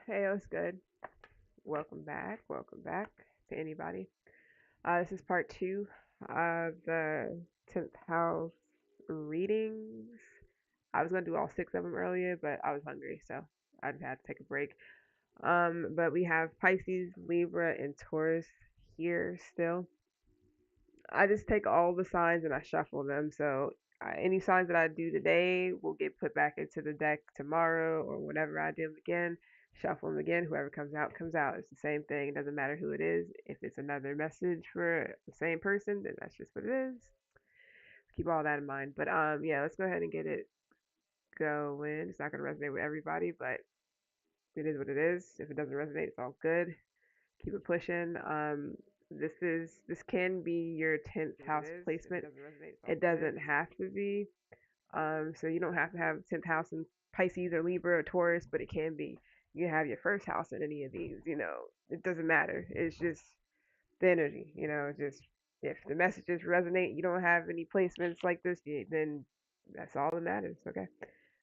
Hey, what's good? Welcome back. Welcome back to anybody. This is part two of the 10th house readings. I was gonna do all six of them earlier, but I was hungry, so I just had to take a break. But we have Pisces, Libra, and Taurus here still. I just take all the signs and I shuffle them. So any signs that I do today will get put back into the deck tomorrow or whenever I do them again. Shuffle them again. Whoever comes out comes out. It's the same thing. It doesn't matter who it is. If it's another message for the same person, then that's just what it is. Keep all that in mind. But yeah, let's go ahead and get it going. It's not gonna resonate with everybody, but it is what it is. If it doesn't resonate, it's all good. Keep it pushing. This can be your 10th house placement. It doesn't have to be. So you don't have to have 10th house in Pisces or Libra or Taurus, but it can be. You can have your first house in any of these. It doesn't matter. It's just the energy. Just if the messages resonate, you don't have any placements like this, then that's all that matters. Okay.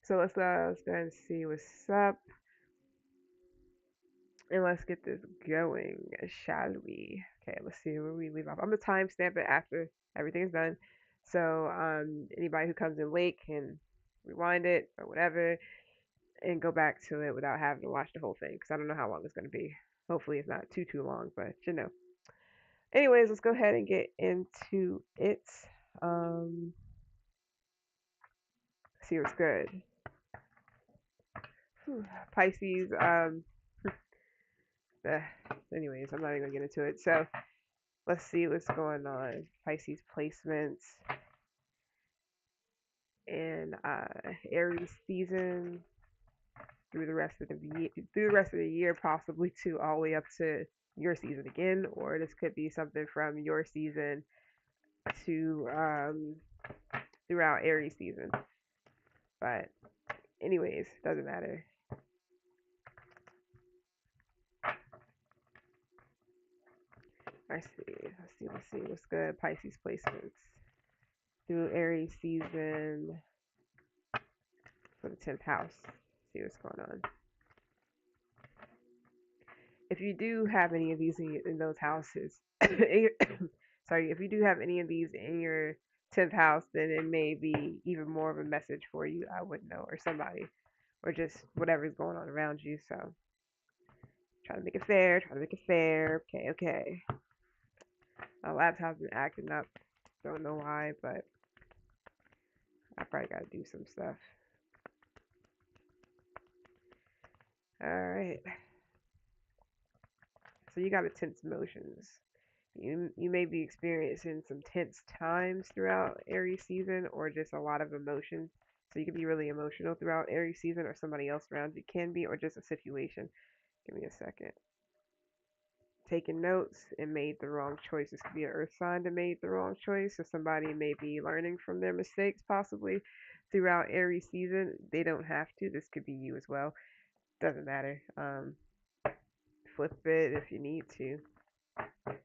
So let's go ahead and see what's up. And let's get this going, shall we? Okay, let's see where we leave off. I'm gonna timestamp it after everything's done. So anybody who comes in late can rewind it or whatever and go back to it without having to watch the whole thing because I don't know how long it's gonna be. Hopefully it's not too long, but you know. Anyways, let's go ahead and get into it. Um, see what's good. Pisces. Uh, anyways, I'm not even gonna get into it. So let's see what's going on. Pisces placements in Aries season through the rest of the year, possibly to all the way up to your season again, or this could be something from your season to throughout Aries season. But anyways, doesn't matter. Let's see what's good. Pisces placements through Aries season for the 10th house. See what's going on. If you do have any of these in those houses, sorry, if you do have any of these in your 10th house, then it may be even more of a message for you. I wouldn't know, or somebody, or just whatever's going on around you. So try to make it fair. Try to make it fair. Okay, okay. My laptop's been acting up. Don't know why, but I probably gotta do some stuff. All right. So you got a tense emotions. You may be experiencing some tense times throughout Aries season or just a lot of emotions. So you can be really emotional throughout Aries season or somebody else around you can be or just a situation. Give me a second. Taking notes and made the wrong choice. This could be an earth sign that made the wrong choice. So somebody may be learning from their mistakes possibly throughout Aries season. They don't have to. This could be you as well. Doesn't matter. Flip it if you need to. So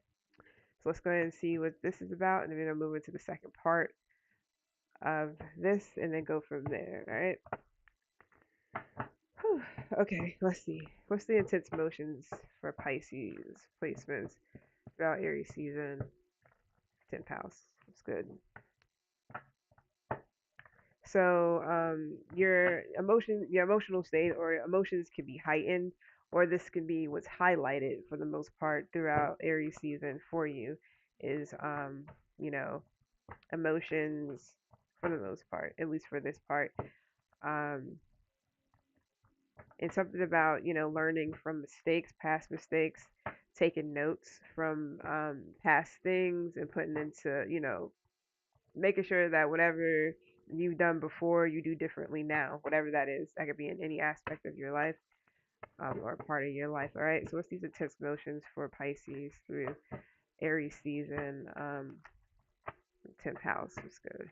let's go ahead and see what this is about, and then we're gonna move into the second part of this, and then go from there. All right. Whew. Okay. Let's see. What's the intense emotions for Pisces placements throughout Aries season? 10th house. That's good. So your emotional state or emotions can be heightened, or this can be what's highlighted for the most part throughout Aries season for you is you know emotions for the most part, at least for this part. Um, and something about learning from mistakes, past mistakes, taking notes from past things, and putting into making sure that whatever you've done before, you do differently now, whatever that is. That could be in any aspect of your life or part of your life. All right. So what's these intense emotions for Pisces through Aries season? 10th house is good.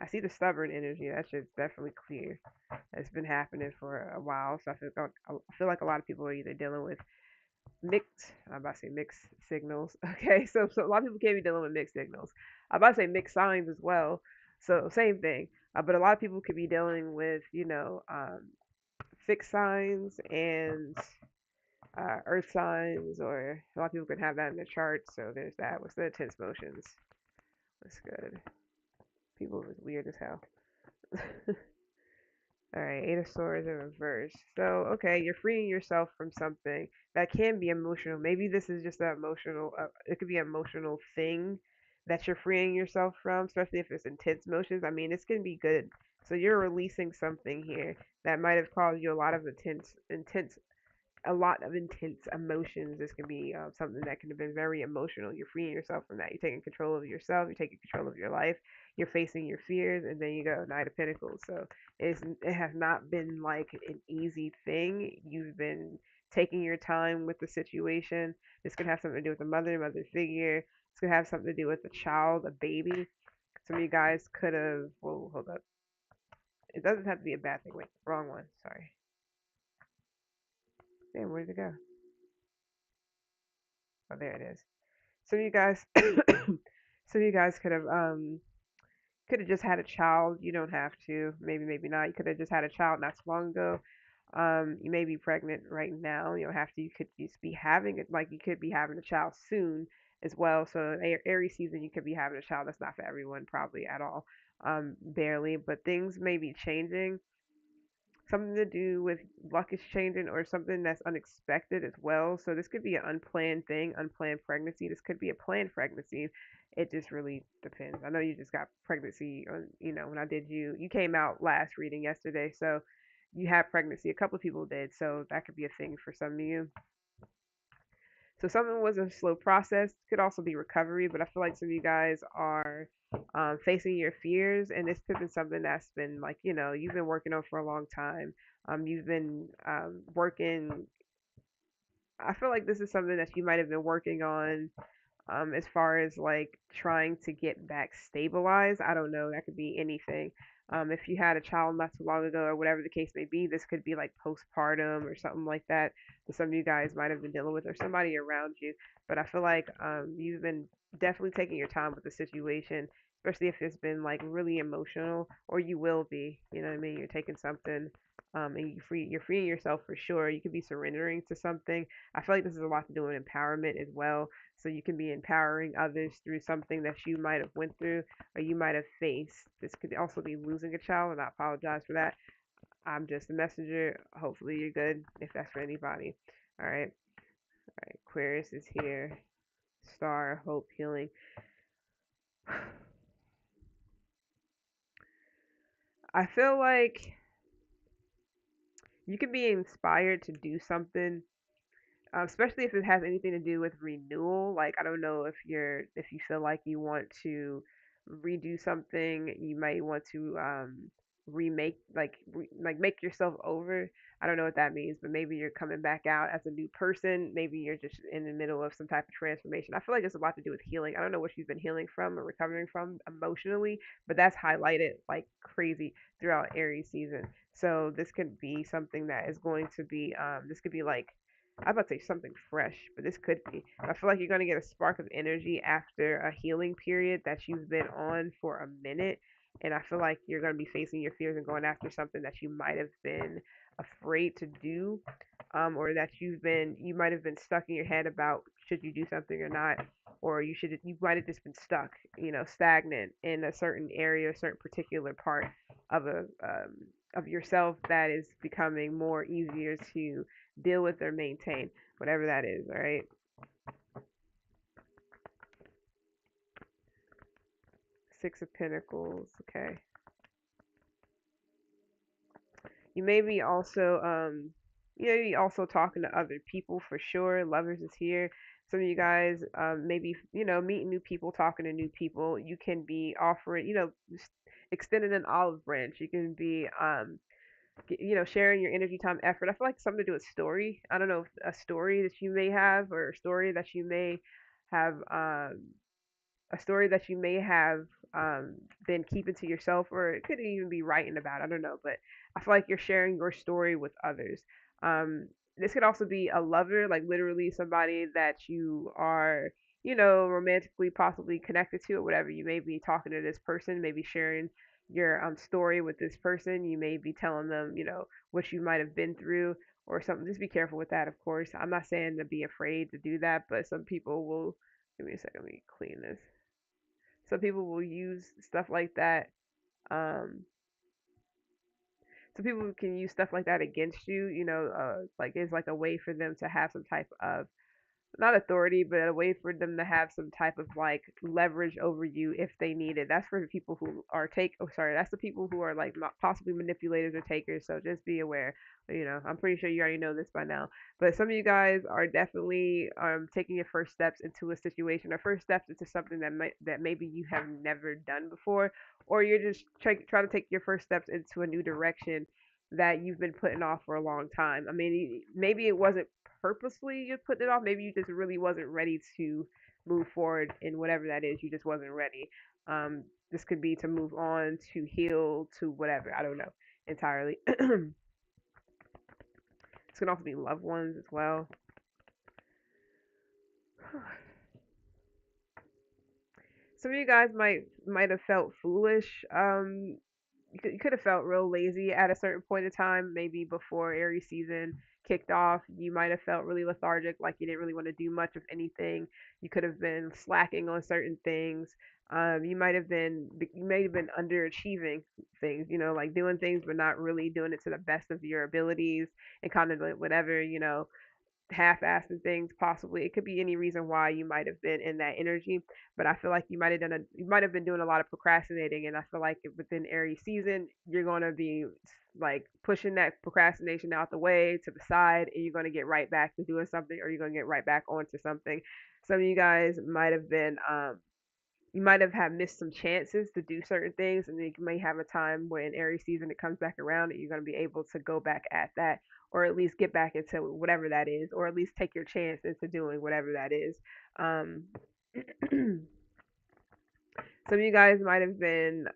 I see the stubborn energy. That shit's definitely clear. It's been happening for a while, so I feel like a lot of people are either dealing with I'm about to say mixed signals. Okay, so a lot of people can't be dealing with mixed signals. I'm about to say mixed signs as well. So same thing. But a lot of people could be dealing with, fixed signs and earth signs, or a lot of people can have that in their chart. So there's that. What's the intense motions? That's good. People is weird as hell. All right, Eight of Swords in reverse. So, okay, you're freeing yourself from something that can be emotional. Maybe this is just an emotional, it could be an emotional thing that you're freeing yourself from, especially if it's intense emotions. I mean, this can be good. So you're releasing something here that might have caused you a lot of a lot of intense emotions. This can be something that can have been very emotional. You're freeing yourself from that. You're taking control of yourself. You're taking control of your life. You're facing your fears, and then you go Knight of Pentacles. So it has not been like an easy thing. You've been taking your time with the situation. This could have something to do with a mother figure. This could have something to do with a child, a baby. Some of you guys could have. Whoa, hold up. It doesn't have to be a bad thing. Wait, wrong one. Sorry. Damn, where did it go? Oh, there it is. Some of you guys, some of you guys could have just had a child. You don't have to. Maybe not. You could have just had a child not too long ago. You may be pregnant right now. You don't have to. You could just be having it. Like you could be having a child soon as well. So Aries season, you could be having a child. That's not for everyone, probably at all. Barely, but things may be changing, something to do with luck is changing or something that's unexpected as well. So this could be an unplanned thing, unplanned pregnancy. This could be a planned pregnancy. It just really depends. I know you just got pregnancy on, when I did you came out last reading yesterday. So you had pregnancy. A couple of people did. So that could be a thing for some of you. So something was a slow process. Could also be recovery, but I feel like some of you guys are facing your fears, and this could be something that's been like you've been working on for a long time. You've been working. I feel like this is something that you might have been working on as far as like trying to get back stabilized. I don't know. That could be anything. If you had a child not too long ago or whatever the case may be, this could be like postpartum or something like that some of you guys might have been dealing with or somebody around you. But I feel like you've been definitely taking your time with the situation, especially if it's been like really emotional, or you will be. You know what I mean? You're taking something. And you're freeing yourself for sure. You could be surrendering to something. I feel like this is a lot to do with empowerment as well, so you can be empowering others through something that you might have went through or you might have faced. This could also be losing a child, and I apologize for that. I'm just a messenger. Hopefully you're good if that's for anybody. All right. All right. Aquarius is here. Star, hope, healing. I feel like you can be inspired to do something, especially if it has anything to do with renewal. Like I don't know if you feel like you want to redo something, you might want to remake like make yourself over. I don't know what that means, but maybe you're coming back out as a new person. Maybe you're just in the middle of some type of transformation. I feel like it's a lot to do with healing. I don't know what you've been healing from or recovering from emotionally, but that's highlighted like crazy throughout Aries season. So this could be something that is going to be this could be like, I'm about to say something fresh, but this could be. I feel like you're going to get a spark of energy after a healing period that you've been on for a minute. And I feel like you're going to be facing your fears and going after something that you might have been afraid to do, or that you might have been stuck in your head about should you do something or not, or you might have just been stuck, stagnant in a certain area, a certain particular part of of yourself that is becoming more easier to deal with or maintain, whatever that is. All right. Six of Pentacles. Okay. You may be also also talking to other people for sure. Lovers is here. Some of you guys maybe meeting new people, talking to new people. You can be offering, extending an olive branch. You can be sharing your energy, time, effort. I feel like something to do with story. I don't know, a story that you may have, or a story that you may have a story that you may have been keeping to yourself, or it could even be writing about. I don't know, but I feel like you're sharing your story with others. This could also be a lover, like literally somebody that you are, romantically possibly connected to, or whatever. You may be talking to this person, maybe sharing. your story with this person. You may be telling them, what you might have been through or something. Just be careful with that, of course. I'm not saying to be afraid to do that, but some people will. Give me a second. Let me clean this. Some people will use stuff like that. Um, some people can use stuff like that against you. Like it's like a way for them to have some type of not authority, but a way for them to have some type of like leverage over you if they need it. That's for the people who are that's the people who are like possibly manipulators or takers. So just be aware. I'm pretty sure you already know this by now. But some of you guys are definitely taking your first steps into a situation or first steps into something that maybe you have never done before, or you're just trying to take your first steps into a new direction that you've been putting off for a long time. I mean, maybe it wasn't purposely you put it off. Maybe you just really wasn't ready to move forward in whatever that is. You just wasn't ready. This could be to move on, to heal, to whatever. I don't know entirely. This can also be loved ones as well. Some of you guys might have felt foolish. You could have felt real lazy at a certain point in time, maybe before Aries season kicked off. You might have felt really lethargic, like you didn't really want to do much of anything. You could have been slacking on certain things. You may have been underachieving things, like doing things but not really doing it to the best of your abilities and kind of like whatever, half-assing things possibly. It could be any reason why you might have been in that energy, but I feel like you might have been doing a lot of procrastinating, and I feel like within Aries season you're going to be like pushing that procrastination out the way to the side, and you're going to get right back to doing something, or you're going to get right back onto something. Some of you guys might have been you might have had missed some chances to do certain things, and then you may have a time where in Aries season it comes back around and you're going to be able to go back at that, or at least get back into whatever that is, or at least take your chance into doing whatever that is. Um, some of you guys might have been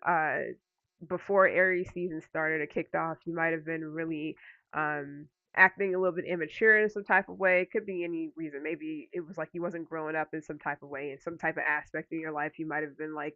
before Aries season started or kicked off. You might have been really um, acting a little bit immature in some type of way. It could be any reason. Maybe it was like you wasn't growing up in some type of way, in some type of aspect in your life. You might have been like,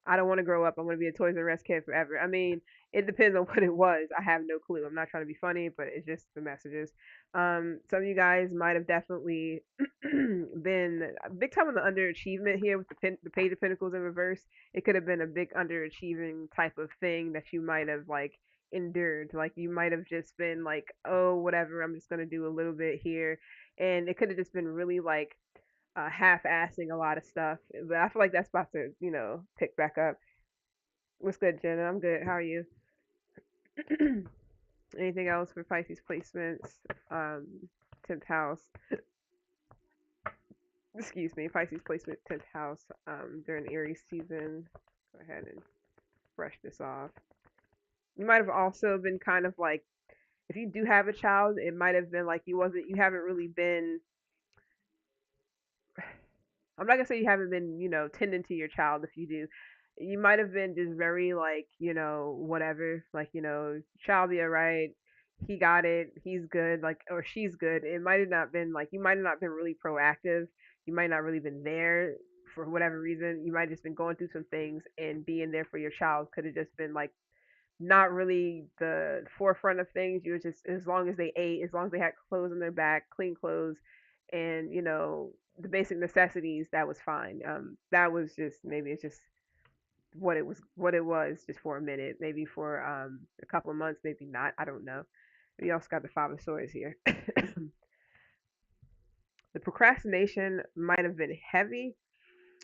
I don't want to grow up. I want to be a Toys R Us kid forever. I mean, it depends on what it was. I have no clue. I'm not trying to be funny, but it's just the messages. Some of you guys might have definitely been big time on the underachievement here with the Page of Pentacles in reverse. It could have been a big underachieving type of thing that you might have like endured. Like you might have just been like, oh, whatever, I'm just gonna do a little bit here. And it could have just been really like half-assing a lot of stuff. But I feel like that's about to, pick back up. What's good, Jenna? I'm good. How are you? Anything else for Pisces placements? 10th house. Excuse me, Pisces placement 10th house during Aries season. Go ahead and brush this off. You might have also been kind of like, if you do have a child, it might have been like you haven't really been, I'm not gonna say you haven't been, tending to your child. If you do, you might have been just very like, whatever, like, child be alright, he got it, he's good, like, or she's good. It might have not been like, you might have not been really proactive. You might not really been there for whatever reason. You might have just been going through some things, and being there for your child could have just been like not really the forefront of things. You were just, as long as they ate, as long as they had clothes on their back, clean clothes, and the basic necessities, that was fine. That was just, maybe it's just what it was just for a minute, maybe for a couple of months, maybe not. I don't know. We also got the Five of Swords here. The procrastination might have been heavy.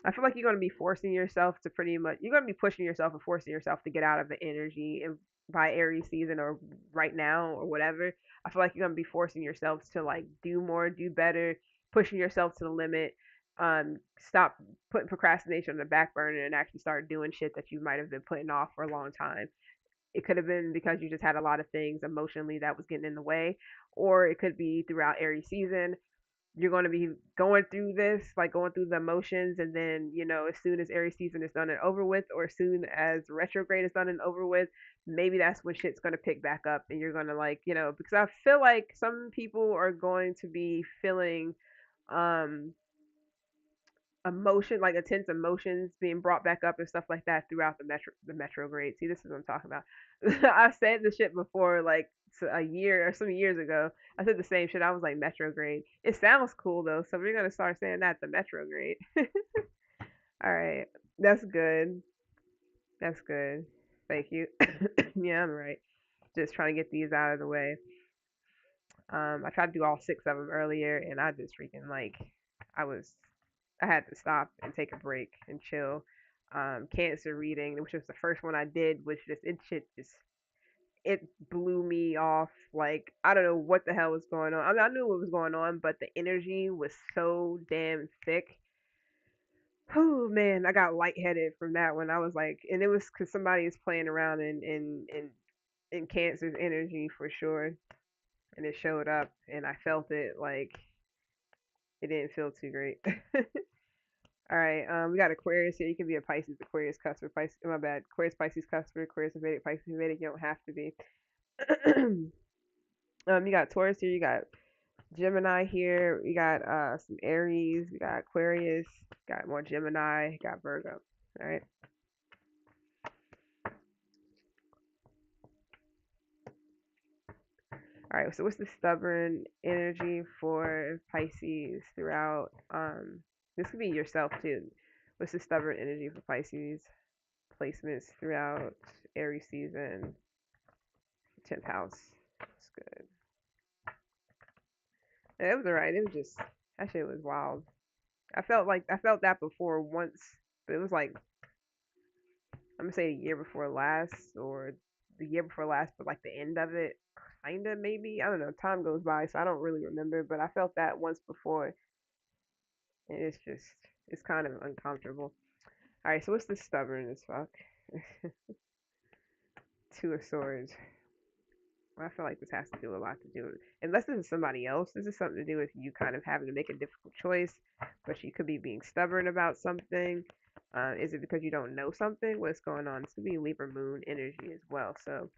I feel like you're going to be forcing yourself to you're going to be pushing yourself and forcing yourself to get out of the energy and by Aries season or right now or whatever. I feel like you're going to be forcing yourself to like do more, do better, pushing yourself to the limit. Stop putting procrastination on the back burner and actually start doing shit that you might have been putting off for a long time. It could have been because you just had a lot of things emotionally that was getting in the way, or it could be throughout Aries season you're going to be going through this, like going through the emotions, and then as soon as Aries season is done and over with, or as soon as retrograde is done and over with, maybe that's when shit's going to pick back up, and you're going to like, because I feel like some people are going to be feeling um emotion, like intense emotions being brought back up and stuff like that throughout the retrograde. See, this is what I'm talking about. I said this shit before, like a year or some years ago. I said the same shit. I was like retrograde. It sounds cool though, so we're gonna start saying that the retrograde. All right, that's good. That's good. Thank you. Yeah, I'm right. Just trying to get these out of the way. I tried to do all six of them earlier, and I just freaking like, I was, I had to stop and take a break and chill. Cancer reading, which was the first one I did, was just it shit just it blew me off. Like I don't know what the hell was going on. I mean, I knew what was going on, but the energy was so damn thick. Oh man, I got lightheaded from that one. I was like, and it was because somebody is playing around in Cancer's energy for sure, and it showed up, and I felt it. Like it didn't feel too great. All right, we got Aquarius here. You can be a Pisces, Aquarius, Cuspid, Pisces. My bad, Aquarius, Pisces, Cuspid, Aquarius, Vedic, Pisces, Vedic. You don't have to be. You got Taurus here. You got Gemini here. We got some Aries. We got Aquarius. Got more Gemini. Got Virgo. All right. All right. So what's the stubborn energy for Pisces throughout? This could be yourself too. What's the stubborn energy for Pisces placements throughout Aries season? 10th house. That's good. Yeah, it was alright. It was just that shit was wild. I felt that before once, but it was like I'm gonna say the year before last or the year before last, but like the end of it, kinda maybe. I don't know. Time goes by, so I don't really remember. But I felt that once before, and it's kind of uncomfortable. All right, so what's the stubborn as fuck? Two of Swords. Well, I feel like this has to do a lot to do with, unless this is somebody else. This is something to do with you kind of having to make a difficult choice, but you could be being stubborn about something. Is it because you don't know something? What's going on? This could be Libra moon energy as well. So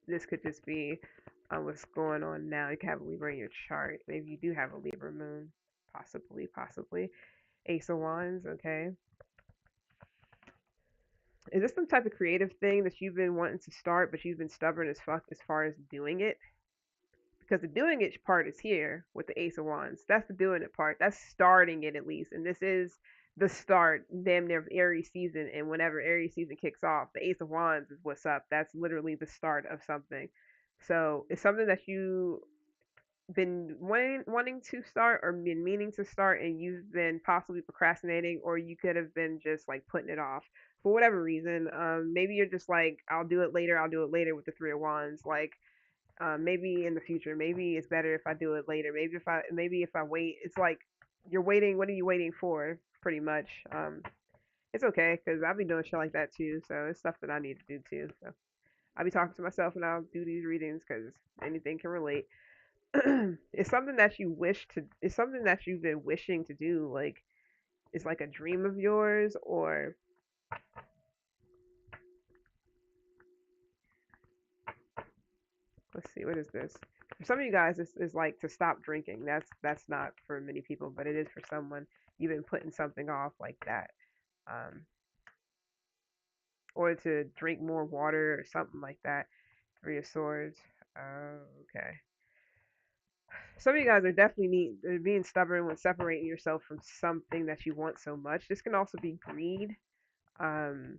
this could just be what's going on now. You could have a Libra in your chart. Maybe you do have a Libra moon. Possibly, possibly. Ace of Wands, okay. Is this some type of creative thing that you've been wanting to start, but you've been stubborn as fuck as far as doing it? Because the doing it part is here with the Ace of Wands. That's the doing it part. That's starting it at least. And this is the start, damn near, of Aries season. And whenever Aries season kicks off, the Ace of Wands is what's up. That's literally the start of something. So it's something that you been wanting to start or been meaning to start, and you've been possibly procrastinating, or you could have been just like putting it off for whatever reason. Maybe you're just like, I'll do it later. I'll do it later with the Three of Wands. Like maybe in the future, maybe it's better if I do it later. Maybe if I wait, it's like you're waiting. What are you waiting for? Pretty much. It's okay because I'll be doing shit like that too. So it's stuff that I need to do too. So I'll be talking to myself and I'll do these readings because anything can relate. It's something that you wish to. It's something that you've been wishing to do. Like it's like a dream of yours, or let's see, what is this? For some of you guys, this is like to stop drinking. That's not for many people, but it is for someone. You've been putting something off like that, um, or to drink more water or something like that. Three of Swords. Okay. Some of you guys are definitely being stubborn when separating yourself from something that you want so much. This can also be greed. Um,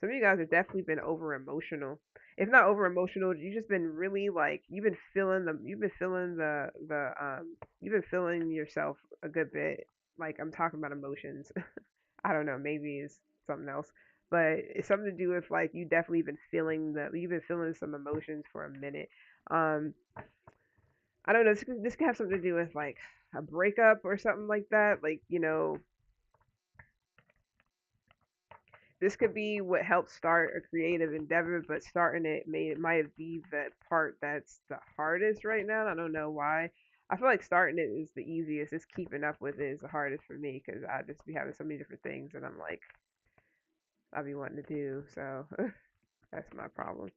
Some of you guys have definitely been over emotional. If not over emotional, you just been really like you've been feeling yourself a good bit. Like I'm talking about emotions. I don't know, maybe it's something else. But it's something to do with like you've been feeling some emotions for a minute. Um I don't know, this could have something to do with like a breakup or something like that. Like, this could be what helps start a creative endeavor, but starting it might be the part that's the hardest right now. I don't know why. I feel like starting it is the easiest. It's keeping up with it is the hardest for me because I just be having so many different things that I'm like I be wanting to do. So that's my problem.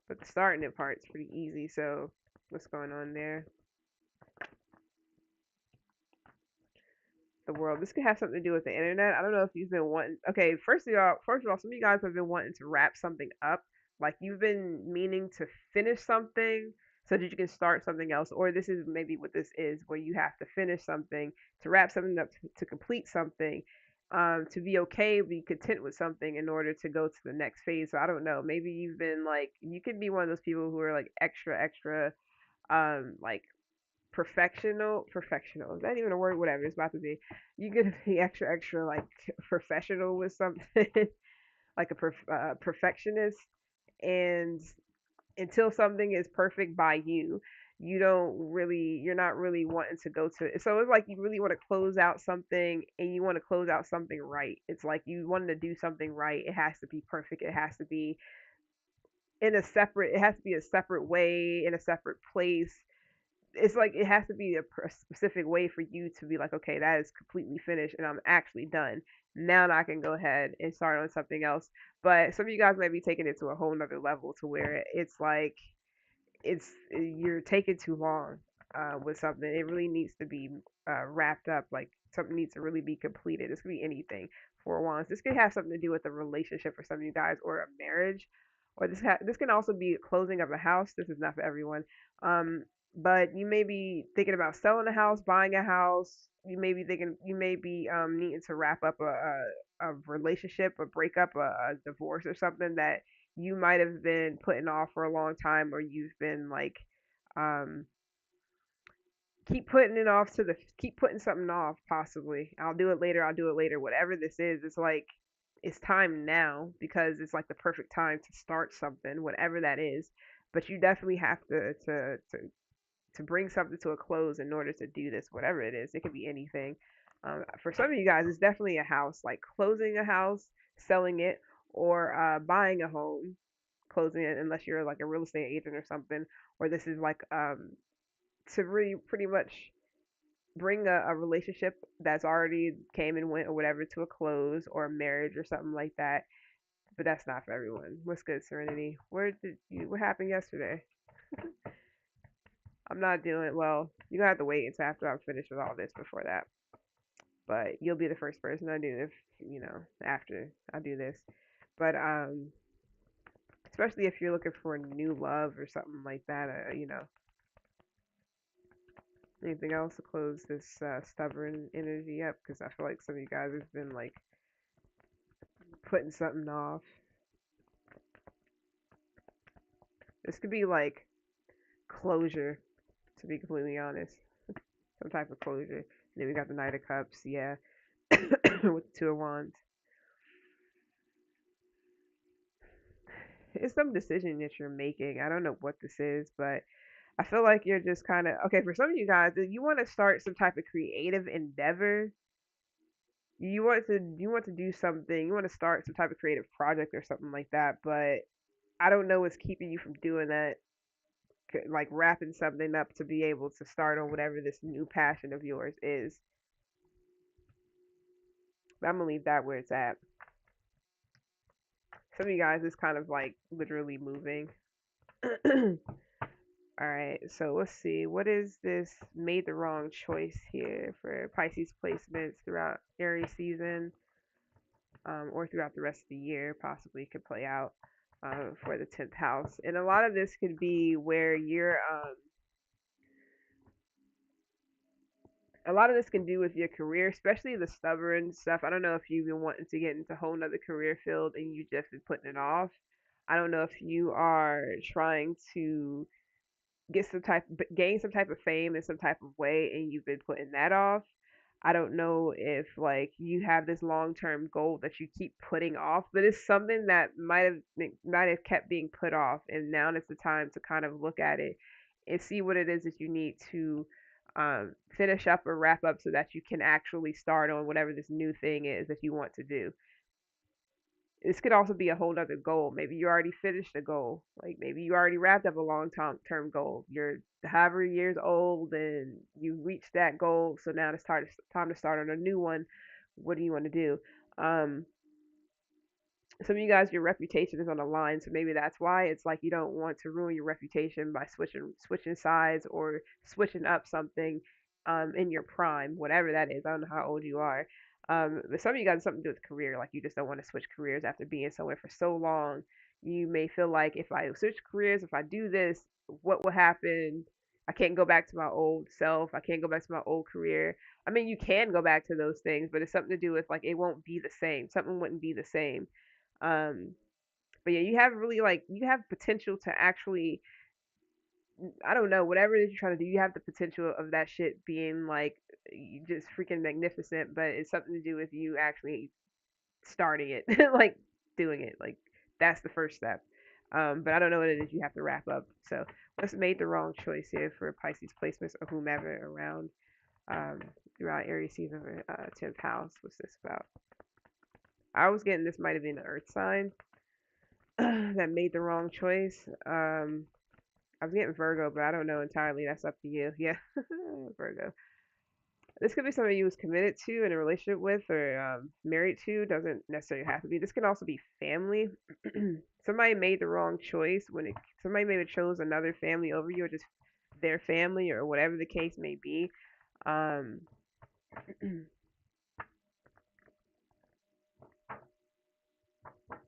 But the starting it part's pretty easy. So what's going on there? the world. This could have something to do with the internet. I don't know if you've been wanting. Okay, first of all, some of you guys have been wanting to wrap something up. Like you've been meaning to finish something so that you can start something else. Or this is maybe what this is, where you have to finish something to wrap something up to complete something. To be okay, be content with something in order to go to the next phase. So I don't know. Maybe you've been like, you could be one of those people who are like extra, like professional, is that even a word? Whatever it's about to be. You could be extra like professional with something. Like a perfectionist. And until something is perfect by you, you're not really wanting to go to it. So it's like you really want to close out something, and you want to close out something right. It's like you wanted to do something right. It has to be perfect. It has to be a separate way, in a separate place. It's like it has to be a specific way for you to be like, okay, that is completely finished and I'm actually done. Now I can go ahead and start on something else. But some of you guys might be taking it to a whole nother level, to where it's like you're taking too long with something. It really needs to be wrapped up. Like something needs to really be completed. This could be anything. For wands. This could have something to do with a relationship for some of you guys, or a marriage, or this can also be closing of a house. This is not for everyone. Um, but you may be thinking about selling a house, buying a house. You may be needing to wrap up a relationship, a breakup, a divorce, or something that you might have been putting off for a long time, or you've been like um keep putting something off. Possibly, I'll do it later, whatever this is. It's like it's time now, because it's like the perfect time to start something, whatever that is. But you definitely have to bring something to a close in order to do this, whatever it is. It could be anything. For some of you guys, it's definitely a house, like closing a house, selling it, or buying a home, closing it, unless you're like a real estate agent or something. Or this is like to really pretty much bring a relationship that's already came and went or whatever to a close, or a marriage or something like that. But that's not for everyone. What's good, Serenity? What happened yesterday? I'm not doing well. You're gonna have to wait until after I'm finished with all this before that. But you'll be the first person I do if after I do this. But especially if you're looking for new love or something like that, anything else to close this stubborn energy up? Because I feel like some of you guys have been like putting something off. This could be like closure, to be completely honest. Some type of closure. And then we got the Knight of Cups, yeah, with the Two of Wands. It's some decision that you're making. I don't know what this is, but I feel like you're just kind of okay. For some of you guys, you want to start some type of creative endeavor. You want to do something. You want to start some type of creative project or something like that. But I don't know what's keeping you from doing that. Like wrapping something up to be able to start on whatever this new passion of yours is. But I'm gonna leave that where it's at. Some of you guys is kind of like literally moving. All right, so let's see. What is this made the wrong choice here for Pisces placements throughout Aries season, or throughout the rest of the year? Possibly could play out for the 10th house. And a lot of this could be where a lot of this can do with your career, especially the stubborn stuff. I don't know if you've been wanting to get into a whole nother career field and you just been putting it off. I don't know if you are trying to gain some type of fame in some type of way and you've been putting that off. I don't know if like you have this long-term goal that you keep putting off, but it's something that might have kept being put off, and now it's the time to kind of look at it and see what it is that you need to finish up or wrap up so that you can actually start on whatever this new thing is that you want to do. This could also be a whole other goal. Maybe you already finished a goal. Like maybe you already wrapped up a long term goal. You're however years old and you reached that goal. So now time to start on a new one. What do you want to do? Um, some of you guys, your reputation is on the line, so maybe that's why it's like you don't want to ruin your reputation by switching sides or switching up something in your prime, whatever that is. I don't know how old you are. But some of you got something to do with career, like you just don't want to switch careers after being somewhere for so long. You may feel like if I switch careers, if I do this, what will happen? I can't go back to my old self. I can't go back to my old career. I mean, you can go back to those things, but it's something to do with like it won't be the same. Something wouldn't be the same. Um, but yeah, you have really like you have potential to actually I don't know, whatever it is you're trying to do, you have the potential of that shit being like just freaking magnificent, but it's something to do with you actually starting it, like doing it. Like that's the first step. But I don't know what it is you have to wrap up. So let's made the wrong choice here for Pisces placements or whomever around um throughout Aries season for 10th house. What's this about? I was getting this might have been an earth sign that made the wrong choice. I was getting Virgo, but I don't know entirely. That's up to you. Yeah, Virgo. This could be somebody you was committed to in a relationship with or married to. Doesn't necessarily have to be. This can also be family. Somebody made the wrong choice when it. Somebody maybe chose another family over you, or just their family, or whatever the case may be. Um,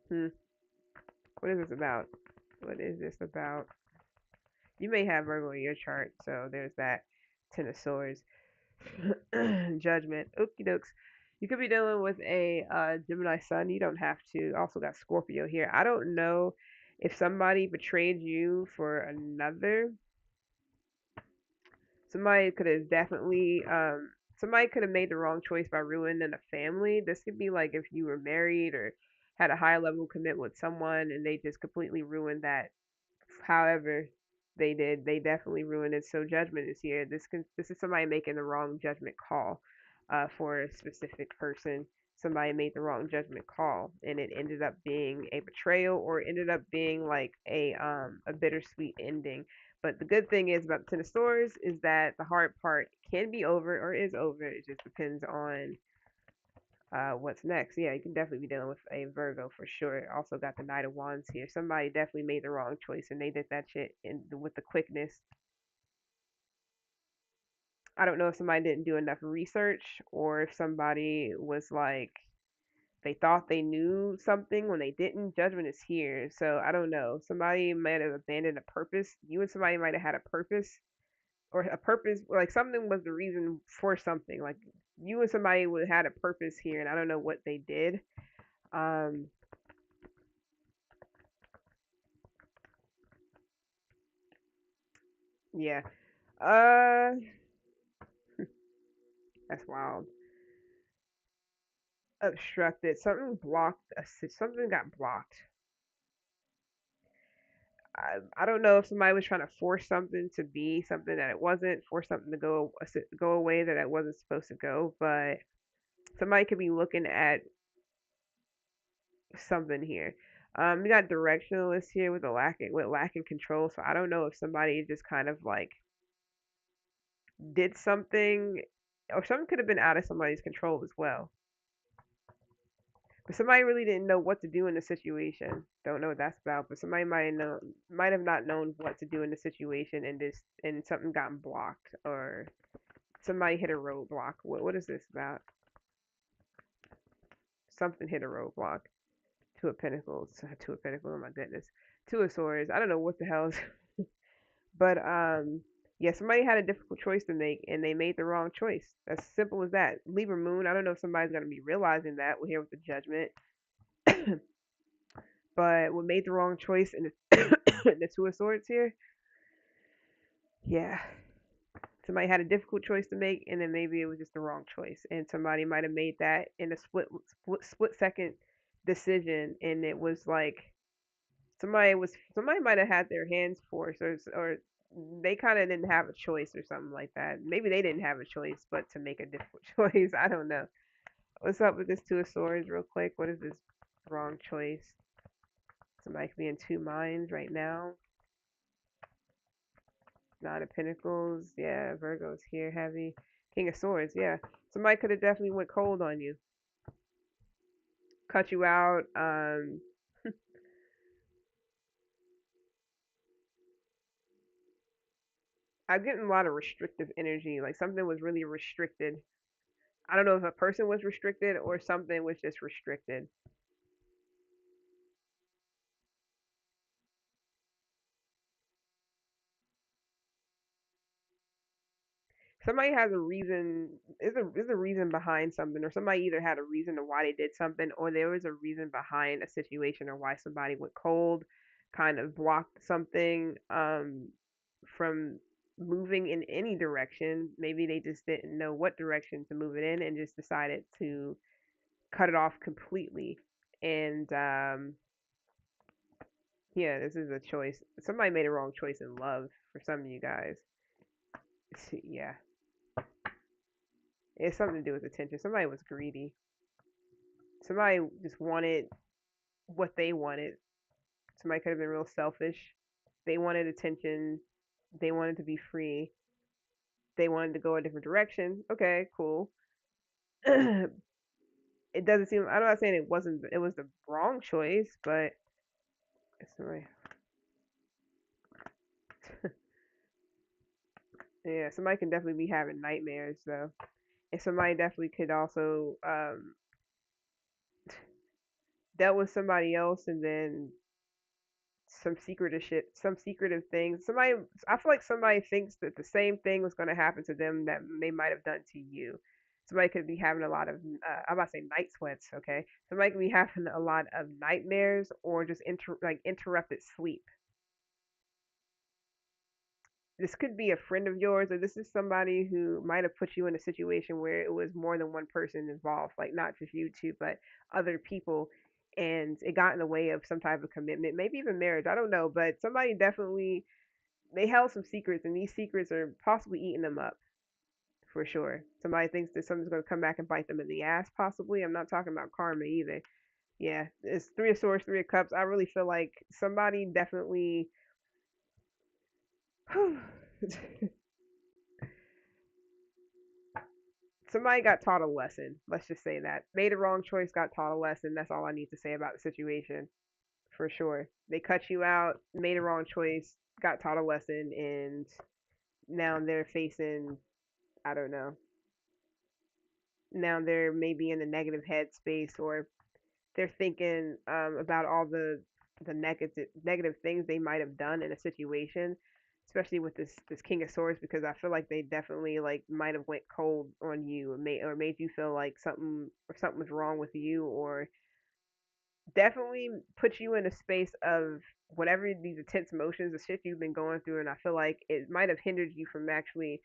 hmm, what is this about? What is this about? You may have Virgo in your chart, so there's that. Ten of Swords. Judgment. Okie dokes. You could be dealing with a Gemini sun. You don't have to. Also got Scorpio here. I don't know if somebody betrayed you for another. Somebody could have definitely. Somebody could have made the wrong choice by ruining a family. This could be like if you were married or had a high level commitment with someone and they just completely ruined that. However, they did. They definitely ruined it. So judgment is here. This is somebody making the wrong judgment call for a specific person. Somebody made the wrong judgment call, and it ended up being a betrayal, or it ended up being like a bittersweet ending. But the good thing is about the Ten of Swords is that the hard part can be over or is over. It just depends on what's next? Yeah, you can definitely be dealing with a Virgo for sure. Also got the Knight of Wands here. Somebody definitely made the wrong choice and they did that shit with the quickness. I don't know if somebody didn't do enough research or if somebody was like they thought they knew something when they didn't. Judgment is here. So I don't know. Somebody might have abandoned a purpose. You and somebody might have had a purpose or a purpose like something was the reason for something. Like you and somebody would have had a purpose here and I don't know what they did. Um yeah. Uh, that's wild. Obstructed. Something blocked. Something got blocked. I don't know if somebody was trying to force something to be something that it wasn't, force something to go away that it wasn't supposed to go. But somebody could be looking at something here. We got directionalist here with lacking control. So I don't know if somebody just kind of like did something, or something could have been out of somebody's control as well. But somebody really didn't know what to do in the situation. Don't know what that's about, but somebody might have not known what to do in the situation, and something got blocked, or somebody hit a roadblock. What is this about? Something hit a roadblock. Two of Pentacles. Two of Pentacles. Oh my goodness. Two of Swords. I don't know what the hell is, but yeah, somebody had a difficult choice to make, and they made the wrong choice. As simple as that. Libra Moon. I don't know if somebody's gonna be realizing that. We're here with the Judgment. But we made the wrong choice in the, the Two of Swords here. Yeah, somebody had a difficult choice to make, and then maybe it was just the wrong choice, and somebody might have made that in a split second decision, and it was like somebody might have had their hands forced, or they kind of didn't have a choice or something like that. Maybe they didn't have a choice, but to make a difficult choice. I don't know. What's up with this Two of Swords, real quick? What is this wrong choice? Somebody could be in two minds right now. Nine of Pentacles, yeah. Virgo's here, heavy. King of Swords, yeah. Somebody could have definitely went cold on you, cut you out. I'm getting a lot of restrictive energy. Like something was really restricted. I don't know if a person was restricted or something was just restricted. Somebody has a reason. Is a reason behind something, or somebody either had a reason to why they did something, or there was a reason behind a situation, or why somebody went cold, kind of blocked something from moving in any direction. Maybe they just didn't know what direction to move it in, and just decided to cut it off completely. And yeah, this is a choice. Somebody made a wrong choice in love for some of you guys. Yeah, it's something to do with attention. Somebody was greedy. Somebody just wanted what they wanted. Somebody could have been real selfish. They wanted attention. They wanted to be free. They wanted to go a different direction. Okay, cool. It doesn't seem. I'm not saying it wasn't. It was the wrong choice, but somebody, yeah, somebody can definitely be having nightmares though, and somebody definitely could also dealt with somebody else and then some secretive shit, some secretive things. Somebody, I feel like somebody thinks that the same thing was going to happen to them that they might have done to you. Somebody could be having a lot of, I'm about to say night sweats, okay? Somebody could be having a lot of nightmares or just like interrupted sleep. This could be a friend of yours, or this is somebody who might have put you in a situation where it was more than one person involved, like not just you two, but other people, and it got in the way of some type of commitment, maybe even marriage. I don't know, but somebody definitely they held some secrets, and these secrets are possibly eating them up for sure. Somebody thinks that something's going to come back and bite them in the ass, possibly. I'm not talking about karma either. Yeah, it's Three of Swords, Three of Cups. I really feel like somebody definitely. Somebody got taught a lesson. Let's just say that. Made a wrong choice, got taught a lesson. That's all I need to say about the situation for sure. They cut you out, made a wrong choice, got taught a lesson, and now they're facing, I don't know, now they're maybe in a negative headspace, or they're thinking about all the negative things they might have done in a situation, especially with this King of Swords, because I feel like they definitely like might have went cold on you, or made you feel like something was wrong with you, or definitely put you in a space of whatever these intense emotions, the shit you've been going through, and I feel like it might have hindered you from actually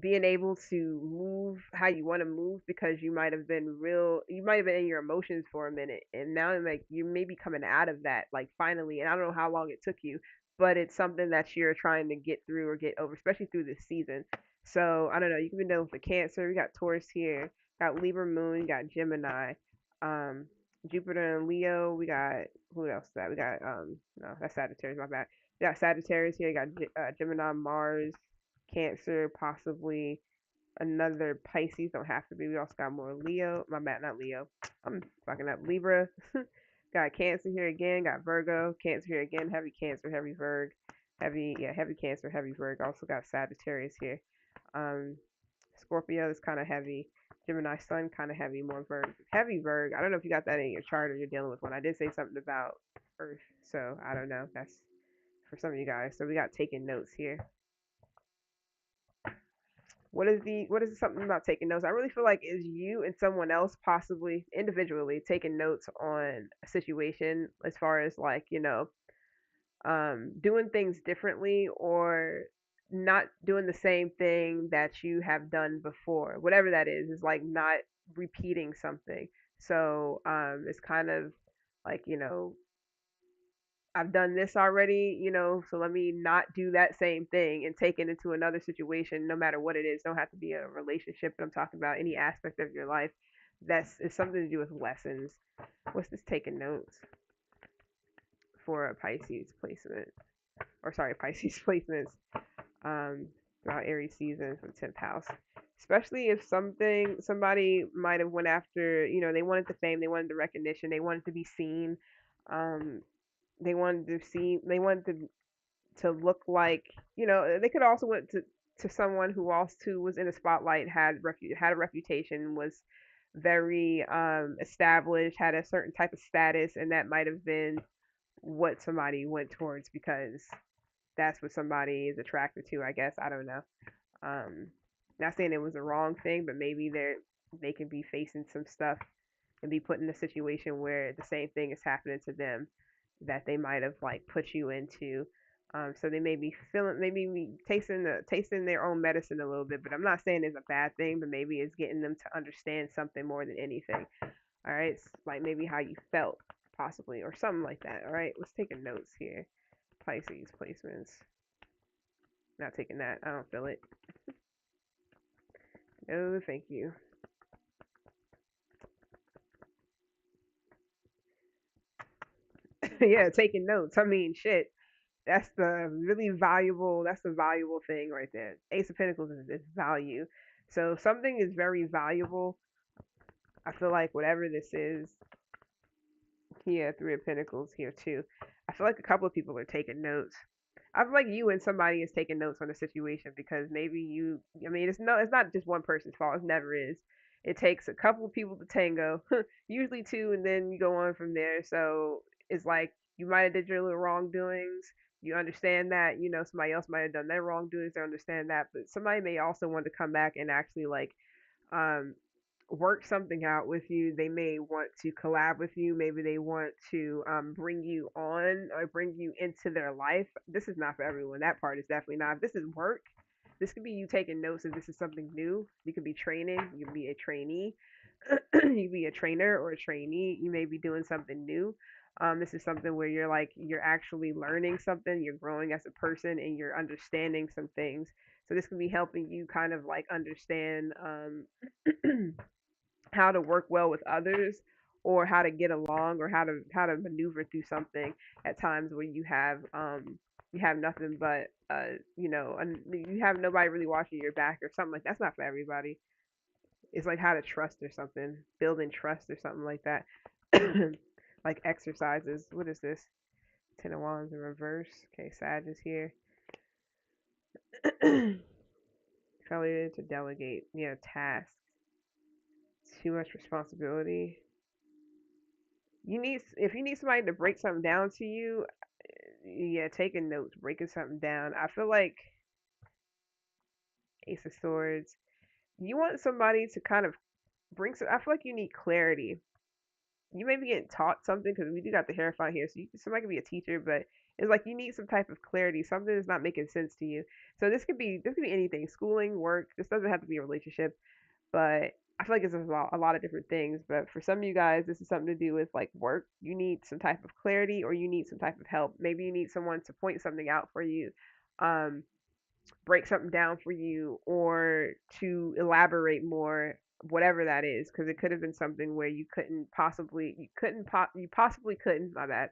being able to move how you want to move, because you might have been in your emotions for a minute, and now like you may be coming out of that like finally, and I don't know how long it took you, but it's something that you're trying to get through or get over, especially through this season. So I don't know, you can be dealing with the Cancer. We got Taurus here, got Libra moon, got Gemini, um Jupiter and Leo. We got, who else is that? We got no, that's Sagittarius, my bad. We got Sagittarius here. We got Gemini, Mars, Cancer, possibly another Pisces. Don't have to be. We also got more Leo. My bad, not Leo. I'm fucking up. Libra. Got Cancer here again. Got Virgo. Cancer here again. Heavy Cancer, heavy Virg. Heavy Cancer, heavy Virg. Also got Sagittarius here. Um, Scorpio is kind of heavy. Gemini Sun kind of heavy. More Virg. Heavy Virg. I don't know if you got that in your chart or you're dealing with one. I did say something about Earth, so I don't know. That's for some of you guys. So we got taking notes here. What is something about taking notes? I really feel like is you and someone else possibly individually taking notes on a situation, as far as like, doing things differently, or not doing the same thing that you have done before. Whatever that is like not repeating something. So it's kind of like, I've done this already, so let me not do that same thing and take it into another situation, no matter what it is. Don't have to be a relationship, but I'm talking about any aspect of your life that's is something to do with lessons. What's this taking notes for a Pisces placement? Or sorry, Pisces placements um throughout Aries season from 10th house. Especially if somebody might have went after, they wanted the fame, they wanted the recognition, they wanted to be seen. Um they wanted to to look like, they could also went to someone who also was in the spotlight, had a reputation, was very established, had a certain type of status, and that might have been what somebody went towards because that's what somebody is attracted to, I guess. I don't know. Um, Not saying it was the wrong thing, but maybe they can be facing some stuff and be put in a situation where the same thing is happening to them that they might have like put you into. So they may be feeling, maybe tasting their own medicine a little bit. But I'm not saying it's a bad thing, but maybe it's getting them to understand something more than anything. All right, it's like maybe how you felt, possibly, or something like that. All right, let's take a notes here. Pisces placements. Not taking that. I don't feel it. No, thank you. Yeah, taking notes. I mean, shit. That's the really valuable. That's the valuable thing right there. Ace of Pentacles is value. So something is very valuable. I feel like whatever this is, here, Three of Pentacles here too. I feel like a couple of people are taking notes. I feel like you and somebody is taking notes on the situation because maybe you. I mean, it's not just one person's fault. It never is. It takes a couple of people to tango, usually two, and then you go on from there. So it's like you might have did your little wrongdoings. You understand that, somebody else might have done their wrongdoings. They understand that, but somebody may also want to come back and actually like um work something out with you. They may want to collab with you. Maybe they want to bring you on or bring you into their life. This is not for everyone. That part is definitely not. If this is work, this could be you taking notes if this is something new. You could be training. You could be a trainee. You could be a trainer or a trainee. You may be doing something new. This is something where you're actually learning something. You're growing as a person and you're understanding some things. So this can be helping you kind of like understand how to work well with others or how to get along or how to maneuver through something at times where you have nothing but and you have nobody really watching your back or something like that's not for everybody. It's like how to trust or something, building trust or something like that. Like exercises. What is this? Ten of Wands in reverse. Okay, Sag is here. Failure to delegate, tasks. Too much responsibility. If you need somebody to break something down to you, yeah, taking notes, breaking something down. I feel like Ace of Swords. You want somebody to kind of bring some. I feel like you need clarity. You may be getting taught something because we do got the Hierophant here, so somebody could be a teacher, but it's like you need some type of clarity. Something is not making sense to you. So this could be anything, schooling, work. This doesn't have to be a relationship, but I feel like it's a lot of different things. But for some of you guys, this is something to do with like work. You need some type of clarity or you need some type of help. Maybe you need someone to point something out for you, um, break something down for you, or to elaborate more, whatever that is. Because it could have been something where you possibly couldn't, my bad,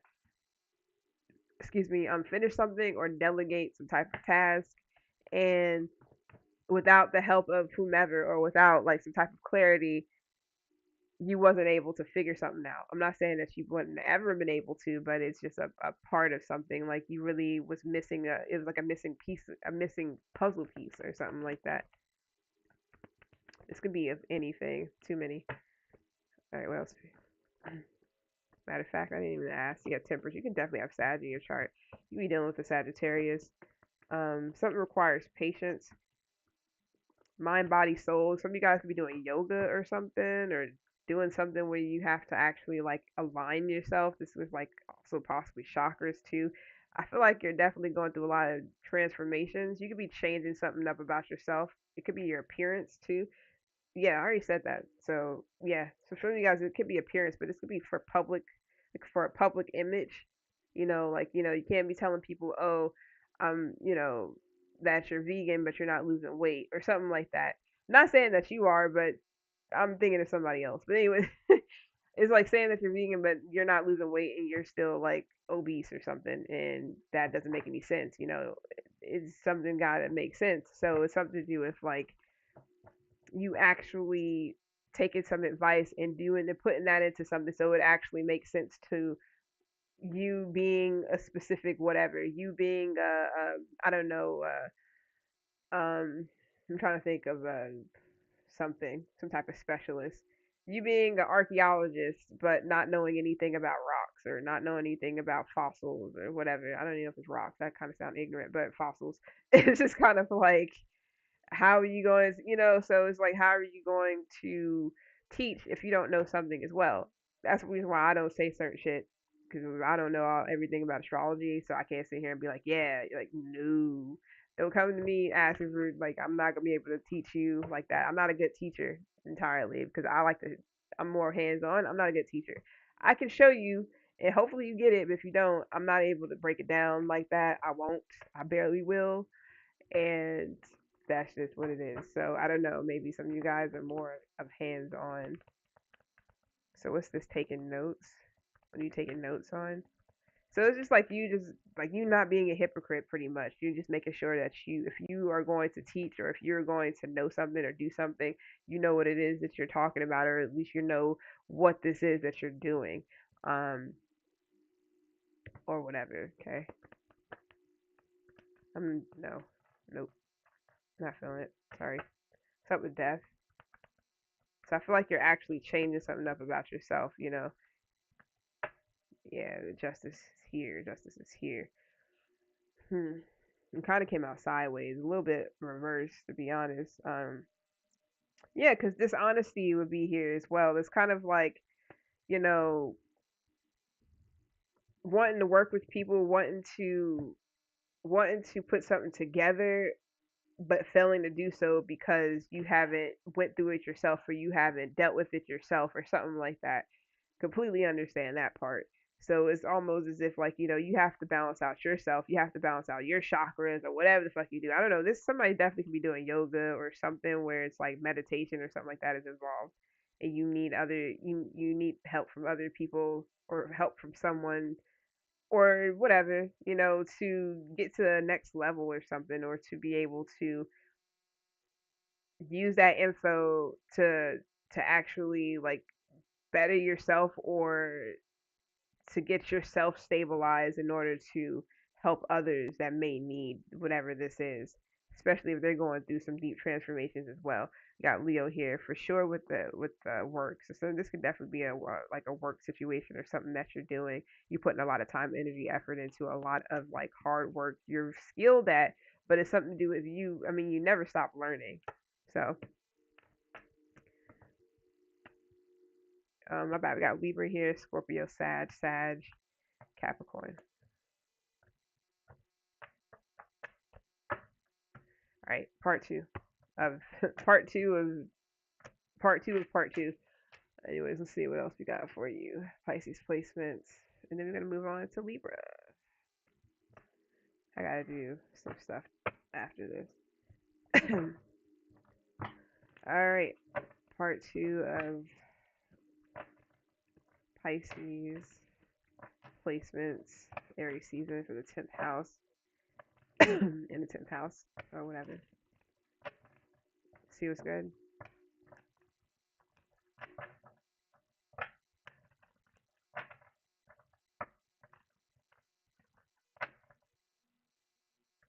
excuse me, finish something or delegate some type of task. And without the help of whomever or without like some type of clarity, you wasn't able to figure something out. I'm not saying that you wouldn't ever been able to, but it's just a part of something. Like you really was missing it was like a missing piece, a missing puzzle piece or something like that. This could be of anything. Too many. All right, what else? Matter of fact, I didn't even ask. You got tempers. You can definitely have Sag in your chart. You be dealing with the Sagittarius. Something requires patience, mind, body, soul. Some of you guys could be doing yoga or something, or doing something where you have to actually like align yourself. This was like also possibly chakras too. I feel like you're definitely going through a lot of transformations. You could be changing something up about yourself. It could be your appearance too. Yeah, I already said that. So yeah, so for you guys, it could be appearance, but this could be for public, like for a public image. Like you can't be telling people, oh, um, you know, that you're vegan, but you're not losing weight or something like that. Not saying that you are, but I'm thinking of somebody else. But anyway, it's like saying that you're vegan, but you're not losing weight and you're still like obese or something, and that doesn't make any sense. It's something gotta make sense. So it's something to do with like you actually taking some advice and doing and putting that into something so it actually makes sense to you being a specific whatever, you being I don't know, I'm trying to think of something, some type of specialist. You being an archaeologist, but not knowing anything about rocks or not knowing anything about fossils or whatever. I don't even know if it's rocks. That kind of sound ignorant, but fossils. It's just kind of like, how are you going to, so it's like, how are you going to teach if you don't know something as well? That's the reason why I don't say certain shit, because I don't know everything about astrology, so I can't sit here and be like, yeah, like, no. Don't come to me asking for, like, I'm not gonna be able to teach you like that. I'm not a good teacher entirely, because I'm more hands on. I'm not a good teacher. I can show you, and hopefully you get it, but if you don't, I'm not able to break it down like that. I won't. I barely will, and that's just what it is. So I don't know. Maybe some of you guys are more of hands on. So what's this taking notes? What are you taking notes on? So it's just like you not being a hypocrite pretty much. You're just making sure that if you are going to teach or if you're going to know something or do something, you know what it is that you're talking about, or at least you know what this is that you're doing. Or whatever, okay? No. Nope. Not feeling it. Sorry. What's up with death? So I feel like you're actually changing something up about yourself. Yeah, the justice is here. Justice is here. It kind of came out sideways, a little bit reversed, to be honest. Yeah, because dishonesty would be here as well. It's kind of like, you know, wanting to work with people, wanting to put something together, but failing to do so because you haven't went through it yourself or you haven't dealt with it yourself or something like that. Completely understand that part. So it's almost as if, like, you have to balance out yourself. You have to balance out your chakras or whatever the fuck you do. I don't know. This Somebody definitely could be doing yoga or something where it's like meditation or something like that is involved, and you need help from other people or help from someone or whatever, to get to the next level or something, or to be able to use that info to actually like better yourself or to get yourself stabilized in order to help others that may need whatever this is, especially if they're going through some deep transformations as well. You got Leo here for sure with the work. So this could definitely be like a work situation or something that you're doing. You're putting a lot of time, energy, effort into a lot of like hard work. You're skilled at, but it's something to do with you. I mean, you never stop learning. So, my bad. We got Libra here, Scorpio, Sag, Capricorn. All right, part two of part two of part two. Anyways, let's see what else we got for you. Pisces placements, and then we're gonna move on to Libra. I gotta do some stuff after this. All right, part two of Pisces placements, Aries season for the 10th house, in the 10th house or whatever. See what's good.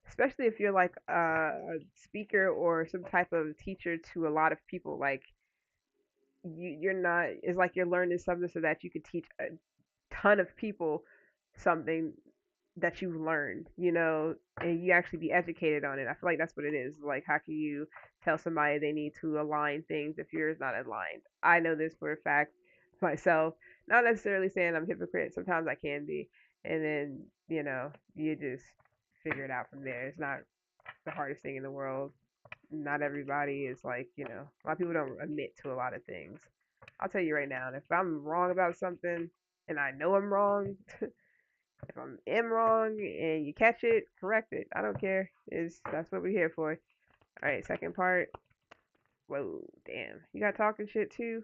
Especially if you're like a speaker or some type of teacher to a lot of people, like you're not. It's like you're learning something so that you could teach a ton of people something that you've learned, and you actually be educated on it. I feel like that's what it is. Like, how can you tell somebody they need to align things if yours not aligned? I know this for a fact myself. Not necessarily saying I'm a hypocrite. Sometimes I can be, and then you just figure it out from there. It's not the hardest thing in the world. Not everybody is like, a lot of people don't admit to a lot of things. I'll tell you right now, and if I'm wrong about something and I know I'm wrong, if I'm wrong and you catch it, correct it. I don't care. That's what we're here for. All right, second part. Whoa, damn. You got talking shit too?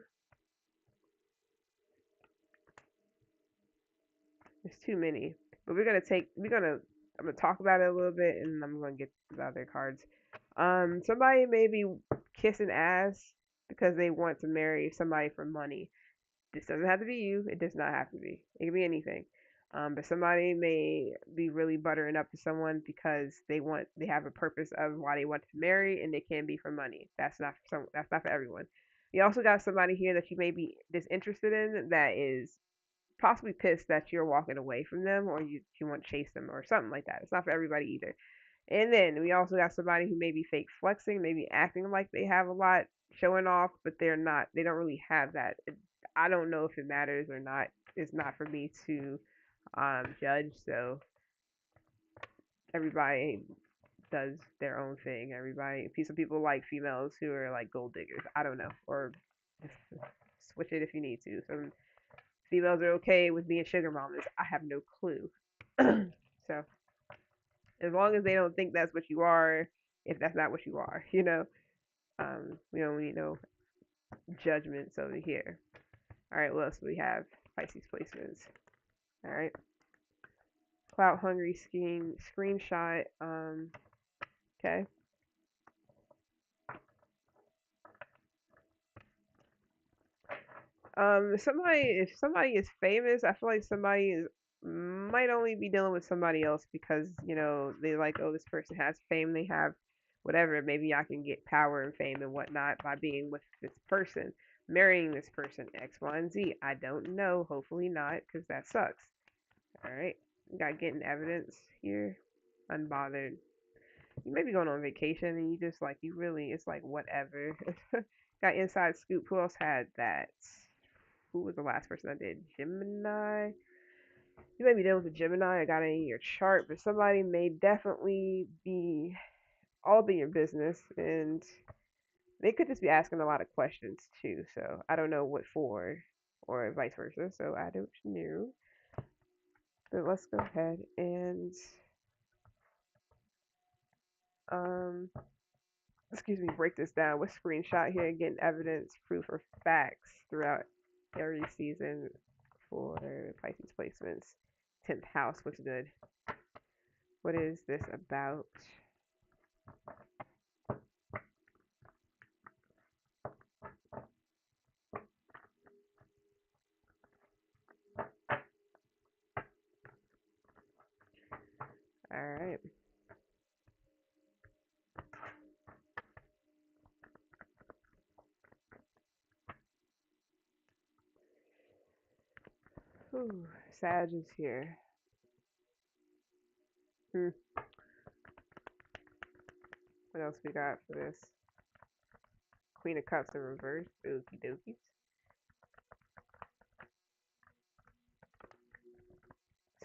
There's too many. But I'm gonna talk about it a little bit and I'm gonna get the other cards. Somebody may be kissing ass because they want to marry somebody for money. This doesn't have to be you. It does not have to be. It can be anything. But somebody may be really buttering up to someone because they have a purpose of why they want to marry, and it can be for money. That's not for everyone. You also got somebody here that you may be disinterested in that is possibly pissed that you're walking away from them, or you want to chase them or something like that. It's not for everybody either. And then we also got somebody who may be fake flexing, maybe acting like they have a lot, showing off, but they're not. They don't really have that. I don't know if it matters or not. It's not for me to judge. So everybody does their own thing. Some people like females who are like gold diggers. I don't know, or just switch it if you need to. Some females are okay with being sugar mamas. I have no clue. So as long as they don't think that's what you are, if that's not what you are, we don't need no judgments over here. All right, what else do we have? Pisces placements. All right, clout hungry skiing screenshot. Okay. If somebody is famous, I feel like somebody is might only be dealing with somebody else because they like, oh, this person has fame, they have whatever. Maybe I can get power and fame and whatnot by being with this person, marrying this person, X, Y, and Z. I don't know. Hopefully not, because that sucks. All right, got getting evidence here. Unbothered. You may be going on vacation and you just like it's like whatever. Got inside scoop. Who else had that? Who was the last person I did? Gemini. You may be dealing with a Gemini. I got it in your chart, but somebody may definitely be all be your business, and they could just be asking a lot of questions too. So I don't know what for, or vice versa. So I don't know. But let's go ahead and um, break this down with screenshot here, getting evidence, proof, or facts throughout every season for Pisces placements. 10th house, what's good? What is this about? All right. Ooh, Sag is here. Hmm. What else we got for this? Queen of Cups in reverse. Okie dokies.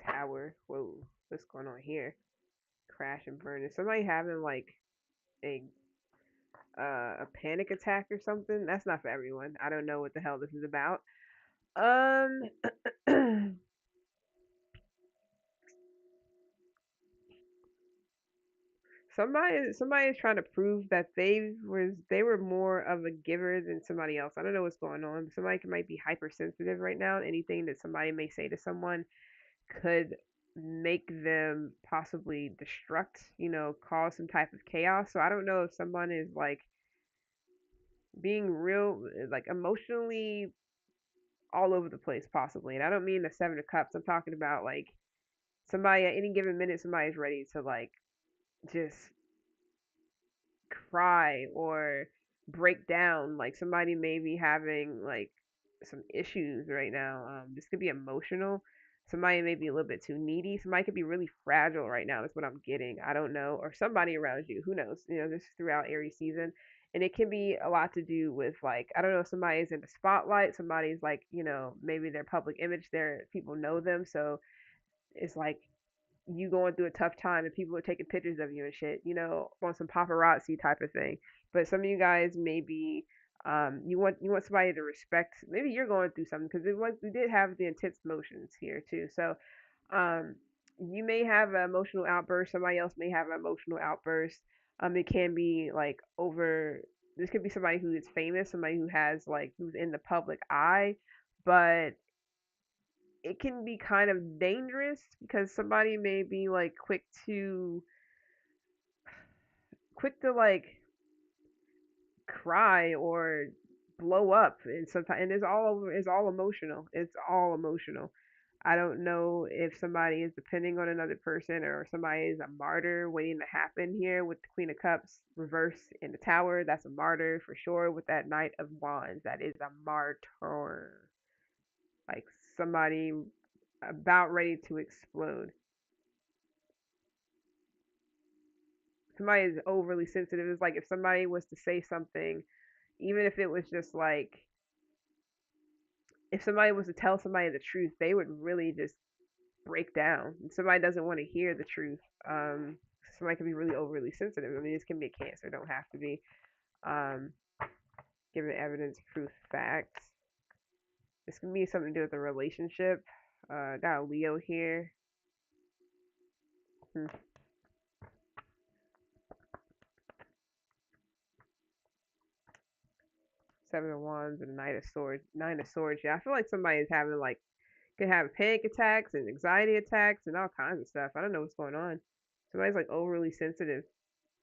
Tower. Whoa. What's going on here? Crash and burn. Is somebody having like a a panic attack or something? That's not for everyone. I don't know what the hell this is about. Um somebody is trying to prove that they were more of a giver than somebody else. I don't know what's going on. Somebody might be hypersensitive right now. Anything that somebody may say to someone could make them possibly destruct, cause some type of chaos. So I don't know if someone is like being real, like emotionally all over the place, possibly. And I don't mean the Seven of Cups. I'm talking about like somebody at any given minute, somebody's ready to like just cry or break down. Like somebody may be having like some issues right now. This could be emotional. Somebody may be a little bit too needy. Somebody could be really fragile right now. That's what I'm getting. I don't know. Or somebody around you. Who knows? This is throughout Aries season. And it can be a lot to do with like, I don't know, somebody's in the spotlight. Somebody's like, maybe their public image, their people know them. So it's like you going through a tough time and people are taking pictures of you and shit, on some paparazzi type of thing. But some of you guys maybe you want somebody to respect. Maybe you're going through something because we did have the intense emotions here too. So um, you may have an emotional outburst. Somebody else may have an emotional outburst. It can be like over. This could be somebody who is famous, somebody who has like who's in the public eye, but it can be kind of dangerous because somebody may be like quick to like cry or blow up, and sometimes and it's all emotional. It's all emotional. I don't know if somebody is depending on another person or somebody is a martyr waiting to happen here with the Queen of Cups reverse in the Tower. That's a martyr for sure. With that Knight of Wands, that is a martyr. Like somebody about ready to explode. Somebody is overly sensitive. It's like if somebody was to say something, even if it was just like, if somebody was to tell somebody the truth, they would really just break down. And somebody doesn't want to hear the truth. Um, Somebody can be really overly sensitive. I mean, this can be a Cancer, don't have to be. Um, Given evidence, proof, facts. This can be something to do with a relationship. Got a Leo here. Hmm. Seven of Wands and a Knight of Swords. Nine of Swords. Yeah, I feel like somebody is having like, could have panic attacks and anxiety attacks and all kinds of stuff. I don't know what's going on. Somebody's like overly sensitive,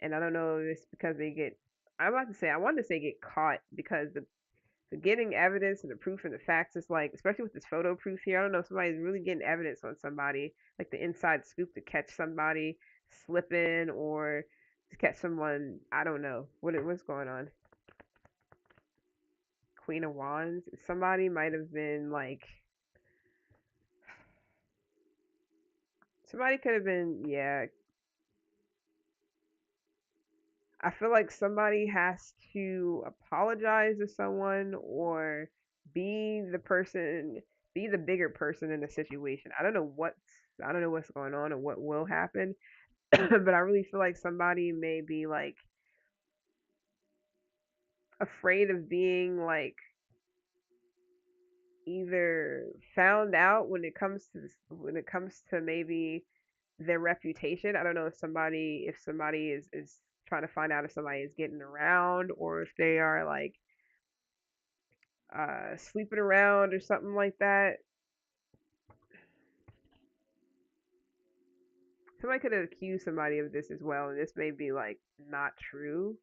and I don't know if it's because they get. I'm about to say I wanted to say get caught because the getting evidence and the proof and the facts is like, especially with this photo proof here. I don't know if somebody's really getting evidence on somebody, like the inside scoop to catch somebody slipping or to catch someone. I don't know what's going on. Queen of Wands. Somebody might have been like, somebody could have been, yeah. I feel like somebody has to apologize to someone or be the person, be the bigger person in the situation. I don't know what's going on or what will happen, but I really feel like somebody may be like afraid of being like either found out when it comes to maybe their reputation. I don't know if somebody is trying to find out if somebody is getting around or if they are like sleeping around or something like that. Somebody could have accused somebody of this as well, and this may be like not true.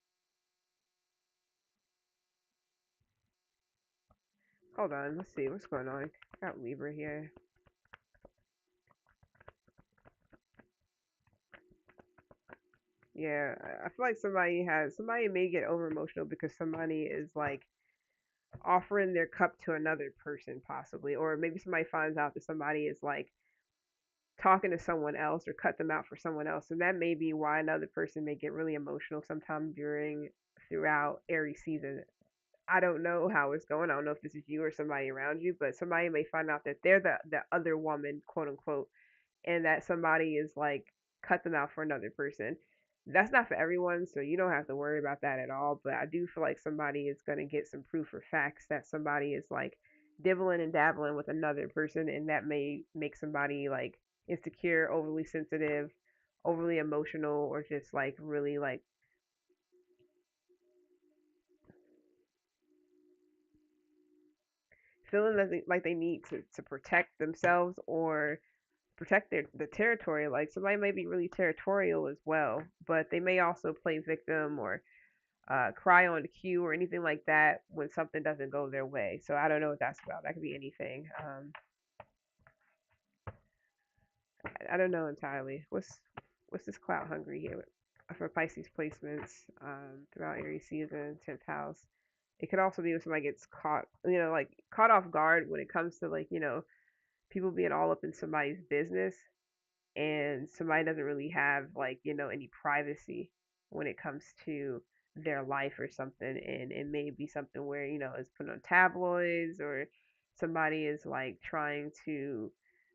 Hold on, let's see what's going on. Got Libra here. Yeah, I feel like somebody may get over emotional because somebody is like offering their cup to another person possibly, or maybe somebody finds out that somebody is like talking to someone else or cut them out for someone else, and that may be why another person may get really emotional sometime throughout Aries season. I don't know how it's going. I don't know if this is you or somebody around you, but somebody may find out that they're the other woman, quote unquote, and that somebody is like cut them out for another person. That's not for everyone, so you don't have to worry about that at all. But I do feel like somebody is gonna get some proof or facts that somebody is like dibbling and dabbling with another person, and that may make somebody like insecure, overly sensitive, overly emotional, or just like really like feeling that like they need to protect themselves or protect the territory. Like somebody may be really territorial as well, but they may also play victim or cry on cue or anything like that when something doesn't go their way. So I don't know what that's about. That could be anything. I don't know entirely. What's this cloud hungry here for Pisces placements throughout Aries season, 10th house. It could also be when somebody gets caught, like caught off guard when it comes to like, people being all up in somebody's business and somebody doesn't really have like any privacy when it comes to their life or something, and it may be something where it's put on tabloids or somebody is like trying to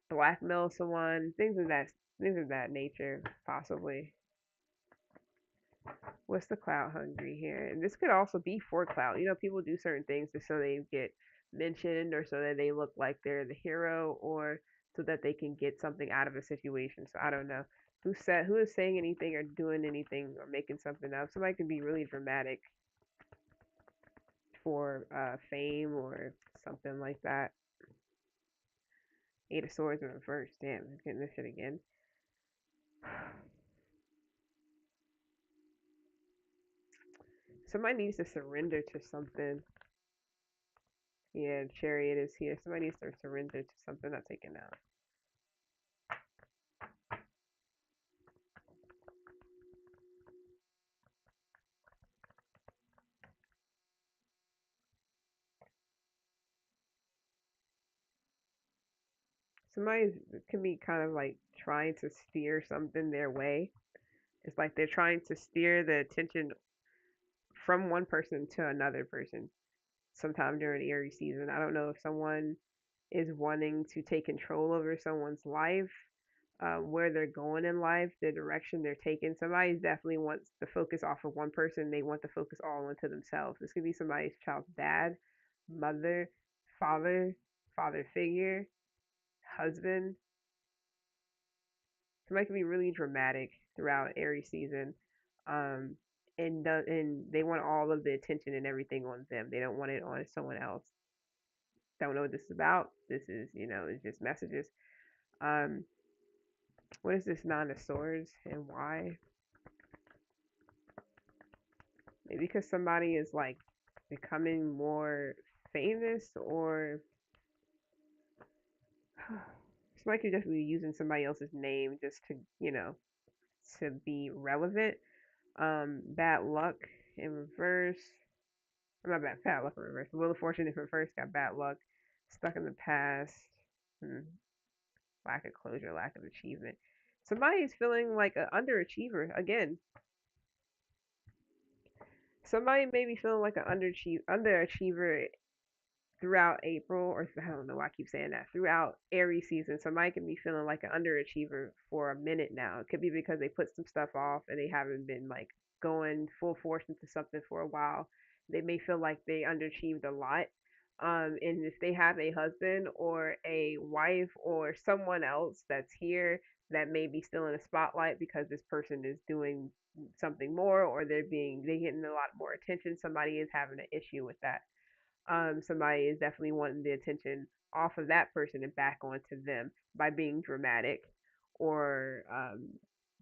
blackmail someone, things of that nature possibly. What's the cloud hungry here? And this could also be for clout. People do certain things just so they get mentioned or so that they look like they're the hero or so that they can get something out of a situation. So I don't know who is saying anything or doing anything or making something up. Somebody can be really dramatic for fame or something like that. Eight of Swords in reverse. Damn, I'm getting this shit again. Somebody needs to surrender to something. Yeah, chariot is here. Somebody needs to surrender to something not taken out. Somebody can be kind of like trying to steer something their way. It's like they're trying to steer the attention from one person to another person sometime during the Aries season. I don't know if someone is wanting to take control over someone's life, where they're going in life, the direction they're taking. Somebody definitely wants to focus off of one person. They want to focus all into themselves. This could be somebody's child's dad, mother, father, father figure, husband. Somebody can be really dramatic throughout Aries season. Um, and they want all of the attention and everything on them. They don't want it on someone else. Don't know what this is about. This is, it's just messages. Um, what is this Nine of Swords and why? Maybe because somebody is like becoming more famous, or somebody could just be using somebody else's name just to, to be relevant. Bad luck in reverse. I'm not bad luck in reverse. Wheel of Fortune in reverse got bad luck. Stuck in the past. Hmm. Lack of closure, lack of achievement. Somebody's feeling like an underachiever again. Somebody may be feeling like an underachiever throughout April, or I don't know why I keep saying that, throughout Aries season. Somebody can be feeling like an underachiever for a minute now. It could be because they put some stuff off and they haven't been like going full force into something for a while. They may feel like they underachieved a lot. And if they have a husband or a wife or someone else that's here that may be still in the spotlight because this person is doing something more, or they're getting a lot more attention, somebody is having an issue with that. Somebody is definitely wanting the attention off of that person and back onto them by being dramatic, or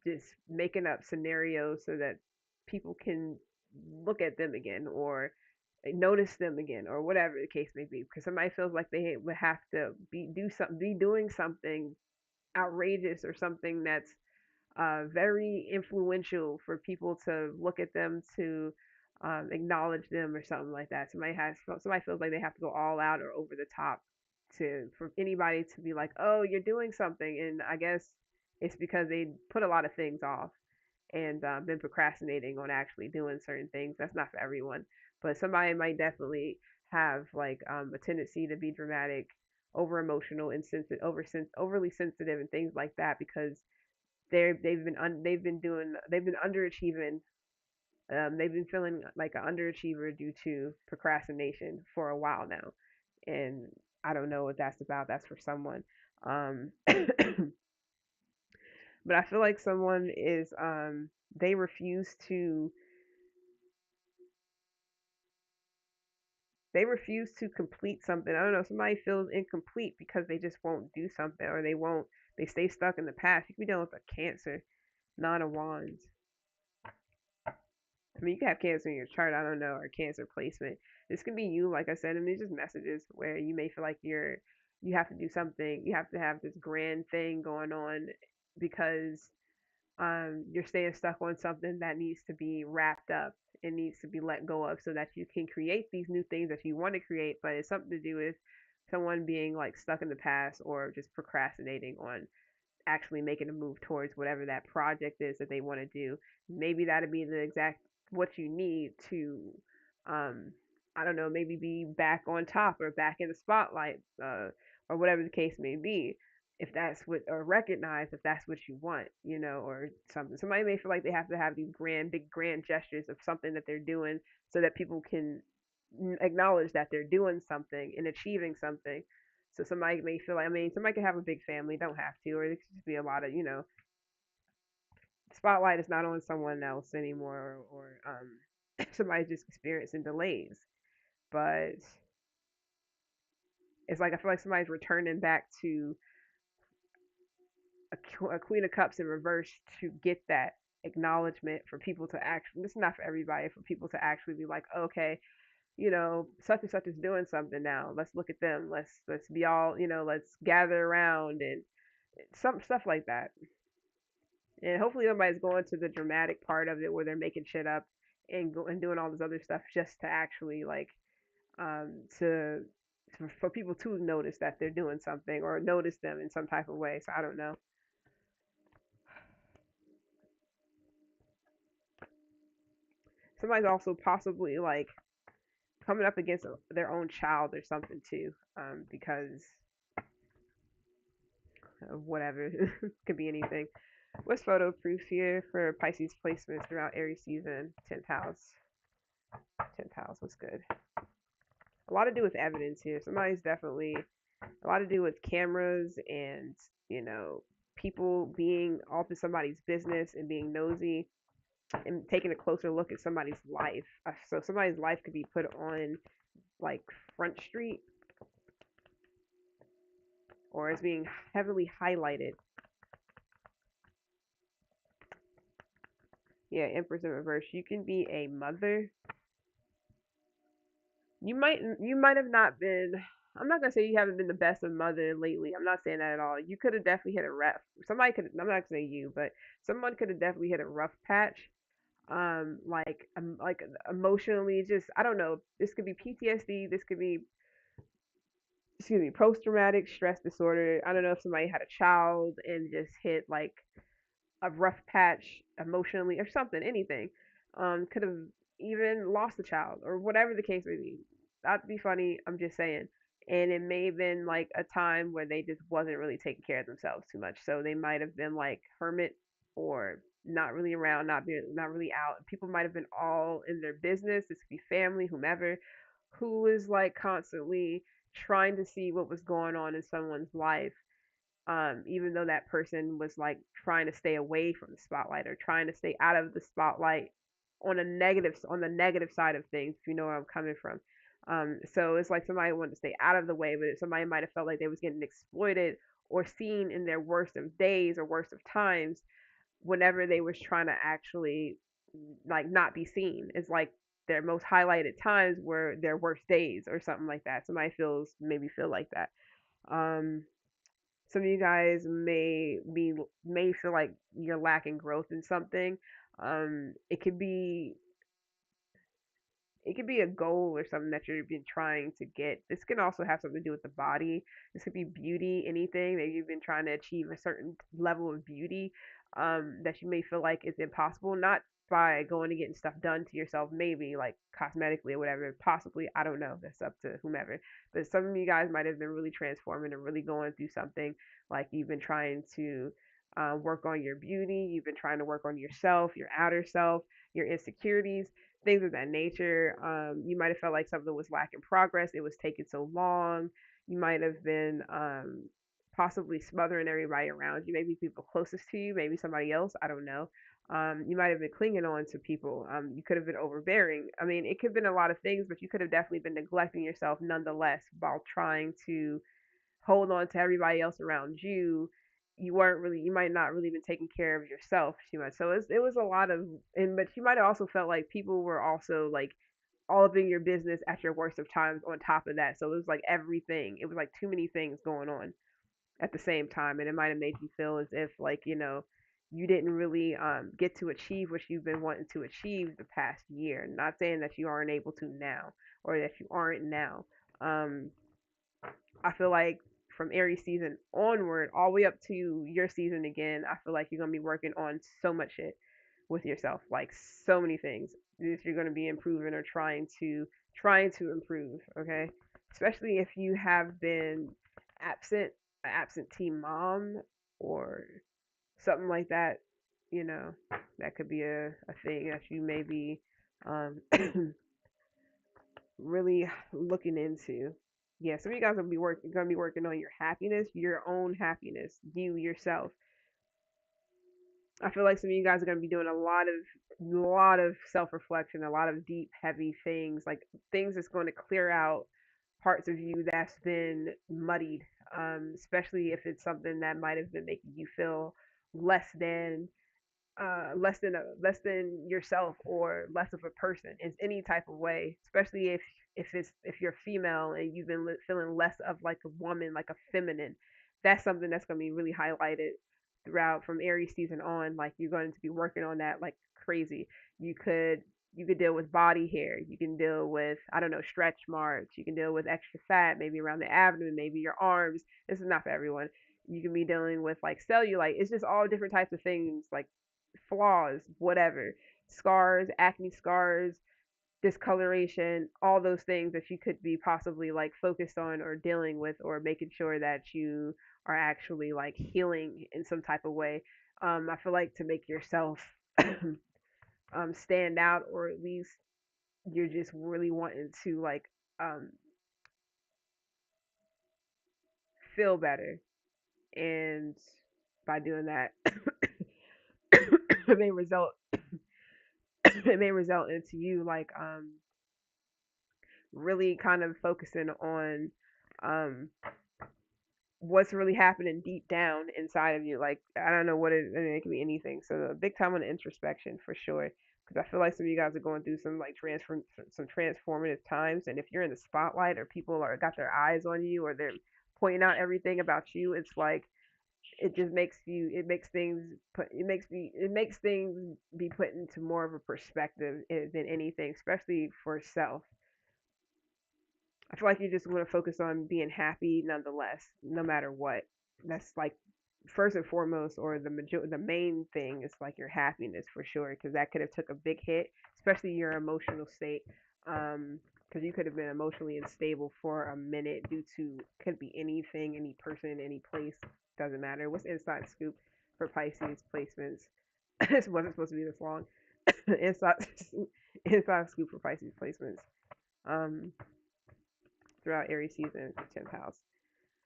just making up scenarios so that people can look at them again, or notice them again, or whatever the case may be. Because somebody feels like they would have to be doing something outrageous, or something that's very influential for people to look at them, to acknowledge them, or something like that. Somebody feels like they have to go all out or over the top to for anybody to be like, oh, you're doing something, and I guess it's because they put a lot of things off and been procrastinating on actually doing certain things. That's not for everyone, but somebody might definitely have like a tendency to be dramatic, over emotional, insensitive, overly sensitive, and things like that because they've been underachieving. They've been feeling like an underachiever due to procrastination for a while now, and I don't know what that's about. That's for someone. But I feel like someone is they refuse to complete something. I don't know. Somebody feels incomplete because they just won't do something, or they stay stuck in the past. You could be dealing with a Cancer, Nine of Wands. I mean, you can have Cancer in your chart, I don't know, or Cancer placement. This can be you, like I said, and these just messages where you may feel like you have to do something, you have to have this grand thing going on because you're staying stuck on something that needs to be wrapped up. It needs to be let go of so that you can create these new things that you want to create, but it's something to do with someone being like stuck in the past, or just procrastinating on actually making a move towards whatever that project is that they want to do. Maybe that'd be the exact what you need to, um, I don't know, maybe be back on top or back in the spotlight, or whatever the case may be. If that's what, or recognize if that's what you want, or something. Somebody may feel like they have to have these big grand gestures of something that they're doing so that people can acknowledge that they're doing something and achieving something. So somebody may feel like, I mean, somebody could have a big family, don't have to, or it could just be a lot of, spotlight is not on someone else anymore, or somebody's just experiencing delays. But it's like I feel like somebody's returning back to a Queen of Cups in reverse to get that acknowledgement, for people to actually, this is not for everybody, for people to actually be like, okay, such and such is doing something now. Let's look at them. Let's be all, let's gather around and some stuff like that. And hopefully nobody's going to the dramatic part of it where they're making shit up and doing all this other stuff just to actually like to for people to notice that they're doing something or notice them in some type of way. So I don't know. Somebody's also possibly like coming up against their own child or something too, because of whatever. Could be anything. What's photo proof here for Pisces placements throughout Aries season? 10th house. 10th house. What's good? A lot to do with evidence here. Somebody's definitely a lot to do with cameras and, you know, people being off to somebody's business and being nosy and taking a closer look at somebody's life. So somebody's life could be put on like Front Street or is being heavily highlighted. Yeah, Empress in reverse. You can be a mother. You might have not been. I'm not gonna say you haven't been the best of mother lately. I'm not saying that at all. You could have definitely hit a rough. Somebody could. I'm not gonna say you, but someone could have definitely hit a rough patch. Like emotionally, just I don't know. This could be PTSD. This could be, excuse me, post traumatic stress disorder. I don't know if somebody had a child and just hit like a rough patch emotionally or something, anything. Could have even lost a child or whatever the case may be. That'd be funny. I'm just saying. And it may have been like a time where they just wasn't really taking care of themselves too much. So they might have been like hermit or not really around, not really out. People might have been all in their business. This could be family, whomever, who was like constantly trying to see what was going on in someone's life, even though that person was like trying to stay away from the spotlight or trying to stay out of the spotlight on the negative side of things, if you know where I'm coming from. So it's like somebody wanted to stay out of the way, but somebody might have felt like they was getting exploited or seen in their worst of days or worst of times whenever they was trying to actually like not be seen. It's like their most highlighted times were their worst days or something like that. Somebody feels maybe feel like that. Um, some of you guys may feel like you're lacking growth in something. It could be a goal or something that you've been trying to get. This can also have something to do with the body. This could be beauty, anything. Maybe you've been trying to achieve a certain level of beauty, that you may feel like is impossible, not by going and getting stuff done to yourself, maybe like cosmetically or whatever, possibly. I don't know. That's up to whomever. But some of you guys might have been really transforming and really going through something like you've been trying to work on your beauty, you've been trying to work on yourself, your outer self, your insecurities, things of that nature. You might have felt like something was lacking progress. It was taking so long. You might have been possibly smothering everybody around you, maybe people closest to you, maybe somebody else. I don't know. You might have been clinging on to people. You could have been overbearing. I mean, it could have been a lot of things, but you could have definitely been neglecting yourself nonetheless while trying to hold on to everybody else around you. You might not really been taking care of yourself too much. So it was a lot of, and but you might have also felt like people were also like all up in your business at your worst of times on top of that. So it was like everything. It was like too many things going on at the same time, and it might have made you feel as if like, you didn't really get to achieve what you've been wanting to achieve the past year. Not saying that you aren't able to now or that you aren't now. Um, I feel like from Aries season onward, all the way up to your season again, I feel like you're gonna be working on so much shit with yourself, like so many things that you're gonna be improving or trying to improve. Okay, especially if you have been absent, an absentee mom or something like that. You know, that could be a thing that you may be um, really looking into. Yeah, some of you guys will be gonna be working on your happiness, your own happiness, you yourself. I feel like some of you guys are gonna be doing a lot of self reflection, a lot of deep, heavy things, like things that's going to clear out parts of you that's been muddied. Especially if it's something that might have been making you feel less than less than yourself or less of a person in any type of way, especially if if you're female and you've been feeling less of like a woman, like a feminine, that's something that's going to be really highlighted throughout from Aries season on. Like you're going to be working on that like crazy. You could you could deal with body hair. You can deal with, I don't know, stretch marks. You can deal with extra fat, maybe around the abdomen, maybe your arms. This is not for everyone. You can be dealing with like cellulite. It's just all different types of things, like flaws, whatever, scars, acne scars, discoloration, all those things that you could be possibly like focused on or dealing with or making sure that you are actually like healing in some type of way. I feel like to make yourself stand out, or at least you're just really wanting to like um, feel better, and by doing that, it may result it may result into you like really kind of focusing on um what's really happening deep down inside of you. Like I don't know what it. I mean, it can be anything. So a big time on introspection for sure. Because I feel like some of you guys are going through some like some transformative times, and if you're in the spotlight or people are got their eyes on you or they're pointing out everything about you, it's like it just makes you it makes things be put into more of a perspective than anything, especially for self. I feel like you just want to focus on being happy nonetheless, no matter what. That's like first and foremost, or the main thing is like your happiness for sure, because that could have took a big hit, especially your emotional state. Because you could have been emotionally unstable for a minute due to could be anything, any person, any place, doesn't matter. What's inside scoop for Pisces placements? This wasn't supposed to be this long. inside inside scoop for Pisces placements. Um, throughout Aries season, 10th house.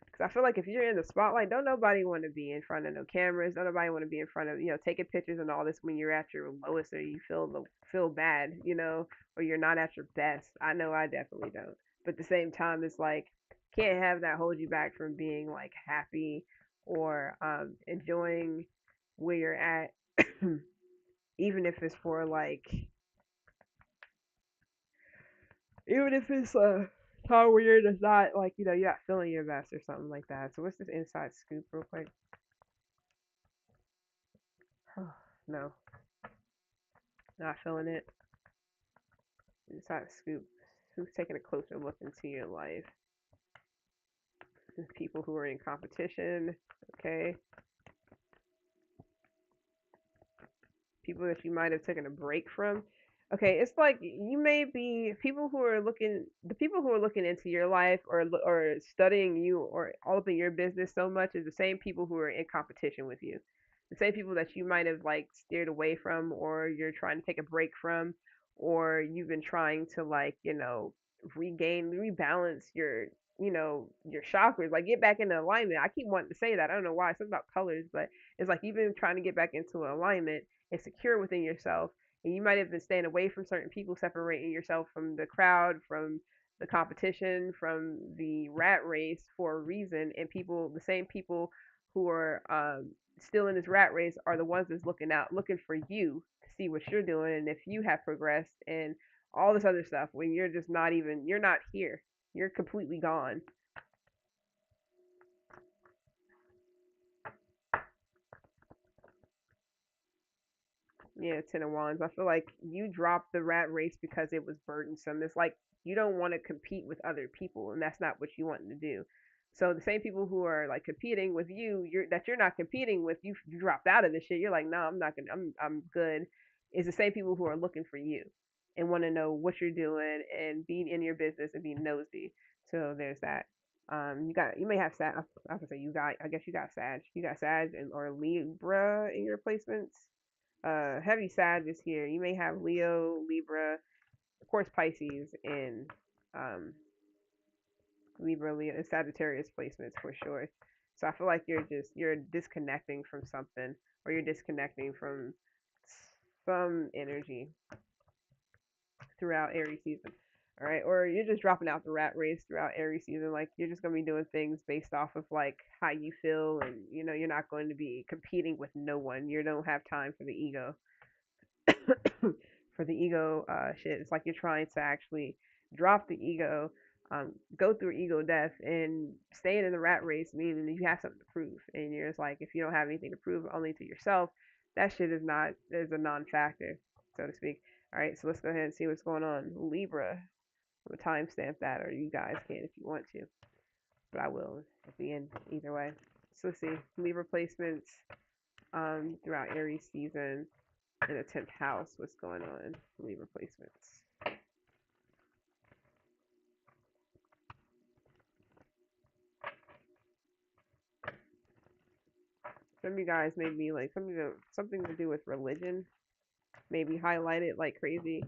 Because I feel like if you're in the spotlight, don't nobody want to be in front of no cameras. Don't nobody want to be in front of, taking pictures and all this when you're at your lowest or you feel bad, or you're not at your best. I know I definitely don't. But at the same time, it's like can't have that hold you back from being like happy or enjoying where you're at, even if it's for like even if it's a time where you're just not like you're not feeling your best or something like that. So what's this inside scoop real quick? No, not feeling it. Inside scoop. Who's taking a closer look into your life? People who are in competition. Okay. People that you might have taken a break from. Okay, it's like you may be the people who are looking into your life or studying you or all up in your business so much is the same people who are in competition with you. The same people that you might have like steered away from or you're trying to take a break from or you've been trying to like, rebalance your chakras, like get back into alignment. I keep wanting to say that. I don't know why. It's something about colors, but it's like you've been trying to get back into alignment and secure within yourself. And you might have been staying away from certain people, separating yourself from the crowd, from the competition, from the rat race for a reason. And the same people who are still in this rat race are the ones that's looking for you to see what you're doing and if you have progressed and all this other stuff when you're just you're not here. You're completely gone. Yeah, Ten of Wands. I feel like you dropped the rat race because it was burdensome. It's like you don't want to compete with other people, and that's not what you want to do. So the same people who are like competing with you, you're not competing with, you dropped out of this shit. You're like, no, I'm not gonna, I'm good. Is the same people who are looking for you and want to know what you're doing and being in your business and being nosy. So there's that. You may have Sag. I was gonna say you got. I guess you got Sag. You got Sag and or Libra in your placements. Heavy Sag is here. You may have Leo, Libra, of course Pisces, and um, Libra, Leo, and Sagittarius placements for sure. So I feel like you're disconnecting from something, or you're disconnecting from some energy throughout Aries season. All right, or you're just dropping out the rat race throughout Aries season. Like you're just gonna be doing things based off of like how you feel, and you're not going to be competing with no one. You don't have time for the ego. For the ego shit. It's like you're trying to actually drop the ego, go through ego death, and staying in the rat race, meaning you have something to prove. And you're just like, if you don't have anything to prove only to yourself, that shit is a non-factor, so to speak. All right, so let's go ahead and see what's going on. Libra, I'm gonna timestamp that, or you guys can if you want to, but I will at the end either way. So let's see, Libra placements throughout Aries season in the 10th house. What's going on? Libra placements. Some of you guys may be like something to do with religion, maybe highlight it like crazy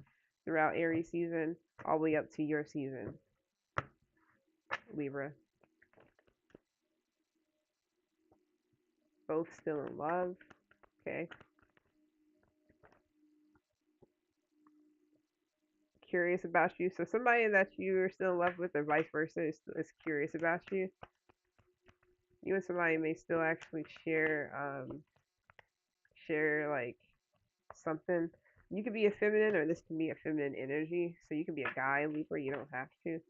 throughout Aries season, all the way up to your season, Libra. Both still in love. Okay. Curious about you. So somebody that you're still in love with, or vice versa, is curious about you. You and somebody may still actually share like something. You could be a feminine, or this can be a feminine energy. So you can be a guy, Libra. You don't have to.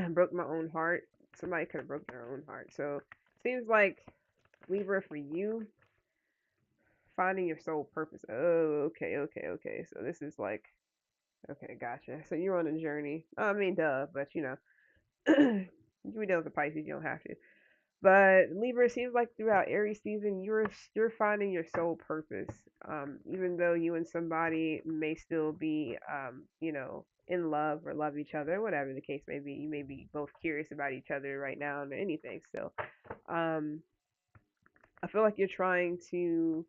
Broke my own heart. Somebody could have broke their own heart. So seems like Libra for you, finding your soul purpose. Oh, okay. So this is like, okay, gotcha. So you're on a journey. I mean, duh, but you know, you can be dealing with the Pisces. You don't have to. But Libra, it seems like throughout Aries season, you're finding your soul purpose. Even though you and somebody may still be, in love or love each other, whatever the case may be. You may be both curious about each other right now and anything still. Um, I feel like you're trying to.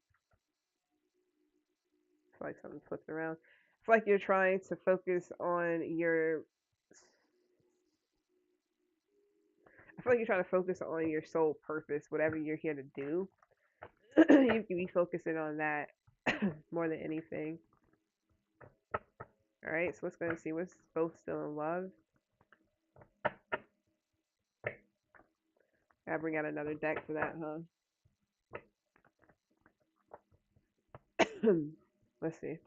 I feel like something flipped around. I feel like you're trying to focus on your. I feel like you're trying to focus on your soul purpose, whatever you're here to do. You can be focusing on that more than anything. All right, so let's go and see what's both still in love. Gotta bring out another deck for that, huh? Let's see.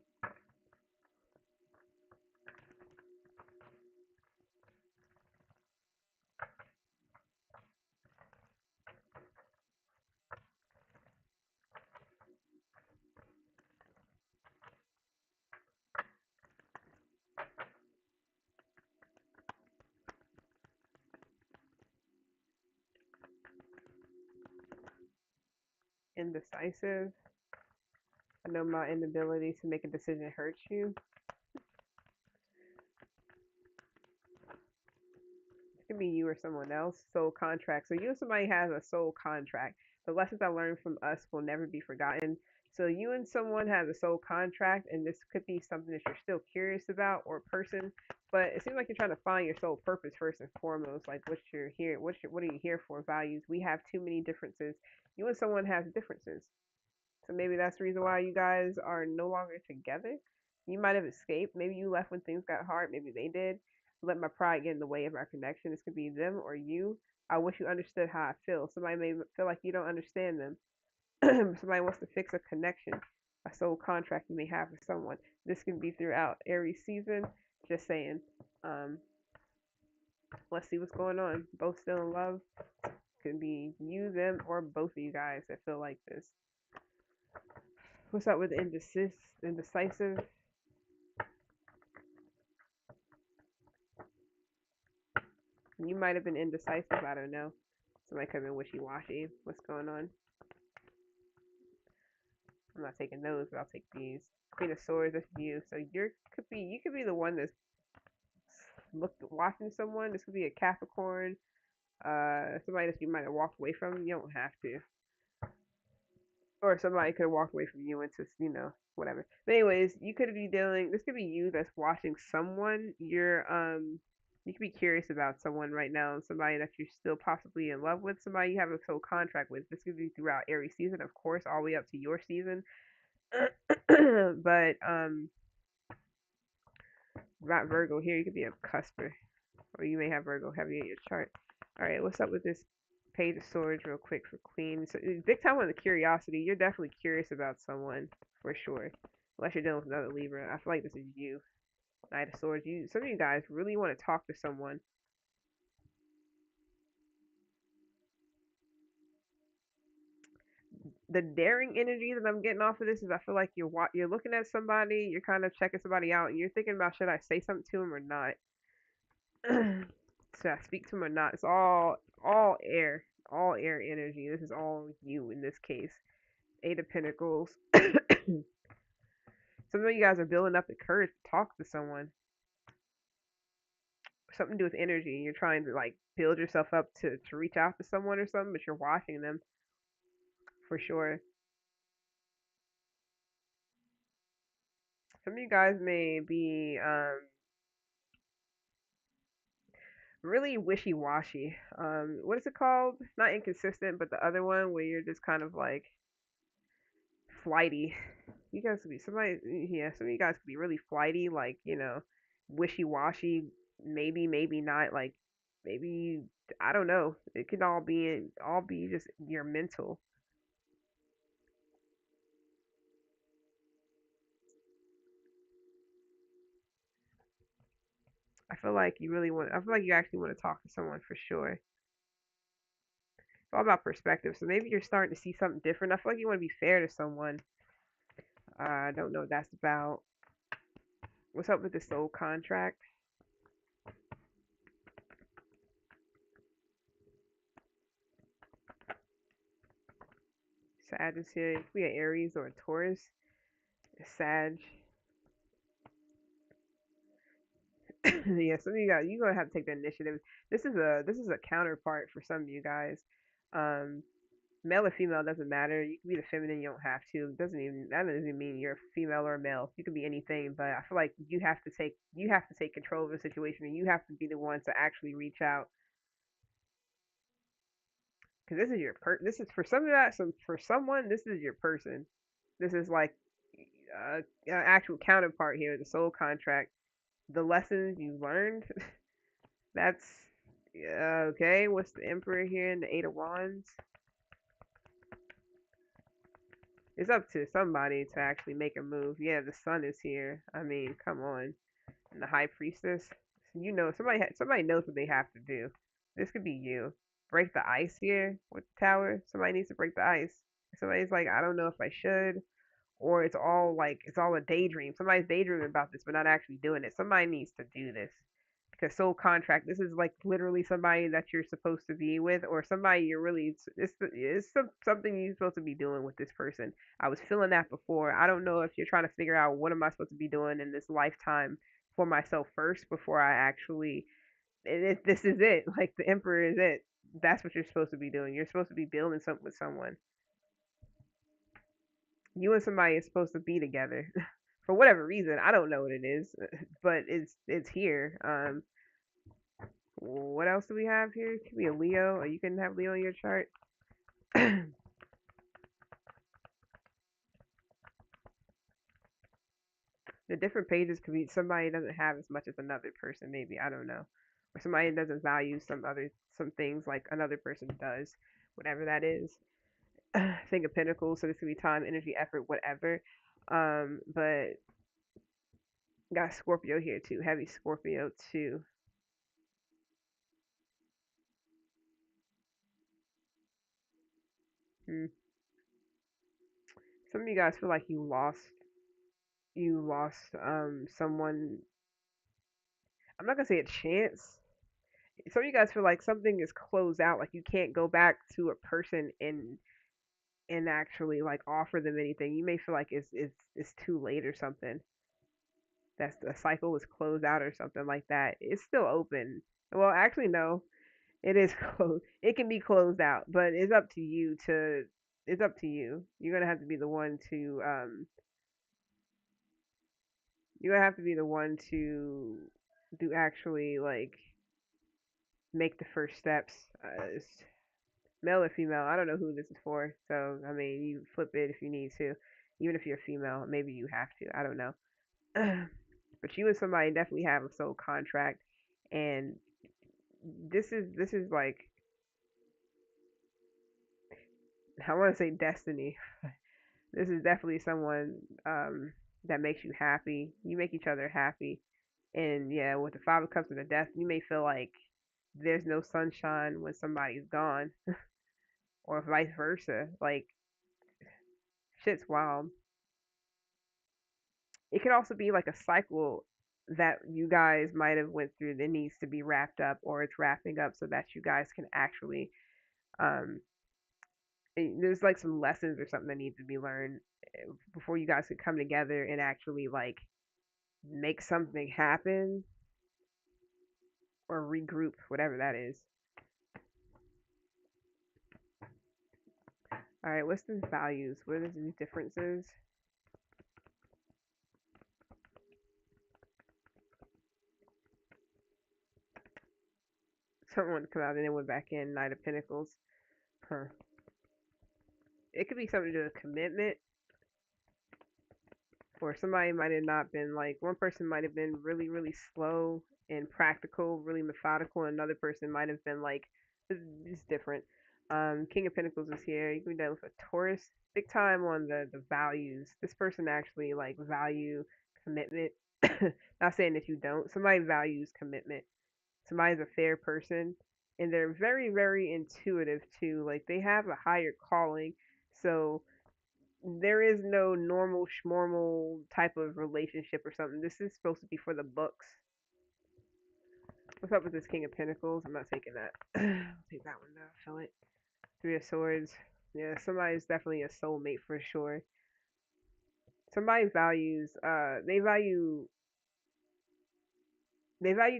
Indecisive. I know my inability to make a decision hurts you. It could be you or someone else. Soul contract. So you and somebody has a soul contract. The lessons I learned from us will never be forgotten. So you and someone have a soul contract, and this could be something that you're still curious about or a person. But it seems like you're trying to find your soul purpose first and foremost. Like what you're here, what are you here for? Values. We have too many differences. You and someone have differences. So maybe that's the reason why you guys are no longer together. You might have escaped. Maybe you left when things got hard. Maybe they did. Let my pride get in the way of our connection. This could be them or you. I wish you understood how I feel. Somebody may feel like you don't understand them. Somebody wants to fix a connection, a soul contract you may have with someone. This can be throughout Aries season. Just saying. Um, let's see what's going on. Both still in love. Could be you, them, or both of you guys that feel like this. What's up with indecisive? You might have been indecisive. I don't know. Somebody could have been wishy-washy. What's going on? I'm not taking those, but I'll take these. Queen of Swords. That's you. So you could be the one that's watching someone. This could be a Capricorn. Somebody that you might have walked away from. You don't have to. Or somebody could have walked away from you into, whatever. But anyways, you could be dealing. This could be you that's watching someone. You could be curious about someone right now, somebody that you're still possibly in love with, somebody you have a soul contract with. This could be throughout Aries season, of course, all the way up to your season. But not Virgo here. You could be a cusper, or you may have Virgo heavy in your chart. All right, what's up with this Page of Swords, real quick for Queen? So big time on the curiosity. You're definitely curious about someone for sure, unless you're dealing with another Libra. I feel like this is you. Knight of Swords. Some of you guys really want to talk to someone. The daring energy that I'm getting off of this is I feel like you're looking at somebody, you're kind of checking somebody out, and you're thinking about should I say something to him or not? Should I speak to him or not? It's all air energy. This is all you in this case. Eight of Pentacles. Some of you guys are building up the courage to talk to someone. Something to do with energy. You're trying to like build yourself up to reach out to someone or something, but you're watching them for sure. Some of you guys may be really wishy-washy. What is it called? Not inconsistent, but the other one where you're just kind of like flighty. You guys could be somebody, yeah, some of you guys could be really flighty, like, wishy-washy, maybe, maybe not, like, maybe, I don't know. It could all be just your mental. I feel like you actually want to talk to someone for sure. It's all about perspective. So maybe you're starting to see something different. I feel like you want to be fair to someone. I don't know what that's about. What's up with the soul contract? Sag is here. It could be an Aries or a Taurus. A Sag. Yeah, some of you guys, you're gonna have to take the initiative. This is a counterpart for some of you guys. Um, Male or female doesn't matter. You can be the feminine. You don't have to. That doesn't even mean you're female or male. You can be anything. But I feel like you have to take control of the situation, and you have to be the one to actually reach out. Because this is This is for some of that. Some for someone. This is your person. This is like actual counterpart here. The soul contract. The lessons you learned. That's okay. What's the Emperor here and the Eight of Wands? It's up to somebody to actually make a move. Yeah, the Sun is here. I mean, come on. And the High Priestess. Somebody knows what they have to do. This could be you. Break the ice here with the Tower. Somebody needs to break the ice. Somebody's like, I don't know if I should, or it's all a daydream. Somebody's daydreaming about this but not actually doing it. Somebody needs to do this. Because soul contract, this is like literally somebody that you're supposed to be with, or somebody you're really something you're supposed to be doing with this person. I was feeling that before. I don't know if you're trying to figure out what am I supposed to be doing in this lifetime for myself first before I actually this is it. Like the Emperor is it. That's what you're supposed to be doing. You're supposed to be building something with someone. You and somebody is supposed to be together for whatever reason. I don't know what it is, but it's here. What else do we have here? It could be a Leo, or you can have Leo in your chart. The different pages could be somebody doesn't have as much as another person, maybe. I don't know. Or somebody doesn't value some things like another person does, whatever that is. Think of Pentacles, so this could be time, energy, effort, whatever. But got Scorpio here too, heavy Scorpio too. Hmm. Some of you guys feel like you lost someone. I'm not gonna say a chance. Some of you guys feel like something is closed out, like you can't go back to a person and actually like offer them anything. You may feel like it's too late or something. That's the cycle was closed out or something like that. It's still open. Well, actually no, it is closed. It can be closed out, but it's up to you to. It's up to you. You're gonna have to be the one to. You're gonna have to be the one to do actually like make the first steps. Male or female, I don't know who this is for. So, I mean, you flip it if you need to. Even if you're female, maybe you have to. I don't know. But you and somebody definitely have a soul contract, and this is like I want to say destiny. This is definitely someone that makes you happy. You make each other happy. And yeah, with the Five of Cups and the Death, you may feel like there's no sunshine when somebody's gone, or vice versa. Like shit's wild. It could also be like a cycle that you guys might have went through that needs to be wrapped up, or it's wrapping up so that you guys can actually um there's like some lessons or something that needs to be learned before you guys could come together and actually like make something happen or regroup, whatever that is. All right, what's the values? What are these differences? Someone come out and then went back in. Knight of Pentacles. Huh. It could be something to do with commitment, or somebody might have not been like, one person might have been really, really slow and practical, really methodical, and another person might have been like, it's different. King of Pentacles is here. You can be done with a Taurus. Big time on the values. This person actually like value commitment. Not saying that you don't. Somebody values commitment. Somebody's a fair person, and they're very, very intuitive too. Like they have a higher calling. So there is no normal schmormal type of relationship or something. This is supposed to be for the books. What's up with this King of Pentacles? I'm not taking that. I'll take that one though. Feel it. Three of Swords. Yeah, somebody's definitely a soulmate for sure. Somebody values they value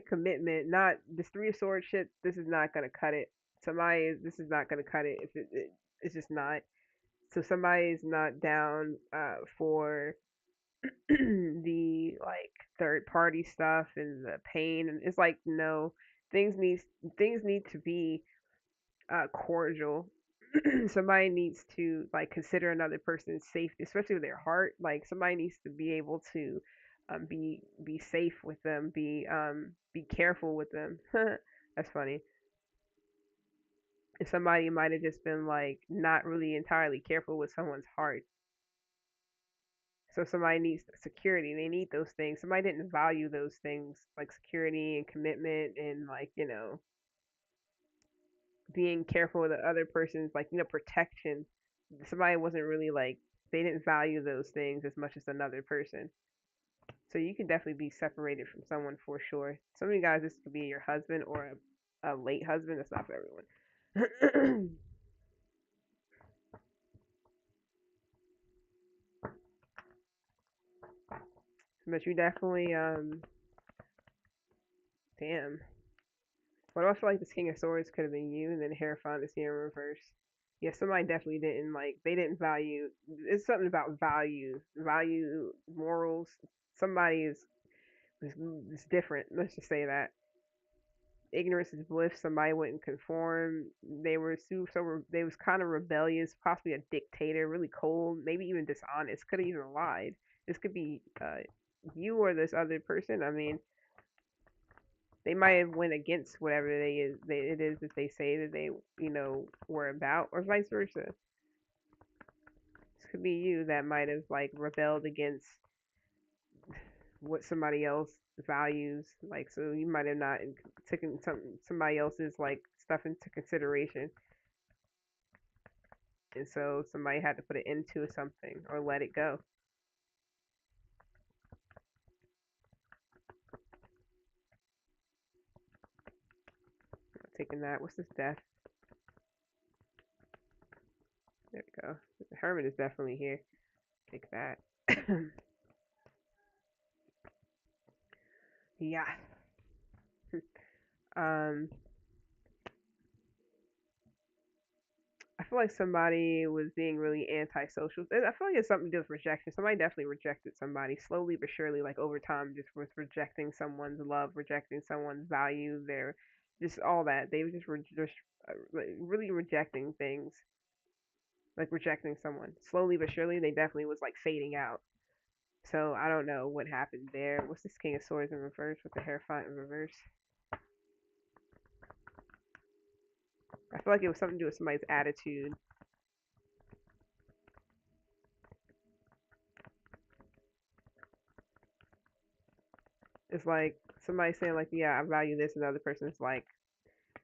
commitment. Not this Three of Swords shit. This is not gonna cut it. This is not gonna cut it. If it's just not. So somebody's not down for the like third party stuff and the pain, and it's like no, things need things need to be cordial. Somebody needs to like consider another person's safety, especially with their heart. Like somebody needs to be able to be safe with them, be careful with them. That's funny. If somebody might have just been like not really entirely careful with someone's heart. So somebody needs security. They need those things. Somebody didn't value those things like security and commitment and like, being careful with the other person's like, protection. Somebody wasn't really like they didn't value those things as much as another person. So you can definitely be separated from someone for sure. Some of you guys, this could be your husband or a late husband. That's not for everyone. But you definitely damn. But I feel like this King of Swords could have been you, and then Hierophant is here in reverse. Yeah, somebody definitely didn't like. They didn't value. It's something about value, morals. Somebody is different. Let's just say that. Ignorance is bliss. Somebody wouldn't conform. They were they was kind of rebellious, possibly a dictator, really cold, maybe even dishonest. Could have even lied. This could be you or this other person. I mean, they might have went against whatever it is that they say that they were about, or vice versa. This could be you that might have like rebelled against what somebody else values, like, so you might have not taken somebody else's like stuff into consideration, and so somebody had to put it into something or let it go. Taking that. What's this death? There we go. The Hermit is definitely here. Take that. Yeah. um I feel like somebody was being really antisocial. I feel like it's something to do with rejection. Somebody definitely rejected somebody slowly but surely, like over time, just was rejecting someone's love, rejecting someone's value, their just all that. They were just like, really rejecting things, like rejecting someone slowly but surely. They definitely was like fading out. So I don't know what happened there. What's this King of Swords in reverse with the Hierophant in reverse? I feel like it was something to do with somebody's attitude. It's like somebody saying like, yeah, I value this, and the other person's like,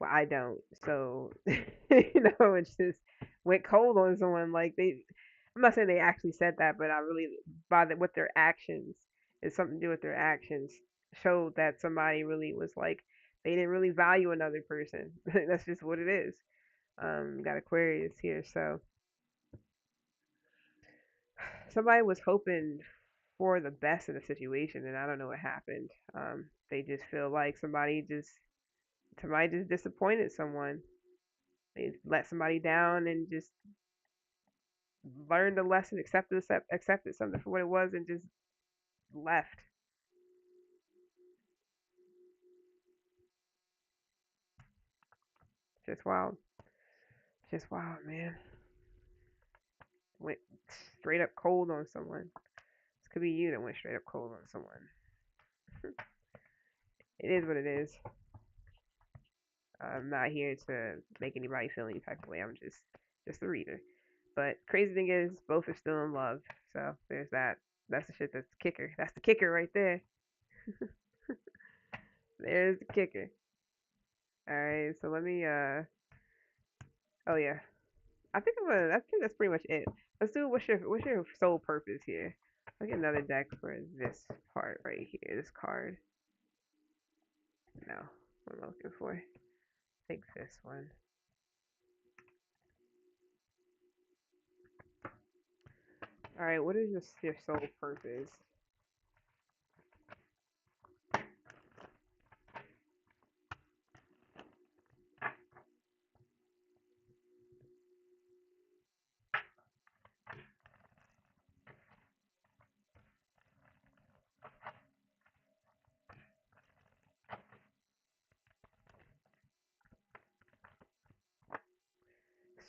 well, I don't. So, it's just went cold on someone. Like I'm not saying they actually said that, but I really, with their actions, it's something to do with their actions, showed that somebody really was like, they didn't really value another person. That's just what it is. Got Aquarius here, so somebody was hoping for the best in the situation, and I don't know what happened. They just feel like somebody just disappointed someone. They let somebody down and just learned the lesson, accepted something for what it was, and just left. Just wild. Just wild, man. Went straight up cold on someone. This could be you that went straight up cold on someone. It is what it is. I'm not here to make anybody feel any type of way. I'm just a reader. But crazy thing is, both are still in love. So there's that. That's the shit. That's the kicker. That's the kicker right there. There's the kicker. All right. So let me. Oh yeah. I think I'm gonna. I think that's pretty much it. Let's do what's your sole purpose here. I'll get another deck for this part right here. This card. No, what am I looking for? Take this one. All right. What is your sole purpose?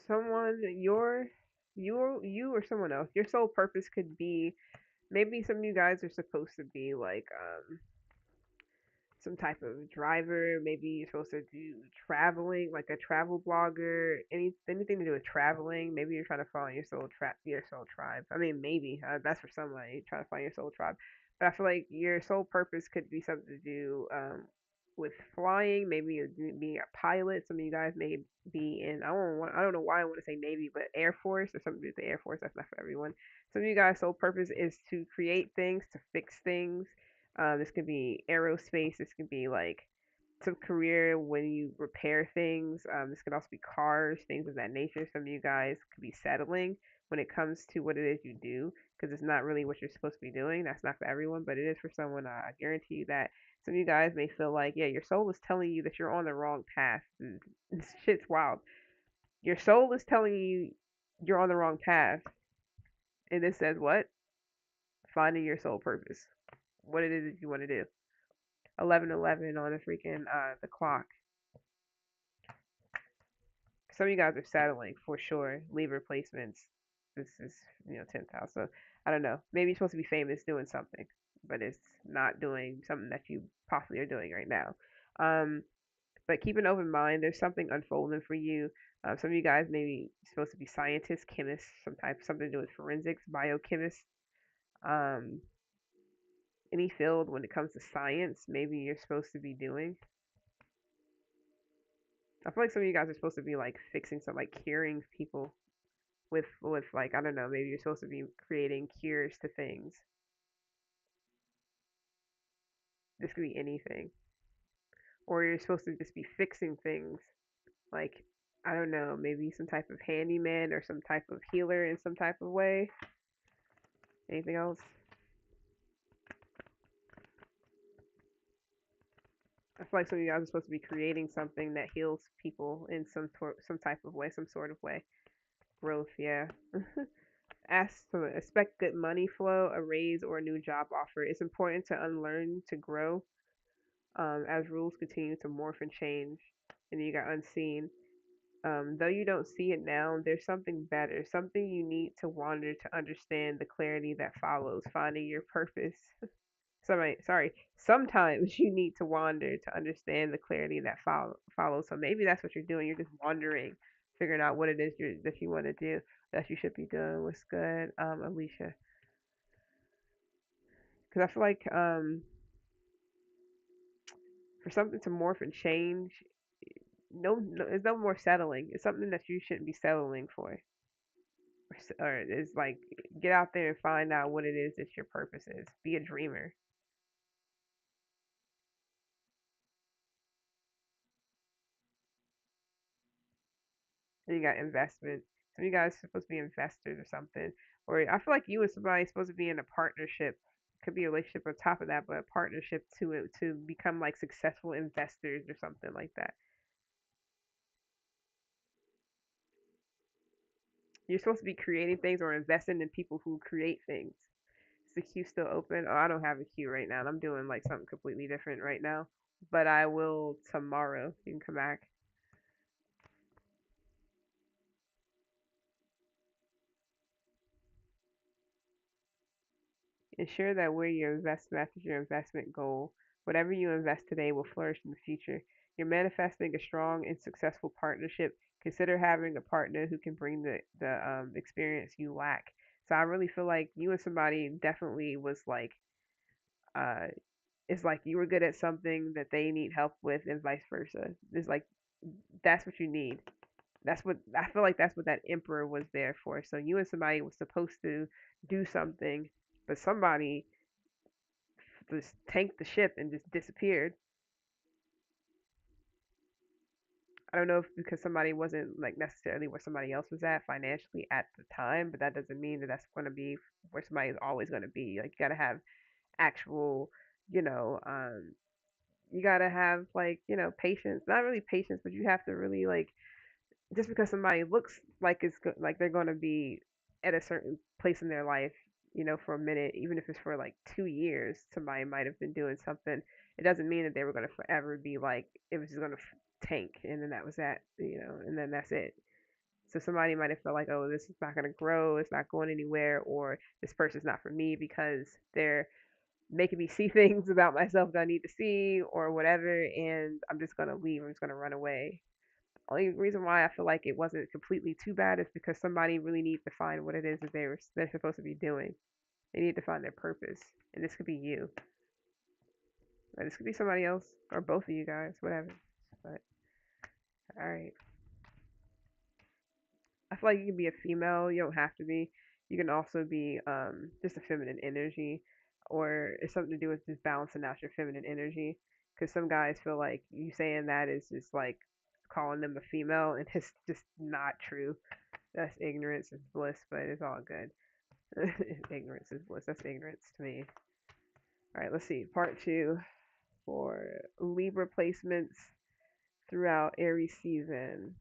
Someone you or someone else. Your sole purpose could be maybe some of you guys are supposed to be like some type of driver. Maybe you're supposed to do traveling, like a travel blogger, anything to do with traveling. Maybe you're trying to find your soul tribe. I mean, maybe that's for somebody trying to find your soul tribe. But I feel like your sole purpose could be something to do with flying. Maybe you're being a pilot. Some of you guys may be in. I don't know why I want to say Navy, but Air Force or something to do with the Air Force. That's not for everyone. Some of you guys' sole purpose is to create things, to fix things. This could be aerospace. This could be like some career when you repair things. This could also be cars, things of that nature. Some of you guys could be settling when it comes to what it is you do because it's not really what you're supposed to be doing. That's not for everyone, but it is for someone. I guarantee you that some of you guys may feel like, yeah, your soul is telling you that you're on the wrong path. This shit's wild. Your soul is telling you you're on the wrong path. And this says what? Finding your soul purpose. What it is that you want to do. 11:11 on the freaking the clock. Some of you guys are settling for sure. Leave replacements. This is 10th house. So I don't know. Maybe you're supposed to be famous doing something, but it's not doing something that you possibly are doing right now. Um, but keep an open mind. There's something unfolding for you. Some of you guys may be supposed to be scientists, chemists, something to do with forensics, biochemists. Um, any field when it comes to science, maybe you're supposed to be doing. I feel like some of you guys are supposed to be like fixing some like curing people with like I don't know, maybe you're supposed to be creating cures to things. This could be anything. Or you're supposed to just be fixing things. Like I don't know, maybe some type of handyman or some type of healer in some type of way. Anything else? I feel like some of you guys are supposed to be creating something that heals people in some type of way, some sort of way. Growth, yeah. Ask to expect good money flow, a raise, or a new job offer. It's important to unlearn to grow as rules continue to morph and change. And you got unseen. Though you don't see it now, there's something better, something you need to wander to understand the clarity that follows, finding your purpose. Sorry. Sometimes you need to wander to understand the clarity that follows. So maybe that's what you're doing. You're just wandering, figuring out what it is that you want to do, that you should be doing. What's good, Alicia? Because I feel like For something to morph and change, no, there's no more settling. It's something that you shouldn't be settling for. Or it's like, get out there and find out what it is that your purpose is. Be a dreamer. And you got investment. Some of you guys are supposed to be investors or something. Or I feel like you and somebody supposed to be in a partnership. Could be a relationship on top of that, but a partnership to become like successful investors or something like that. You're supposed to be creating things or investing in people who create things. Is the queue still open? Oh, I don't have a queue right now. I'm doing like something completely different right now. But I will tomorrow. You can come back. Ensure that where you invest matches your investment goal. Whatever you invest today will flourish in the future. You're manifesting a strong and successful partnership. Consider having a partner who can bring the experience you lack. So I really feel like you and somebody definitely was like, uh, it's like you were good at something that they need help with, and vice versa. It's like that's what you need. That's what I feel like. That's what that emperor was there for. So you and somebody was supposed to do something, but somebody just tanked the ship and just disappeared. I don't know if because somebody wasn't like necessarily where somebody else was at financially at the time, but that doesn't mean that that's going to be where somebody is always going to be. Like you got to have actual, you know, you got to have like, patience. Not really patience, but you have to really like just because somebody looks like like they're going to be at a certain place in their life, for a minute, even if it's for like 2 years, somebody might have been doing something. It doesn't mean that they were going to forever be like it was just going to tank, and then that was that, and then that's it. So somebody might have felt like, oh, this is not going to grow, it's not going anywhere, or this person's not for me because they're making me see things about myself that I need to see, or whatever, and I'm just going to leave. I'm just going to run away. Only reason why I feel like it wasn't completely too bad is because somebody really needs to find what it is that they're supposed to be doing. They need to find their purpose, and this could be you, or this could be somebody else, or both of you guys, whatever. But all right, I feel like you can be a female. You don't have to be. You can also be just a feminine energy, or it's something to do with just balancing out your feminine energy. Because some guys feel like you saying that is just like calling them a female, and it's just not true. That's ignorance is bliss, but it's all good. Ignorance is bliss. That's ignorance to me. All right, let's see. Part two for Libra placements throughout Aries season,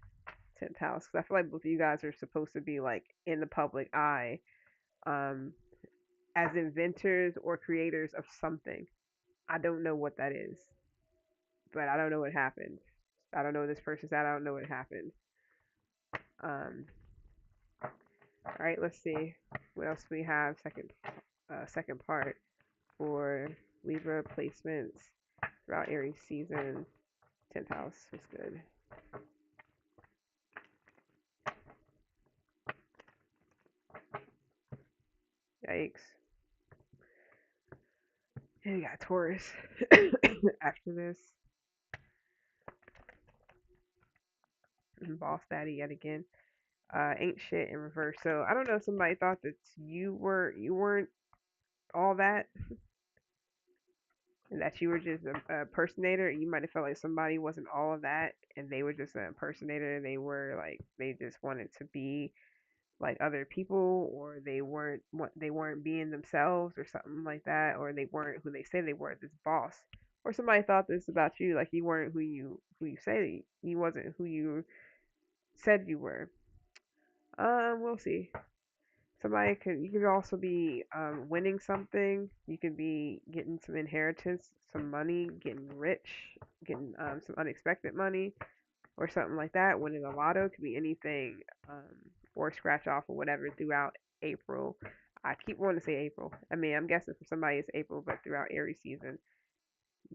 10th house. Because I feel like both of you guys are supposed to be like in the public eye, um, as inventors or creators of something. I don't know what that is, but I don't know what happened. I don't know this person's at. I don't know what happened. Um, all right, let's see what else we have. Second part for Libra placements throughout Aries season. 10th house is good. Yikes. And we got Taurus after this. Boss daddy yet again. Ain't shit in reverse. So I don't know if somebody thought that you weren't all that, and that you were just a impersonator. You might have felt like somebody wasn't all of that and they were just an impersonator. They were like they just wanted to be like other people, or they weren't being themselves or something like that, or they weren't who they say they were, this boss. Or somebody thought this about you, like you weren't who you say you wasn't who you said you were. We'll see. You could also be winning something. You could be getting some inheritance, some money, getting rich, getting some unexpected money, or something like that. Winning a lotto could be anything, or scratch off or whatever throughout April. I keep wanting to say April. I mean, I'm guessing for somebody it's April, but throughout Aries season,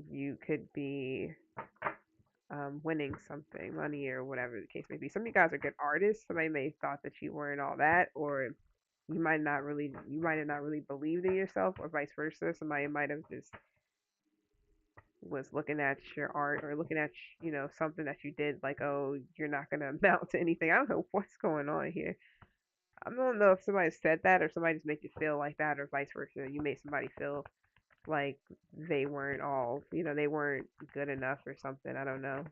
you could be winning something, money or whatever the case may be. Some of you guys are good artists. Somebody may have thought that you weren't all that, or you might have not really believed in yourself, or vice versa. Somebody might have just was looking at your art or looking at something that you did, like, oh, you're not gonna amount to anything. I don't know what's going on here. I don't know if somebody said that or somebody just made you feel like that or vice versa. You made somebody feel like they weren't all, they weren't good enough or something. I don't know.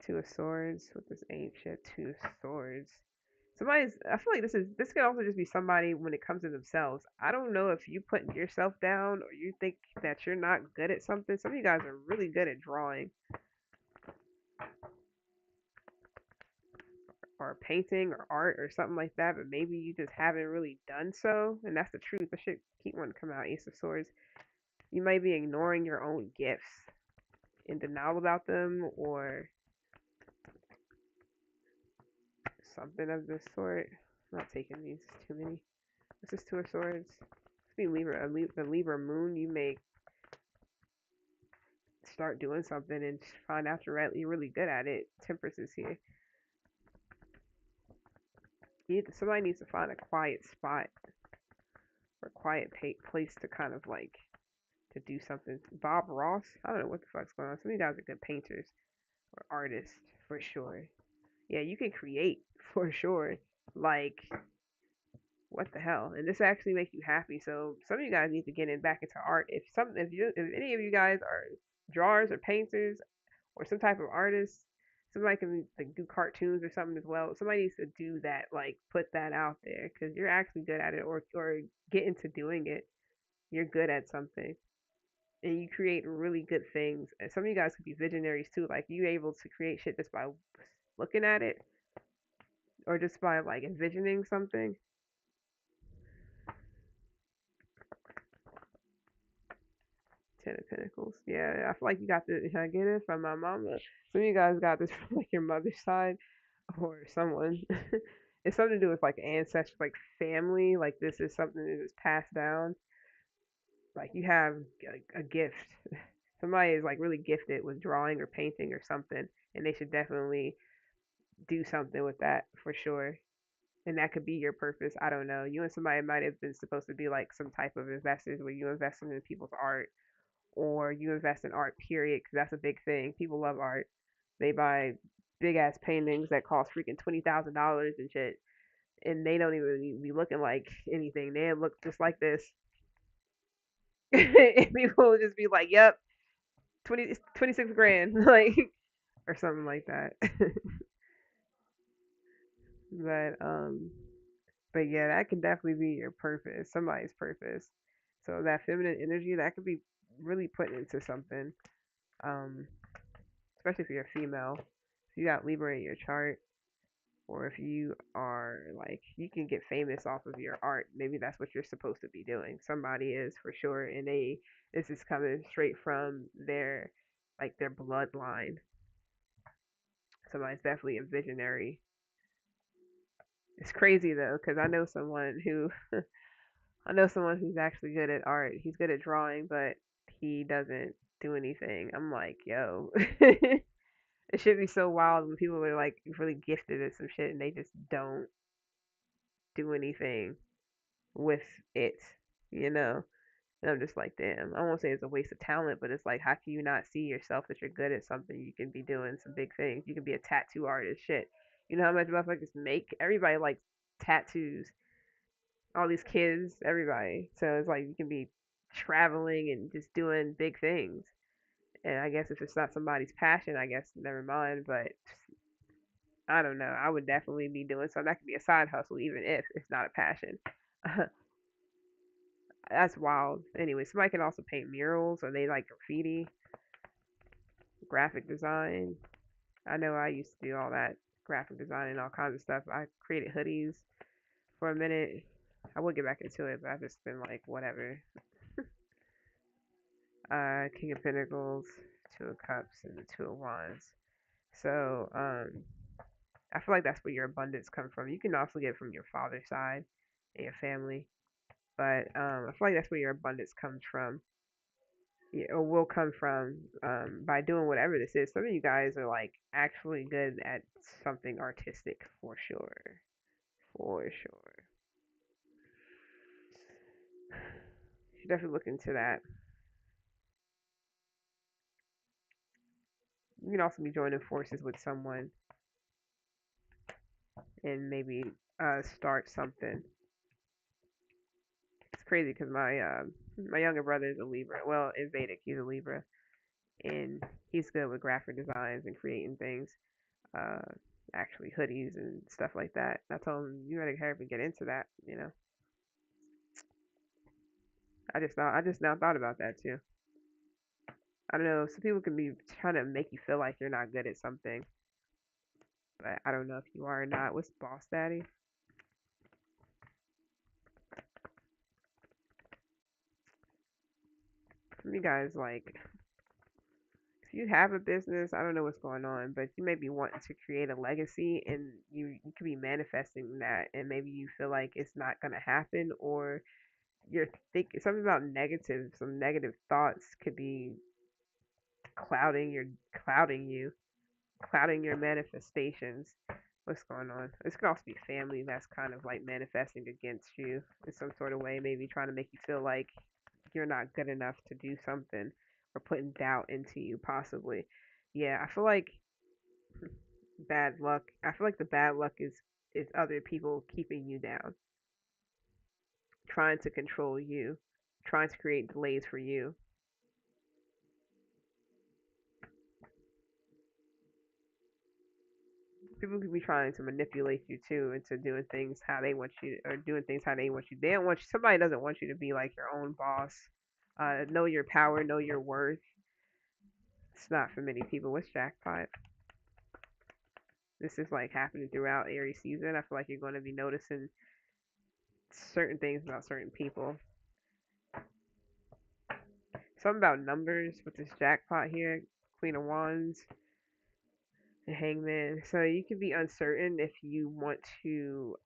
Two of Swords with this ancient Two of Swords. I feel like this could also just be somebody when it comes to themselves. I don't know if you putting yourself down or you think that you're not good at something. Some of you guys are really good at drawing or painting or art or something like that, but maybe you just haven't really done so. And that's the truth. The shit keep wanting to come out. Ace of Swords. You might be ignoring your own gifts, in denial about them, or something of this sort. I'm not taking these too many. This is Two of Swords. Be Libra, the Libra moon. You may start doing something and find out you're really good at it. Temperance is here. Somebody needs to find a quiet spot or quiet place to kind of like to do something. Bob Ross. I don't know what the fuck's going on. Some of you guys are good painters or artists for sure. Yeah, you can create for sure. Like, what the hell? And this actually makes you happy. So some of you guys need to get back into art. If any of you guys are drawers or painters or some type of artist, somebody can like do cartoons or something as well. Somebody needs to do that, like put that out there because you're actually good at it, or get into doing it. You're good at something and you create really good things. And some of you guys could be visionaries too. Like you able to create shit just by looking at it or just by like envisioning something. Ten of Pentacles. Yeah, I feel like you got this. I get it from my mama. Some of you guys got this from like your mother's side or someone. It's something to do with like ancestors, like family. Like this is something that is passed down. Like you have a gift. Somebody is like really gifted with drawing or painting or something, and they should definitely do something with that for sure. And that could be your purpose. I don't know. You and somebody might have been supposed to be like some type of investors where you invest in people's art or you invest in art, period, because that's a big thing. People love art. They buy big ass paintings that cost freaking $20,000 and shit, and they don't even be looking like anything. They look just like this. And people will just be like, "Yep, 26 grand," like or something like that. but um, but yeah, that can definitely be your purpose, somebody's purpose. So that feminine energy that could be really put into something. Um, especially if you're a female. If you got Libra in your chart, or if you are like you can get famous off of your art. Maybe that's what you're supposed to be doing. Somebody is for sure, and this is coming straight from their bloodline. Somebody's definitely a visionary. It's crazy though, because I know someone who's actually good at art. He's good at drawing, but he doesn't do anything. I'm like, yo, it should be so wild when people are like really gifted at some shit and they just don't do anything with it, you know? And I'm just like, damn, I won't say it's a waste of talent, but it's like, how can you not see yourself that you're good at something? You can be doing some big things. You can be a tattoo artist, shit. You know how much motherfuckers make? Everybody likes tattoos. All these kids, everybody. So it's like you can be traveling and just doing big things. And I guess if it's not somebody's passion, I guess never mind. But I don't know. I would definitely be doing something that could be a side hustle, even if it's not a passion. That's wild. Anyway, somebody can also paint murals or they like graffiti, graphic design. I know I used to do all that graphic design and all kinds of stuff. I created hoodies for a minute. I would get back into it, but I've just been like, whatever. King of Pentacles, Two of Cups, and the Two of Wands. So, I feel like that's where your abundance comes from. You can also get it from your father's side and your family, but I feel like that's where your abundance comes from. Yeah, or will come from by doing whatever this is. Some of you guys are like actually good at something artistic for sure. For sure. You should definitely look into that. you can also be joining forces with someone and maybe start something. It's crazy because my younger brother is a Libra. Well, in Vedic, he's a Libra, and he's good with graphic designs and creating things, uh, actually hoodies and stuff like that. I told him you gotta hurry up and get into that. I just now thought about that too. I don't know. Some people can be trying to make you feel like you're not good at something, but I don't know if you are or not. What's Boss Daddy? Some of you guys like if you have a business, I don't know what's going on, but you may be wanting to create a legacy and you could be manifesting that and maybe you feel like it's not gonna happen or you're thinking something about some negative thoughts could be clouding your clouding you, clouding your manifestations. What's going on? This could also be family that's kind of like manifesting against you in some sort of way, maybe trying to make you feel like you're not good enough to do something or putting doubt into you, possibly. Yeah, I feel like bad luck. I feel like the bad luck is other people keeping you down, trying to control you, trying to create delays for you. People could be trying to manipulate you too into doing things how they want you or doing things how they want you. They don't want you. Somebody doesn't want you to be like your own boss. Know your power, know your worth. It's not for many people. What's jackpot? This is like happening throughout Aries season. I feel like you're going to be noticing certain things about certain people. Something about numbers with this jackpot here, Queen of Wands, and Hangman. So you can be uncertain if you want to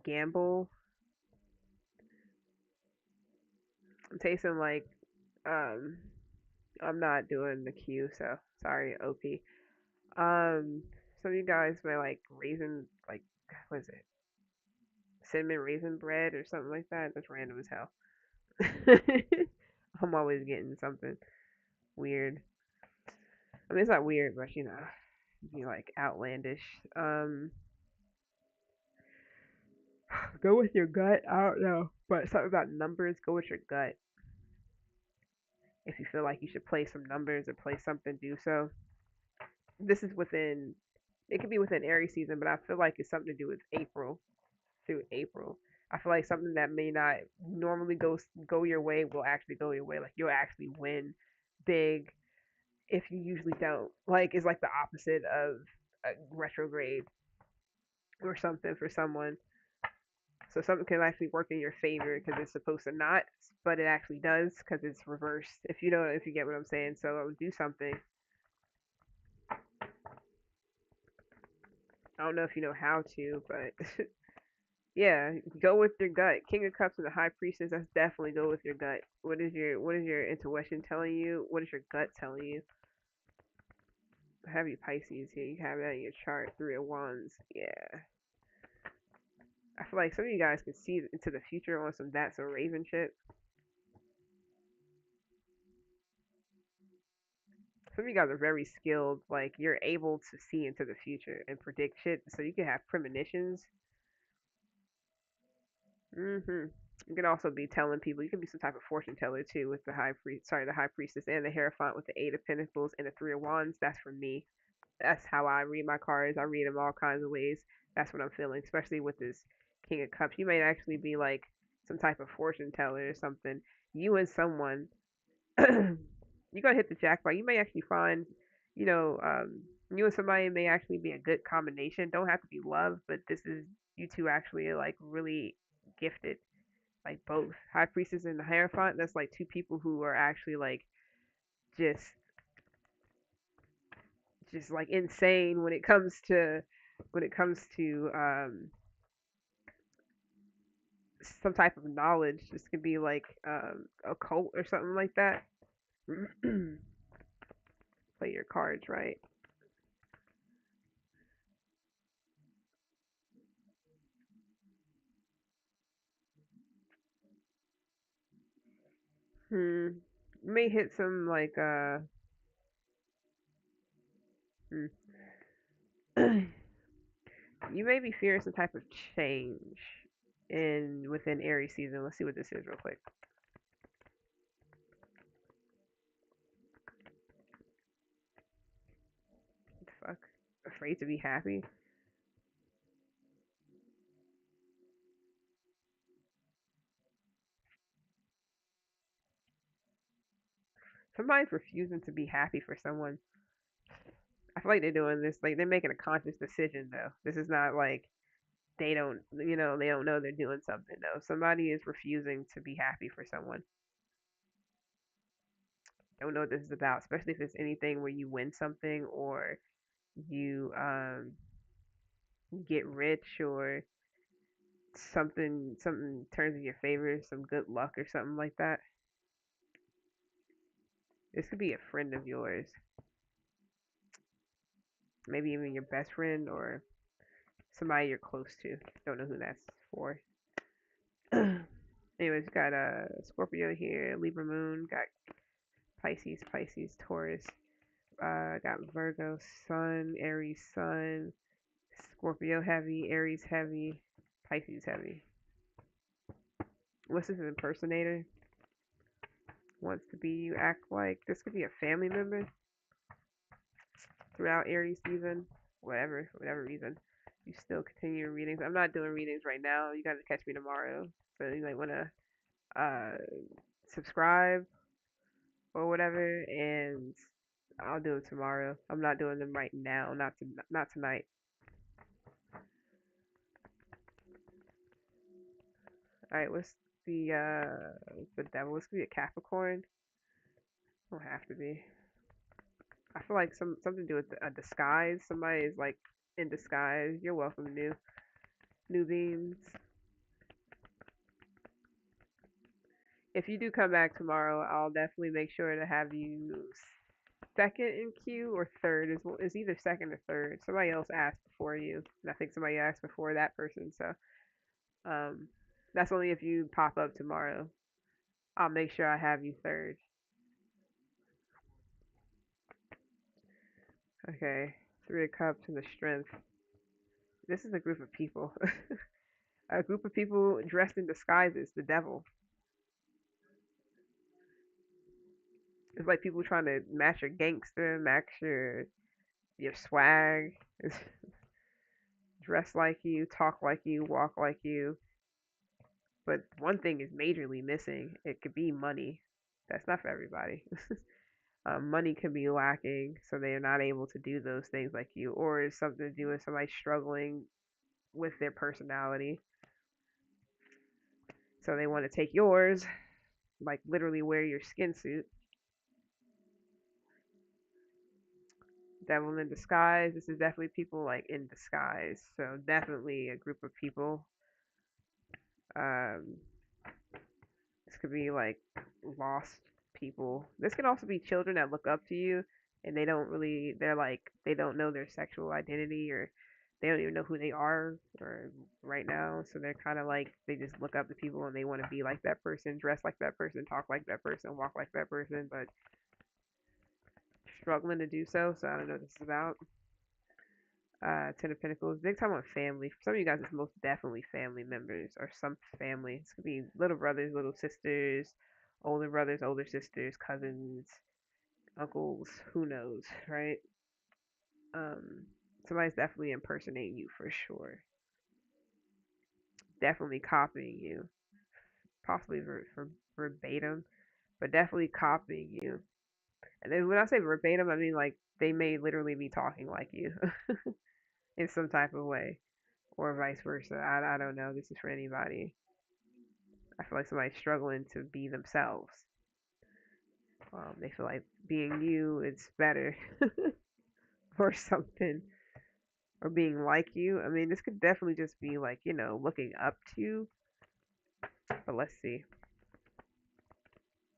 gamble. I'm tasting like um, I'm not doing the Q, so sorry, OP. Some of you guys may like raisin, like what is it, cinnamon raisin bread or something like that. That's random as hell. I'm always getting something weird. I mean, it's not weird, but be like outlandish. Go with your gut. I don't know, but something about numbers. Go with your gut. If you feel like you should play some numbers or play something, do so. This is within. It could be within Aries season, but I feel like it's something to do with April through April. I feel like something that may not normally go your way will actually go your way. Like you'll actually win big if you usually don't. Like it's like the opposite of a retrograde or something for someone. So something can actually work in your favor because it's supposed to not, but it actually does because it's reversed. If you get what I'm saying. So do something. I don't know if you know how to, but yeah, go with your gut. King of Cups and the High Priestess. That's definitely go with your gut. What is your intuition telling you? What is your gut telling you? I have you Pisces here. You have that in your chart. Three of Wands. Yeah. I feel like some of you guys can see into the future on some that's a Raven shit. Some of you guys are very skilled. Like you're able to see into the future and predict shit. So you can have premonitions. You can also be telling people. You can be some type of fortune teller too with the the high priestess and the Hierophant with the Eight of Pentacles and the Three of Wands. That's for me. That's how I read my cards. I read them all kinds of ways. That's what I'm feeling, especially with this King of Cups. You may actually be like some type of fortune teller or something. You and someone, you're gonna hit the jackpot. You may actually find, you know, you and somebody may actually be a good combination. Don't have to be love, but this is you two actually are like really gifted, like both High Priestess and the Hierophant. That's like two people who are actually like just just like insane when it comes to some type of knowledge. This could be like a cult or something like that. Play your cards right. Hmm. You may hit some like Mm. You may be fearing some type of change in within Aries season. Let's see what this is real quick. What the fuck? Afraid to be happy? Somebody's refusing to be happy for someone. I feel like they're doing this, like they're making a conscious decision though. This is not like they don't know they're doing something though. Somebody is refusing to be happy for someone. Don't know what this is about, especially if it's anything where you win something or you get rich or something turns in your favor, some good luck or something like that. This could be a friend of yours, maybe even your best friend or somebody you're close to. Don't know who that's for. Anyways, got a Scorpio here, Libra moon, got Pisces, Taurus, got Virgo sun, Aries sun, Scorpio heavy, Aries heavy, Pisces heavy. What's this, an impersonator? Wants to be you, act like. This could be a family member throughout Aries season, whatever reason. You still continue your readings. I'm not doing readings right now. You guys catch me tomorrow. So you might wanna uh subscribe or whatever, and I'll do it tomorrow. I'm not doing them right now. Not tonight. All right. What's the devil? What's gonna be a Capricorn? Don't have to be. I feel like something to do with a disguise. Somebody is like in disguise. You're welcome, new beings. If you do come back tomorrow, I'll definitely make sure to have you second in queue or third. Is either second or third. Somebody else asked before you, and I think somebody asked before that person. So um, that's only if you pop up tomorrow. I'll make sure I have you third. Okay. Three of Cups and the Strength. This is a group of people. A group of people dressed in disguises. The devil. It's like people trying to match your gangster, match your swag. It's dress like you, talk like you, walk like you. But one thing is majorly missing. It could be money. That's not for everybody. Money can be lacking, so they are not able to do those things like you, or it's something to do with somebody struggling with their personality. So they want to take yours, like literally wear your skin suit. Devil in disguise. This is definitely people like in disguise. So definitely a group of people. Um, this could be like lost people. This can also be children that look up to you and they don't know their sexual identity or they don't even know who they are or right now. So they're kind of like they just look up to people and they want to be like that person, dress like that person, talk like that person, walk like that person, but struggling to do so. So I don't know what this is about. Ten of Pentacles. Big time on family. For some of you guys, it's most definitely family members or some family. This could be little brothers, little sisters, older brothers, older sisters, cousins, uncles. Who knows, right? Um, Somebody's definitely impersonating you for sure. Definitely copying you, possibly for verbatim, but definitely copying you. And then when I say verbatim, I mean like they may literally be talking like you in some type of way, or vice versa. I don't know. This is for anybody. I feel like somebody's struggling to be themselves. They feel like being you is better or something, or being like you. I mean, this could definitely just be like, looking up to you. But let's see.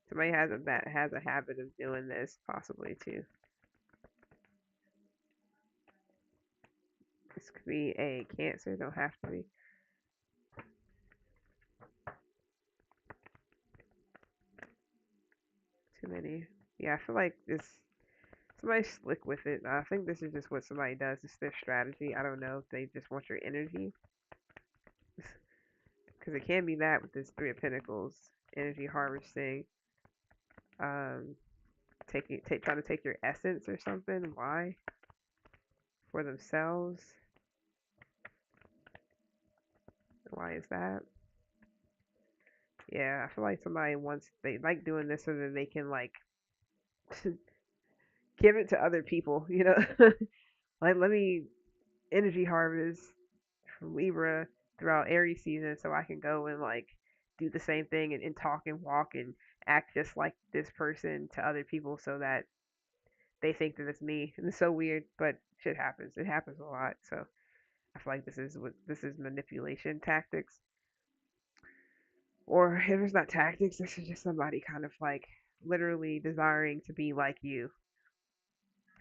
Somebody has a habit of doing this, possibly too. This could be a Cancer, don't have to be. Too many. Yeah, I feel like this Somebody's slick with it. I think this is just what somebody does. It's their strategy. I don't know if they just want your energy, because it can be that with this Three of Pentacles, energy harvesting, um, trying to take your essence or something. Why? For themselves. Why is that? Yeah, I feel like somebody wants they like doing this so that they can like give it to other people. Like let me energy harvest from Libra throughout Aries season so I can go and like do the same thing and talk and walk and act just like this person to other people so that they think that it's me. And it's so weird, but shit happens. It happens a lot. So I feel like this is manipulation tactics. Or if it's not tactics, this is just somebody kind of like literally desiring to be like you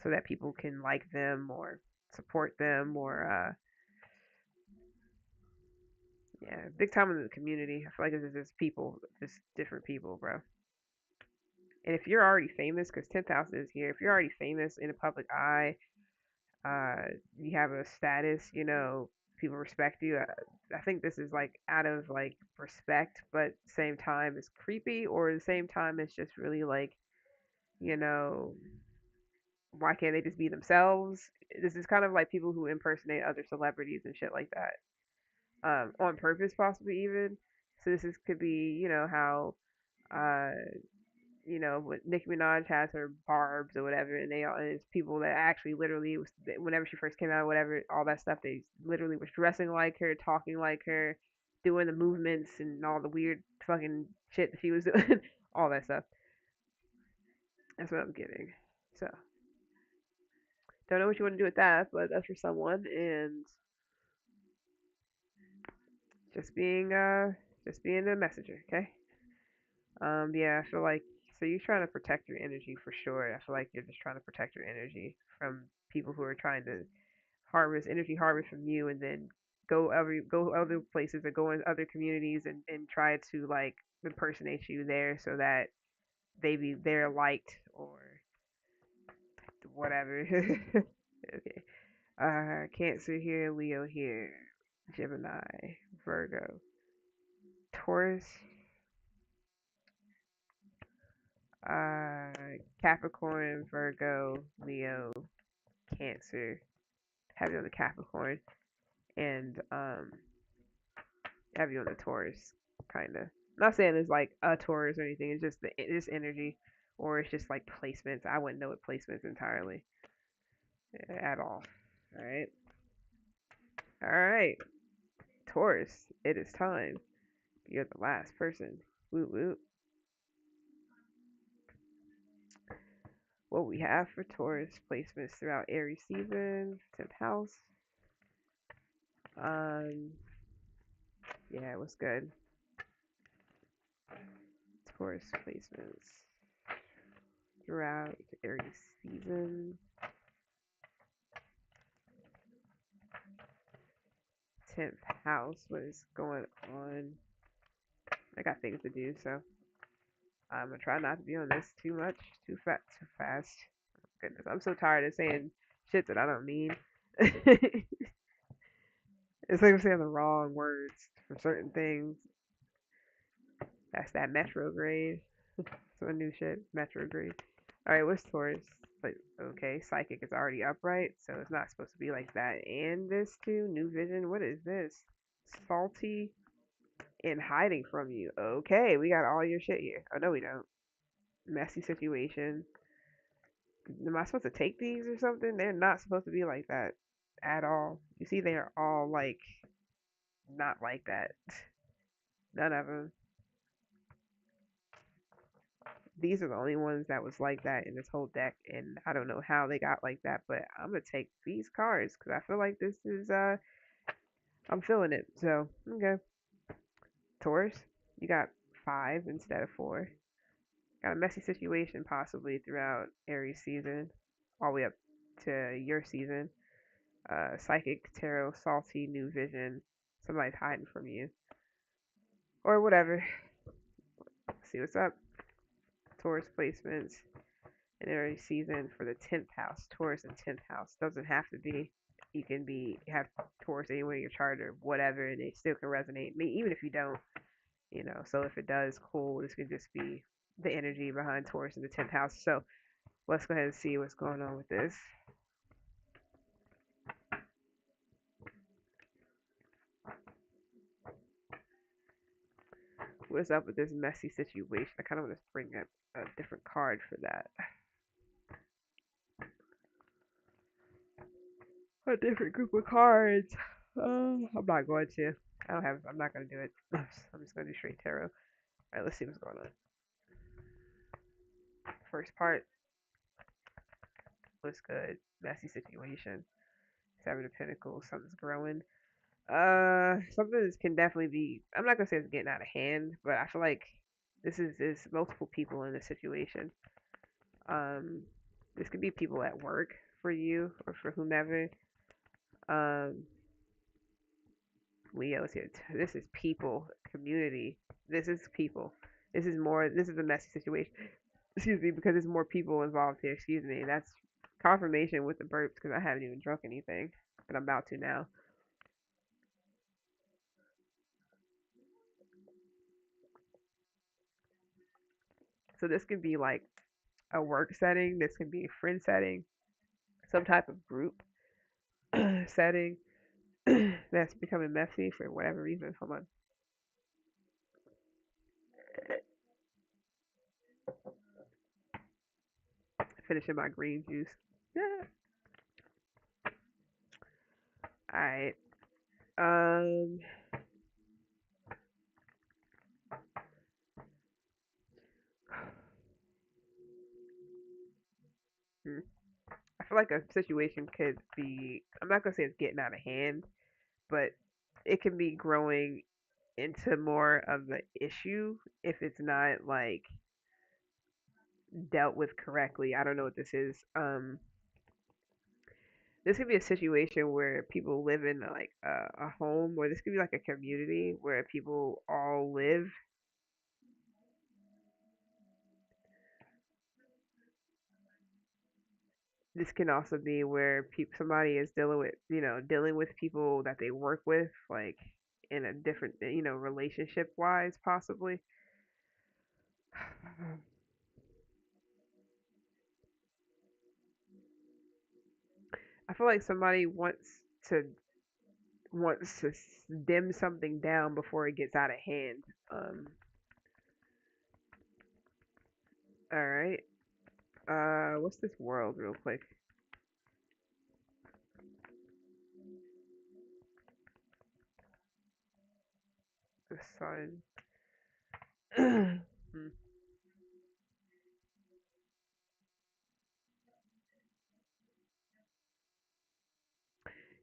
so that people can like them or support them or yeah, big time in the community. I feel like this is just people, just different people, bro. And if you're already famous, because 10,000 is here, if you're already famous in the public eye, you have a status, people respect you. I think this is like out of like respect, but same time it's creepy, or at the same time it's just really like, you know, why can't they just be themselves? This is kind of like people who impersonate other celebrities and shit like that, on purpose, possibly even. So this is could be, how uh what Nicki Minaj has her barbs or whatever, and and it's people that actually literally was whenever she first came out, whatever, all that stuff, they literally was dressing like her, talking like her, doing the movements and all the weird fucking shit that she was doing, all that stuff. That's what I'm getting. So don't know what you want to do with that, but that's for someone, and just being a messenger, okay? Yeah, I feel like so you're trying to protect your energy for sure. I feel like you're just trying to protect your energy from people who are trying to harvest from you, and then go other places or go in other communities and try to like impersonate you there so that they're liked or whatever. Okay. Cancer here, Leo here, Gemini, Virgo, Taurus, Capricorn, Virgo, Leo, Cancer. Have you on the Capricorn, and have you on the Taurus, kind of. Not saying it's like a Taurus or anything. It's just this energy, or it's just like placements. I wouldn't know what placements entirely at all. All right, all right, Taurus. It is time. You're the last person. Woo woo. What we have for Taurus placements throughout Aries season, 10th house. Um, yeah, it was good. Taurus placements throughout Aries season. 10th house. What is going on? I got things to do, so I'm gonna try not to be on this too much, too fast. Goodness, I'm so tired of saying shit that I don't mean. It's like I'm saying the wrong words for certain things. That's that retrograde. Some new shit, retrograde. All right, what's Taurus? But okay, psychic is already upright, so it's not supposed to be like that. And this too, new vision. What is this? Salty and hiding from you. Okay, we got all your shit here. Oh no, we don't. Messy situation. Am I supposed to take these or something? They're not supposed to be like that at all. You see, they are all like not like that. None of them. These are the only ones that was like that in this whole deck, and I don't know how they got like that, but I'm gonna take these cards because I feel like this is I'm feeling it. So okay, Taurus, you got 5 instead of 4. Got a messy situation possibly throughout Aries season, all the way up to your season. Psychic, tarot, salty, new vision. Somebody's hiding from you, or whatever. See what's up. Taurus placements an Aries season for the 10th house. Taurus in 10th house. Doesn't have to be. You can have Taurus anywhere in your chart or whatever, and it still can resonate. I mean, even if you don't, So if it does, cool. This could just be the energy behind Taurus in the 10th house. So let's go ahead and see what's going on with this. What's up with this messy situation? I kind of want to bring up a different card for that. A different group of cards. I'm not going to. I'm not going to do it. I'm just going to do straight tarot. All right, let's see what's going on. First part looks good. Messy situation. Seven of Pentacles. Something's growing. Something can definitely be. I'm not gonna say it's getting out of hand, but I feel like this is multiple people in this situation. Um, this could be people at work for you or for whomever. Um, Leo's here. This is people, community. This is people. This is more. This is a messy situation. Excuse me, because there's more people involved here. Excuse me. That's confirmation with the burps because I haven't even drunk anything, but I'm about to now. So this could be like a work setting. This could be a friend setting, some type of group setting that's becoming messy for whatever reason. Hold on. Finishing my green juice. Yeah. All right. Um. hmm. I feel like a situation could be. I'm not gonna say it's getting out of hand, but it can be growing into more of an issue if it's not like dealt with correctly. I don't know what this is. This could be a situation where people live in like a home, or this could be like a community where people all live. This can also be where somebody is dealing with, dealing with people that they work with, like in a different, relationship wise, possibly. I feel like somebody to wants to dim something down before it gets out of hand. Um, all right. What's this world real quick? The sun. Hmm.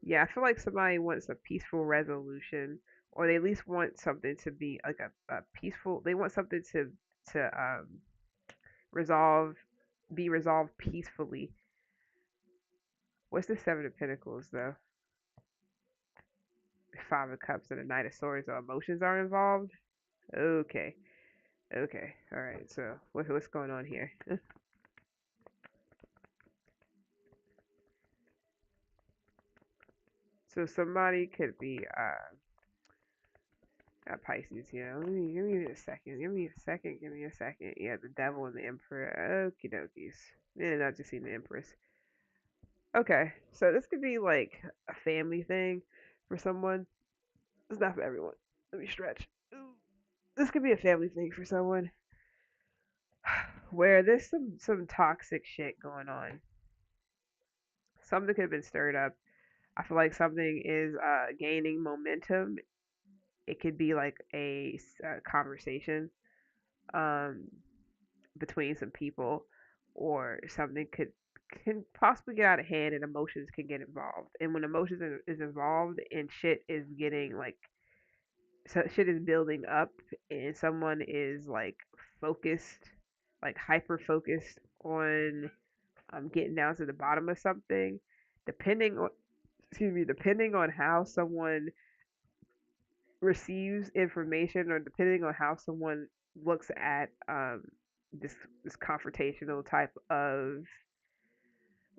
Yeah, I feel like somebody wants a peaceful resolution, or they at least want something to be like a peaceful. They want something to resolve, be resolved peacefully. What's the Seven of Pentacles though? Five of Cups and the Knight of Swords. So emotions are involved. Okay, okay, all right. So what's going on here? So somebody could be Pisces, give me a second. Give me a second. Give me a second. Yeah, the devil and the emperor. Okie dokies. Yeah, not just seen the empress. Okay, so this could be like a family thing for someone. It's not for everyone. Let me stretch. This could be a family thing for someone where there's some toxic shit going on. Something could have been stirred up. I feel like something is gaining momentum. It could be like a conversation um, between some people, or something can possibly get out of hand, and emotions can get involved. And when emotions is involved and shit is getting like so shit is building up, and someone is like focused, like hyper focused on getting down to the bottom of something, depending on depending on how someone receives information, or depending on how someone looks at this this confrontational type of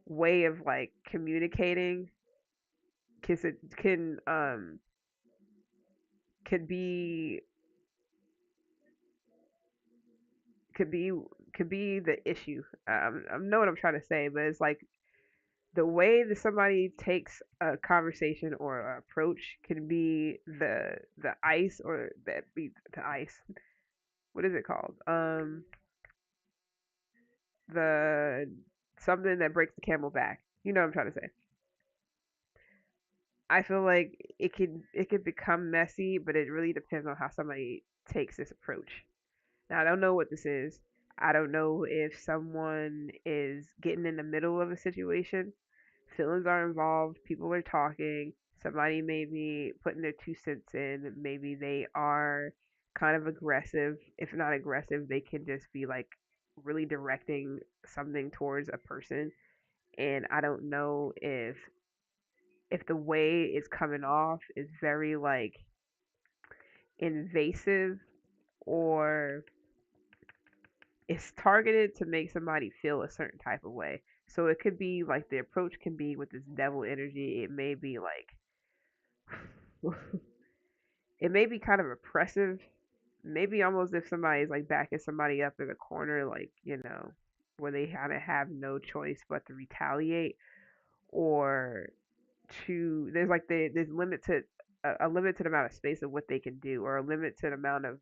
way of like communicating can be could be could be the issue. I know what I'm trying to say, but it's like the way that somebody takes a conversation or a approach can be the ice or that be the ice. What is it called? The something that breaks the camel back. You know what I'm trying to say. I feel like it could become messy, but it really depends on how somebody takes this approach. Now, I don't know what this is. I don't know if someone is getting in the middle of a situation. Feelings are involved. People are talking. Somebody may be putting their 2 cents in. Maybe they are kind of aggressive. If not aggressive, they can just be like really directing something towards a person. And I don't know if the way it's coming off is very like invasive or it's targeted to make somebody feel a certain type of way. So it could be like the approach can be with this devil energy. It may be like it may be kind of oppressive. Maybe almost if somebody's like backing somebody up in a corner, like, where they kind of have no choice but to retaliate or there's like there's limited a limited amount of space of what they can do or a limited amount of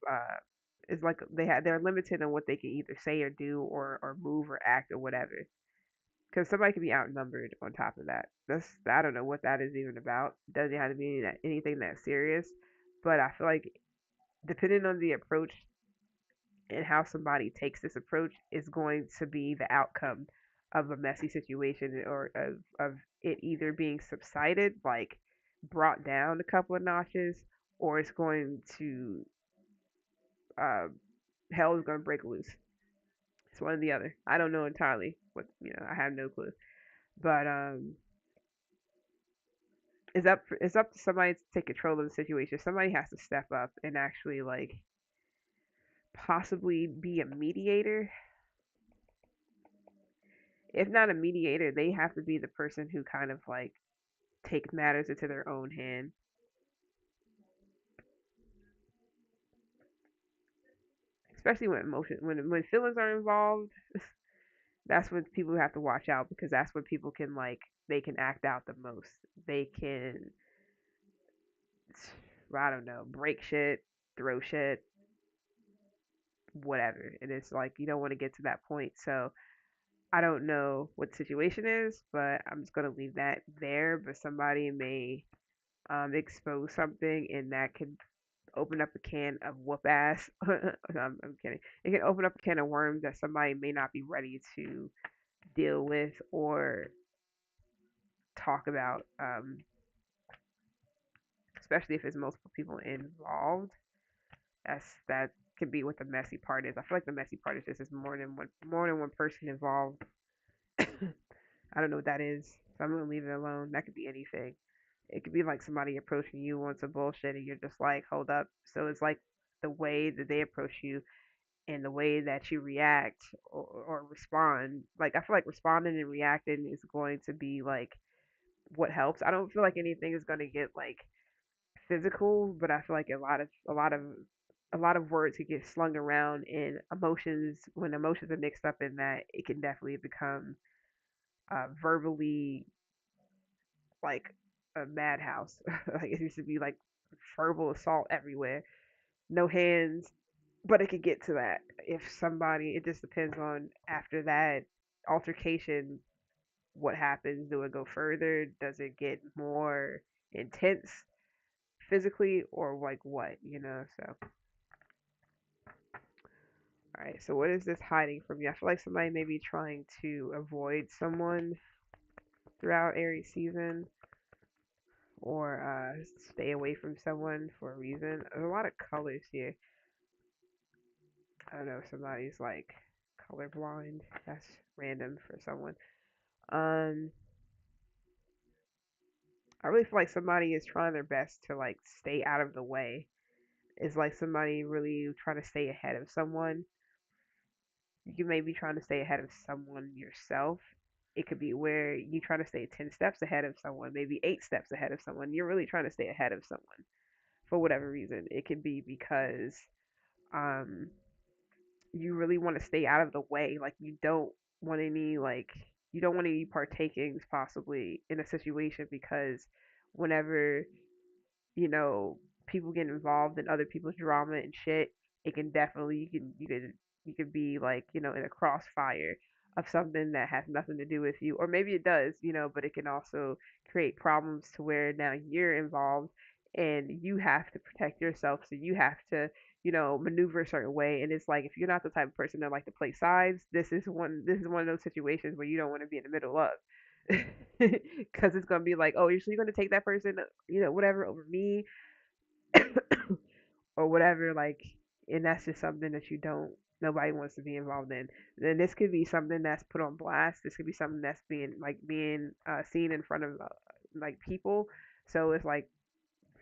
it's like they're limited on what they can either say or do or move or act or whatever because somebody can be outnumbered on top of that. That's I don't know what that is even about. Doesn't have to be anything that serious, but I feel like depending on the approach and how somebody takes this approach is going to be the outcome of a messy situation or of it either being subsided, like brought down a couple of notches, or it's going to uh, hell is going to break loose. It's one or the other. I don't know entirely. What I have no clue. But it's up to somebody to take control of the situation. Somebody has to step up and actually like possibly be a mediator. If not a mediator, they have to be the person who kind of like take matters into their own hand. Especially when when feelings are involved, that's when people have to watch out because that's when people can like they can act out the most. They can I don't know, break shit, throw shit, whatever. And it's like you don't want to get to that point. So I don't know what the situation is, but I'm just gonna leave that there. But somebody may expose something, and that could open up a can of whoop ass. I'm kidding. It can open up a can of worms that somebody may not be ready to deal with or talk about, especially if there's multiple people involved. That could be what the messy part is. I feel like the messy part is just is more than one person involved. I don't know what that is, so I'm gonna leave it alone. That could be anything. It could be like somebody approaching you on some bullshit, and you're just like, hold up. So it's like the way that they approach you and the way that you react or respond. Like I feel like responding and reacting is going to be like what helps. I don't feel like anything is gonna get like physical, but I feel like a lot of words could get slung around and emotions when emotions are mixed up in that it can definitely become verbally like a madhouse. Like it used to be like verbal assault everywhere. No hands, but it could get to that if somebody. It just depends on after that altercation, what happens. Do it go further? Does it get more intense physically, or like what? So all right. So what is this hiding from you? I feel like somebody may be trying to avoid someone throughout Aries season, or stay away from someone for a reason. There's a lot of colors here. I don't know if somebody's like colorblind. That's random for someone. Um, I really feel like somebody is trying their best to like stay out of the way. It's like somebody really trying to stay ahead of someone. you may be trying to stay ahead of someone yourself. It could be where you trying to stay 10 steps ahead of someone, maybe 8 steps ahead of someone. You're really trying to stay ahead of someone for whatever reason. It could be because um, you really want to stay out of the way. Like you don't want any you don't want any partakings possibly in a situation because whenever people get involved in other people's drama and shit, it can definitely you could be in a crossfire of something that has nothing to do with you. Or maybe it does, but it can also create problems to where now you're involved and you have to protect yourself. So you have to, maneuver a certain way. And it's like if you're not the type of person that like to play sides, this is one of those situations where you don't want to be in the middle of. Because it's gonna be like, oh, you're gonna take that person, whatever over me, or whatever, and that's just something that nobody wants to be involved in. Then this could be something that's put on blast. This could be something that's being seen in front of people. So it's like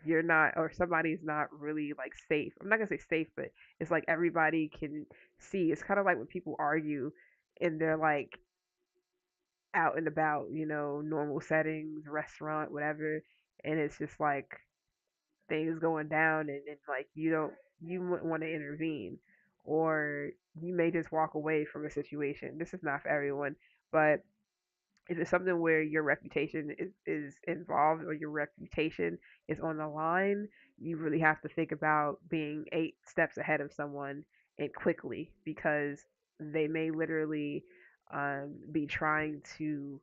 you're not, or somebody's not really like safe. I'm not gonna say safe, but it's like everybody can see. It's kind of like when people argue and they're like out and about, normal settings, restaurant, whatever, and it's just like things going down and like you wouldn't want to intervene, or you may just walk away from a situation. This is not for everyone, but if it's something where your reputation is involved or your reputation is on the line, you really have to think about being 8 steps ahead of someone and quickly, because they may literally be trying to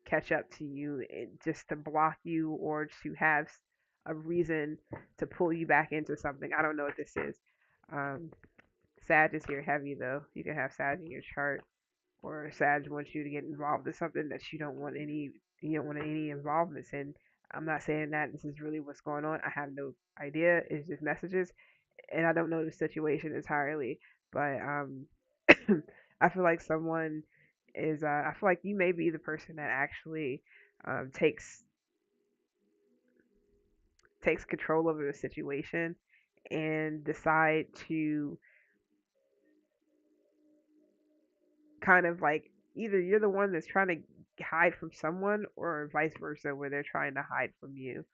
catch up to you and just to block you or to have a reason to pull you back into something. I don't know what this is. Um, Sag is here heavy though. You can have Sag in your chart, or Sag wants you to get involved in something that you don't want any involvements in. I'm not saying that this is really what's going on. I have no idea. It's just messages, and I don't know the situation entirely. But I feel like someone is. I feel like you may be the person that actually takes control over the situation and decide to kind of like, either you're the one that's trying to hide from someone or vice versa, where they're trying to hide from you.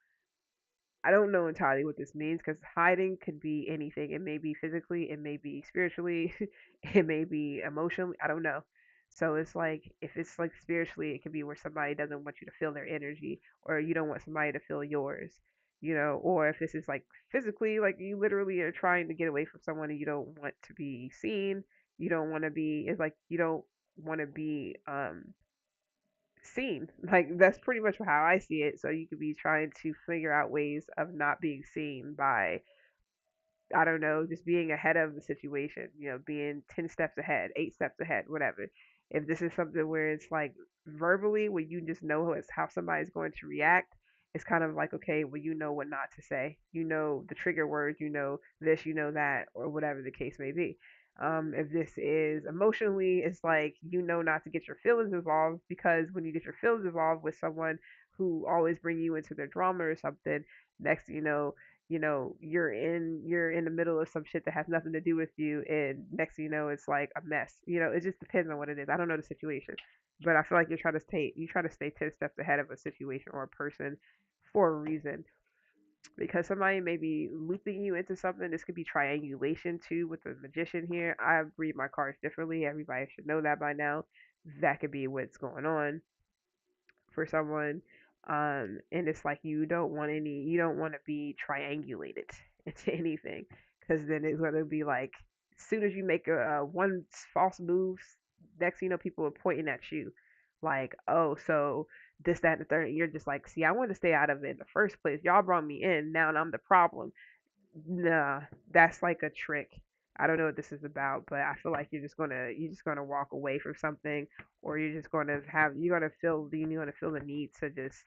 I don't know entirely what this means because hiding could be anything. It may be physically, it may be spiritually, it may be emotionally. I don't know. So it's like, if it's like spiritually, it could be where somebody doesn't want you to feel their energy, or you don't want somebody to feel yours, or if this is like physically, like you literally are trying to get away from someone and you don't want to be seen. You don't want to be, it's like you don't want to be seen. Like that's pretty much how I see it. So you could be trying to figure out ways of not being seen by, I don't know, just being ahead of the situation, being 10 steps ahead, 8 steps ahead, whatever. If this is something where it's like verbally, where you just know how somebody's going to react, it's kind of like, okay, well, you know what not to say. You know the trigger words, you know this, you know that, or whatever the case may be. If this is emotionally, it's like, not to get your feelings involved, because when you get your feelings involved with someone who always bring you into their drama or something, next thing you're in the middle of some shit that has nothing to do with you, and next thing you know, it's like a mess. It just depends on what it is. I don't know the situation, but I feel like you try to stay 10 steps ahead of a situation or a person for a reason, because somebody may be looping you into something. This could be triangulation too with the magician here. I read my cards differently. Everybody should know that by now. That could be what's going on for someone. And it's like you don't want to be triangulated into anything, because then it's going to be like, as soon as you make a one false move, next thing you know, people are pointing at you like, oh, so this, that, and the third. You're just like, see, I wanted to stay out of it in the first place. Y'all brought me in. Now I'm the problem. Nah, that's like a trick. I don't know what this is about, but I feel like you're just gonna walk away from something, or you're gonna feel the need to just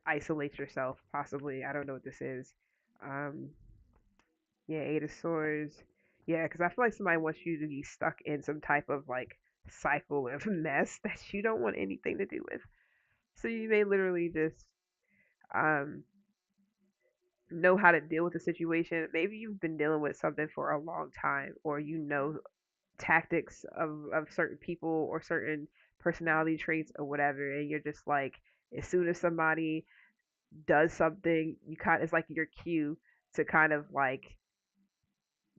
isolate yourself. Possibly, I don't know what this is. Um, yeah, 8 of Swords. Yeah, because I feel like somebody wants you to be stuck in some type of like cycle of mess that you don't want anything to do with. So you may literally just um know how to deal with the situation. Maybe you've been dealing with something for a long time, or tactics of certain people or certain personality traits or whatever, and you're just like, as soon as somebody does something, you kind it's like your cue to kind of like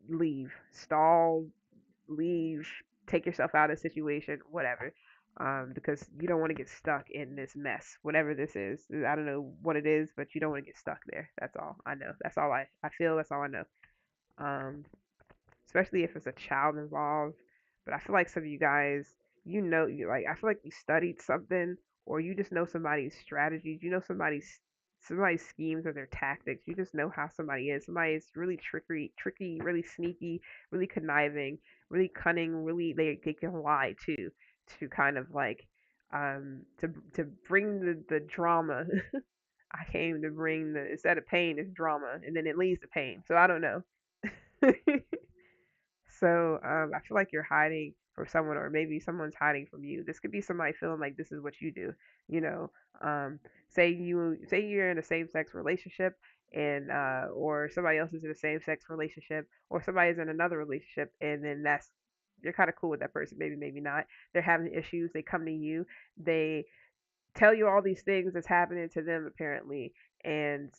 leave, stall, leave, take yourself out of the situation, whatever. Because you don't want to get stuck in this mess, whatever this is. I don't know what it is, but you don't want to get stuck there. That's all I know. That's all I feel. That's all I know. Um, Especially if it's a child involved. But I feel like some of you guys, you like, I feel like you studied something, or you just know somebody's strategies. You know somebody's schemes or their tactics. You just know how somebody is. Somebody is really tricky, really sneaky, really conniving, really cunning. Really, they can lie too, to kind of like to bring the drama. I came to bring the instead of pain, it's drama, and then it leads to pain. So I don't know. So I feel like you're hiding from someone, or maybe someone's hiding from you. This could be somebody feeling like this is what you do. You know, say you're in a same sex relationship, and or somebody else is in a same sex relationship, or somebody's in another relationship, and then that's you're kind of cool with that person. Maybe maybe not. They're having issues. They come to you. They tell you all these things that's happening to them apparently, and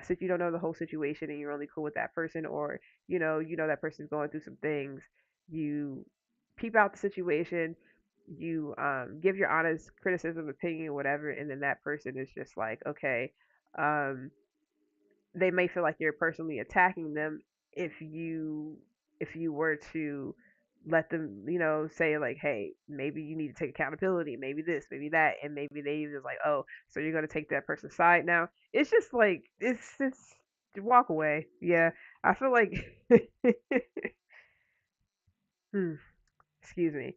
since you don't know the whole situation and you're only cool with that person, or you know that person's going through some things, you peep out the situation, you give your honest criticism, opinion, whatever, and then that person is just like, okay, um, they may feel like you're personally attacking them if you were to let them, say like, hey, maybe you need to take accountability, maybe this, maybe that, and maybe they just like, oh, so you're gonna take that person's side now. It's just like it's walk away. Yeah, I feel like hmm, excuse me.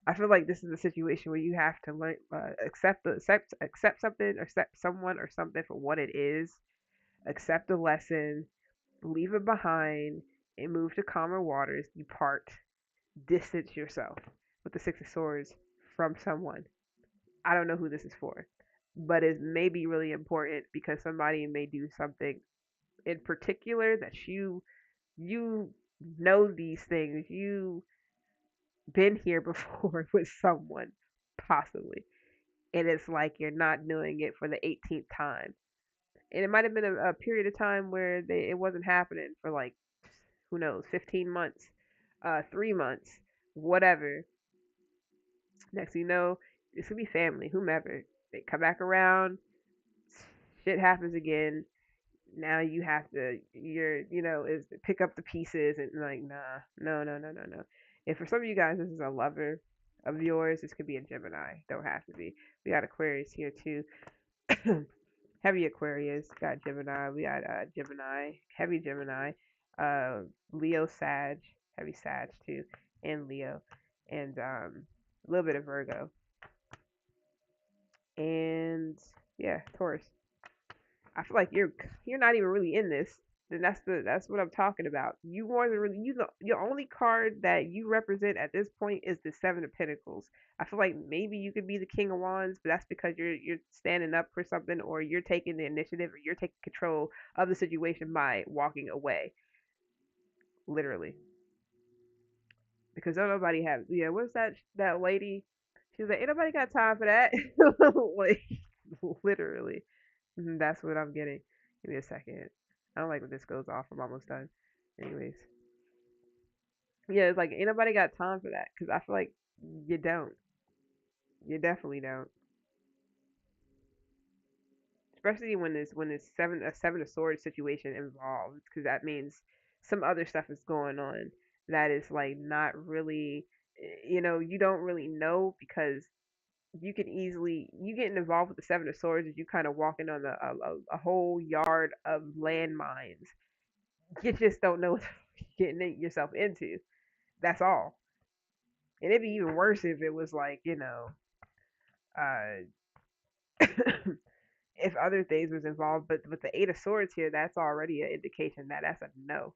I feel like this is a situation where you have to learn, accept something, or accept someone or something for what it is, accept the lesson, leave it behind, and move to calmer waters. Depart, distance yourself with the Six of Swords from someone. I don't know who this is for, but it may be really important because somebody may do something in particular that you know these things. You been here before with someone, possibly, and it's like you're not doing it for the 18th time. And it might have been a period of time where it wasn't happening for like, who knows, 15 months, 3 months, whatever. Next thing you know, this could be family, whomever. They come back around, shit happens again. Now you have to, is pick up the pieces and like, nah, no, no, no, no, no. And for some of you guys, this is a lover of yours. This could be a Gemini. Don't have to be. We got Aquarius here too. Heavy Aquarius. Got Gemini. We got Gemini. Heavy Gemini. Leo Sag. Heavy Sag too. And Leo. And a little bit of Virgo. And yeah, Taurus. I feel like you're not even really in this. Then that's what I'm talking about. You more than really you the your only card that you represent at this point is the Seven of Pentacles. I feel like maybe you could be the King of Wands, but that's because you're standing up for something, or you're taking the initiative, or you're taking control of the situation by walking away, literally. Because don't nobody have, yeah. What's that lady? She was like, ain't nobody got time for that. Like, literally. That's what I'm getting. Give me a second. I don't like when this goes off. I'm almost done. Anyways, yeah, it's like ain't nobody got time for that, because I feel like you don't. You definitely don't. Especially when it's seven of swords situation involved, because that means some other stuff is going on that is like not really, you don't really know, because you getting involved with the Seven of Swords is you kind of walking on a whole yard of landmines. You just don't know what you're getting yourself into. That's all. And it'd be even worse if it was like, uh, if other things was involved. But with the Eight of Swords here, that's already an indication that that's a no,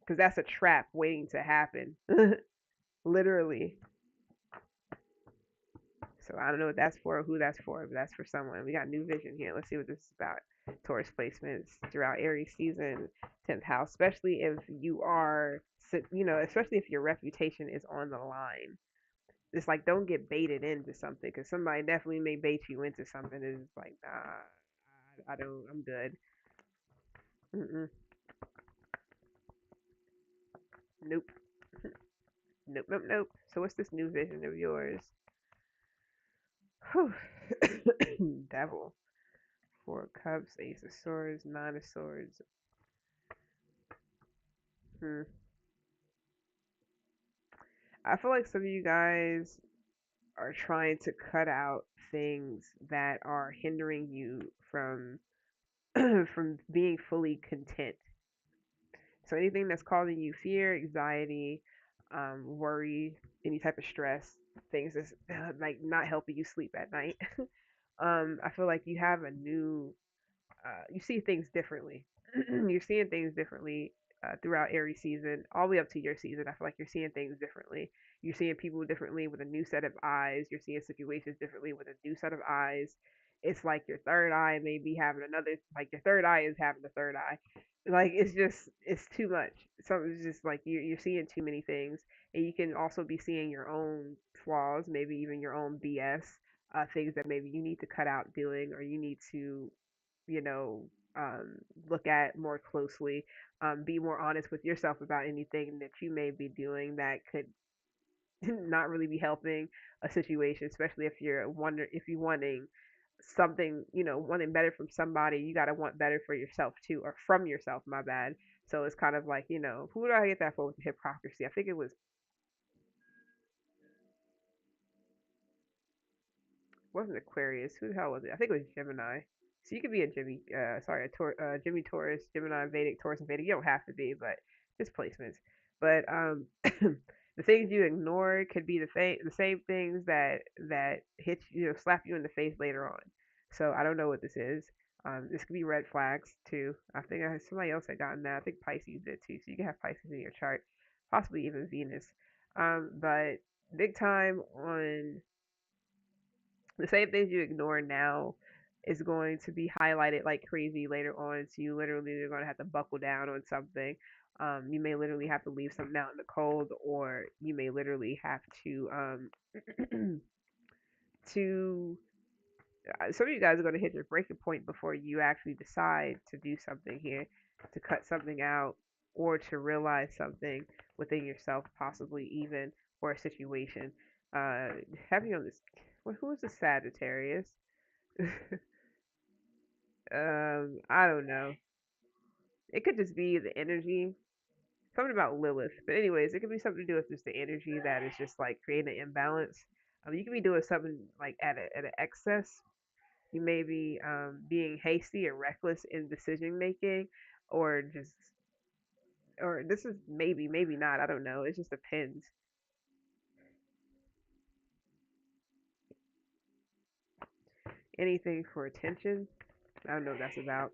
because that's a trap waiting to happen, literally. So I don't know what that's for or who that's for, but that's for someone. We got new vision here. Let's see what this is about. Taurus placements throughout Aries season, 10th house, especially if you are, especially if your reputation is on the line. It's like, don't get baited into something, because somebody definitely may bait you into something. It's like, nah, I don't, I'm good. Mm-mm, nope, nope, nope, nope. So what's this new vision of yours? Whew. Devil. Four of Cups, Ace of Swords, Nine of Swords. Hmm. I feel like some of you guys are trying to cut out things that are hindering you from from being fully content. So anything that's causing you fear, anxiety, worry, any type of stress, things that's like not helping you sleep at night. I feel like you have a new you see things differently. You're seeing things differently throughout Aries season, all the way up to your season. I feel like you're seeing things differently. You're seeing people differently with a new set of eyes. You're seeing situations differently with a new set of eyes. It's like your third eye may be having another, like your third eye is having the third eye. Like it's just, it's too much. So it's just like you're seeing too many things. And you can also be seeing your own flaws, maybe even your own BS, things that maybe you need to cut out doing, or you need to you know, look at more closely. Be more honest with yourself about anything that you may be doing that could not really be helping a situation, especially if you're wanting something, wanting better from somebody, you gotta want better for yourself too, or from yourself, my bad. So it's kind of like, who did I get that for with the hypocrisy? I think it was wasn't Aquarius. Who the hell was it? I think it was Gemini. So you could be a Jimmy Taurus, Gemini, Vedic, Taurus, and Vedic. You don't have to be, but just placements. But the things you ignore could be the same things that hit slap you in the face later on. So I don't know what this is. This could be red flags too. I think somebody else had gotten that. I think Pisces did too. So you can have Pisces in your chart, possibly even Venus. But big time on the same things you ignore now is going to be highlighted like crazy later on. So you literally are going to have to buckle down on something. You may literally have to leave something out in the cold, or you may literally have to some of you guys are going to hit your breaking point before you actually decide to do something here, to cut something out, or to realize something within yourself, possibly even, or a situation. Uh, having on this, who is the Sagittarius? I don't know. It could just be the energy. Something about Lilith. But anyways, it could be something to do with just the energy that is just like creating an imbalance. You could be doing something like at an excess. You may be being hasty or reckless in decision making, or just or this is maybe not. I don't know. It just depends. Anything for attention. I don't know what that's about.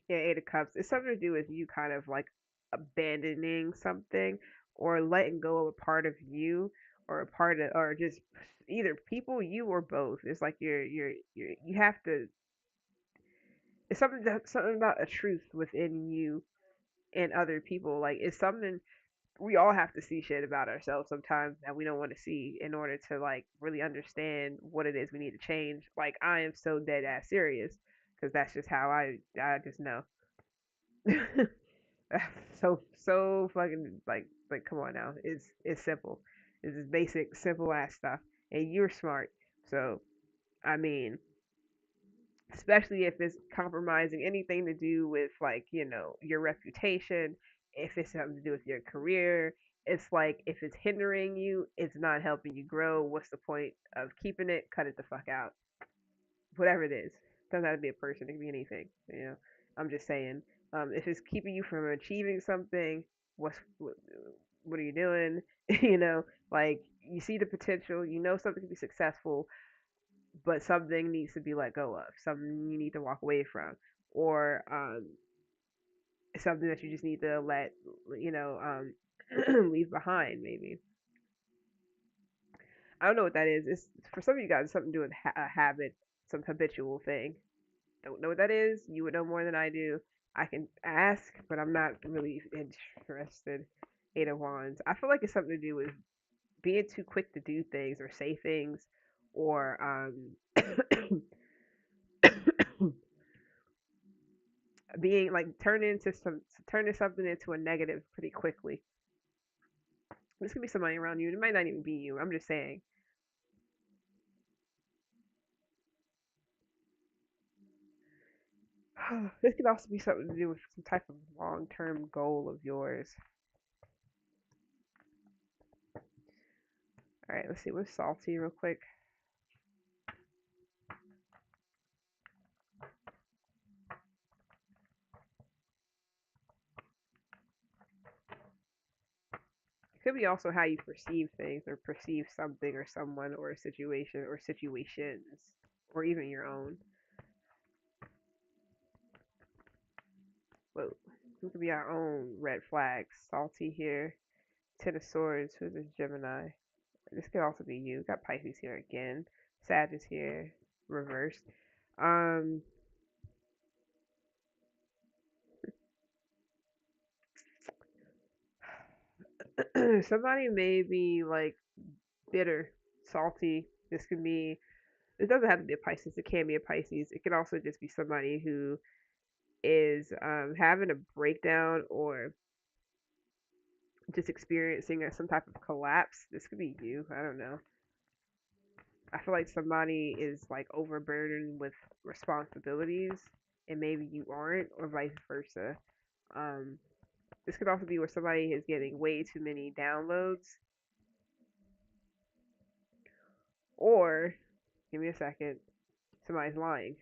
Yeah, Eight of Cups. It's something to do with you kind of like abandoning something, or letting go of a part of you, or a part of, or just either people, you, or both. It's like you have to. It's something about a truth within you and other people. Like it's something we all have to see shit about ourselves sometimes that we don't want to see in order to like really understand what it is we need to change. Like I am so dead ass serious because that's just how I just know. So fucking like come on now. It's simple. It's just basic, simple ass stuff. And you're smart. So I mean, especially if it's compromising anything to do with like, your reputation, if it's something to do with your career, it's like if it's hindering you, it's not helping you grow. What's the point of keeping it? Cut it the fuck out. Whatever it is. Doesn't have to be a person, it can be anything. I'm just saying, if it's keeping you from achieving something, what are you doing? Like you see the potential, something can be successful, but something needs to be let go of, something you need to walk away from, or something that you just need to let leave behind, maybe. I don't know what that is. It's for some of you guys, it's something to do with a habit, some habitual thing. Don't know what that is. You would know more than I do. I can ask, but I'm not really interested. Eight of Wands. I feel like it's something to do with being too quick to do things or say things, or being like turning something into a negative pretty quickly. This could be somebody around you. It might not even be you. I'm just saying. This could also be something to do with some type of long-term goal of yours. All right, let's see what's salty real quick. It could be also how you perceive things or perceive something or someone or a situation or situations or even your own. Whoa, it could be our own red flags. Salty here. Ten of Swords. Who's this Gemini? This could also be you. Got Pisces here again. Sag is here. Reversed. Um, somebody may be like bitter, salty. This could be. It doesn't have to be a Pisces. It can be a Pisces. It could also just be somebody who is having a breakdown or just experiencing some type of collapse. This could be you. I don't know. I feel like somebody is like overburdened with responsibilities and maybe you aren't, or vice versa. Um, this could also be where somebody is getting way too many downloads, or give me a second, somebody's lying.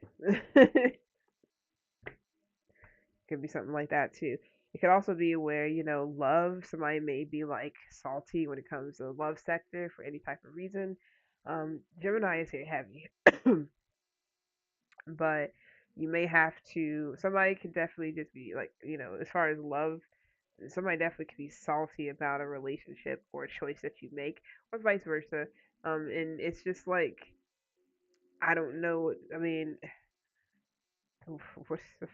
Could be something like that too. It could also be where, love, somebody may be like salty when it comes to the love sector for any type of reason. Gemini is here heavy, but you may have to, somebody could definitely just be like, as far as love, somebody definitely could be salty about a relationship or a choice that you make, or vice versa. And it's just like, I don't know. I mean, what's the